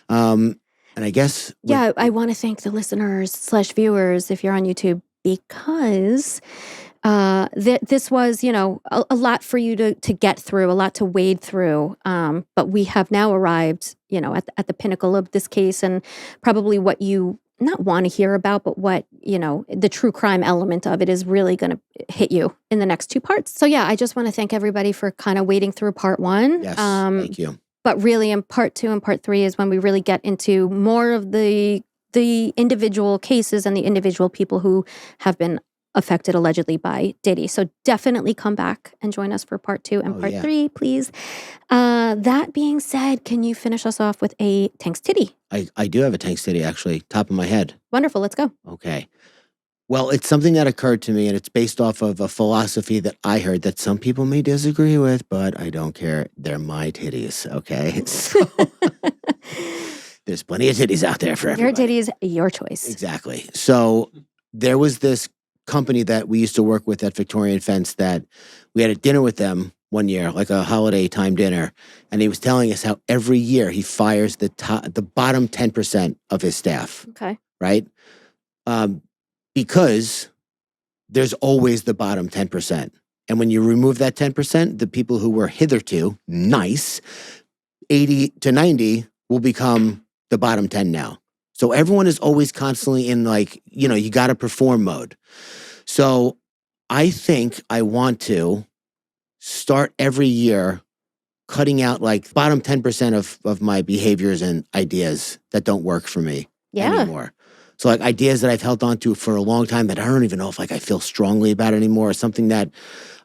And I guess... Yeah, I want to thank the listeners/viewers if you're on YouTube, because this was, a lot for you to get through, a lot to wade through. But we have now arrived, at the pinnacle of this case, and probably what you not want to hear about, but what, the true crime element of it is really going to hit you in the next 2 parts. So yeah, I just want to thank everybody for kind of wading through part 1. Yes, thank you. But really in part 2 and part 3 is when we really get into more of the individual cases and the individual people who have been affected allegedly by Diddy. So definitely come back and join us for part 2 and part 3, please. That being said, can you finish us off with a Tanks Titty? I do have a Tanks Titty, actually, top of my head. Wonderful, let's go. Okay. Well, it's something that occurred to me, and it's based off of a philosophy that I heard that some people may disagree with, but I don't care. They're my titties, okay? So, there's plenty of titties out there for everybody. Your titties, your choice. Exactly. So there was this company that we used to work with at Victorian Fence that we had a dinner with them one year, like a holiday time dinner, and he was telling us how every year he fires the bottom 10% of his staff. Okay. Right? Because there's always the bottom 10%. And when you remove that 10%, the people who were hitherto nice, 80 to 90 will become the bottom 10 now. So everyone is always constantly in like, you got to perform mode. So I think I want to start every year cutting out like bottom 10% of my behaviors and ideas that don't work for me anymore. So like ideas that I've held on to for a long time that I don't even know if like I feel strongly about anymore, or something that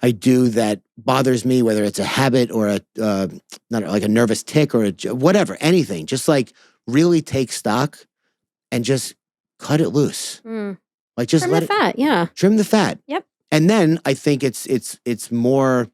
I do that bothers me, whether it's a habit or not like a nervous tick or whatever, anything. Just like really take stock and just cut it loose. Like just trim the fat, trim the fat. Yep. And then I think it's more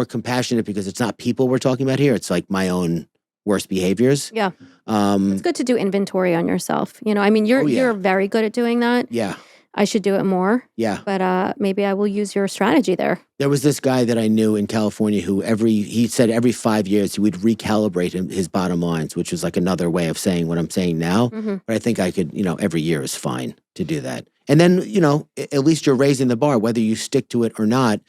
compassionate because it's not people we're talking about here. It's like my own worst behaviors. Yeah. It's good to do inventory on yourself. You're very good at doing that. Yeah. I should do it more. Yeah. But maybe I will use your strategy there. There was this guy that I knew in California who he said every 5 years he would recalibrate his bottom lines, which was like another way of saying what I'm saying now. Mm-hmm. But I think I could, every year is fine to do that. And then, at least you're raising the bar. Whether you stick to it or not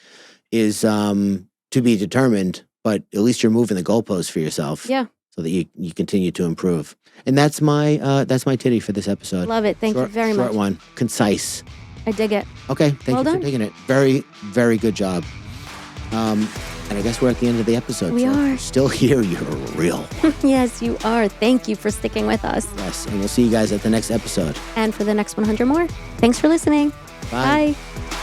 is to be determined, but at least you're moving the goalposts for yourself. Yeah. So that you continue to improve. And that's my titty for this episode. Love it. Thank you very much. Short one. Concise. I dig it. Okay. Thank you done. for taking it. Very, very good job. And I guess we're at the end of the episode. We are. Still here. You're real. Yes, you are. Thank you for sticking with us. Yes. And we'll see you guys at the next episode. And for the next 100 more. Thanks for listening. Bye. Bye.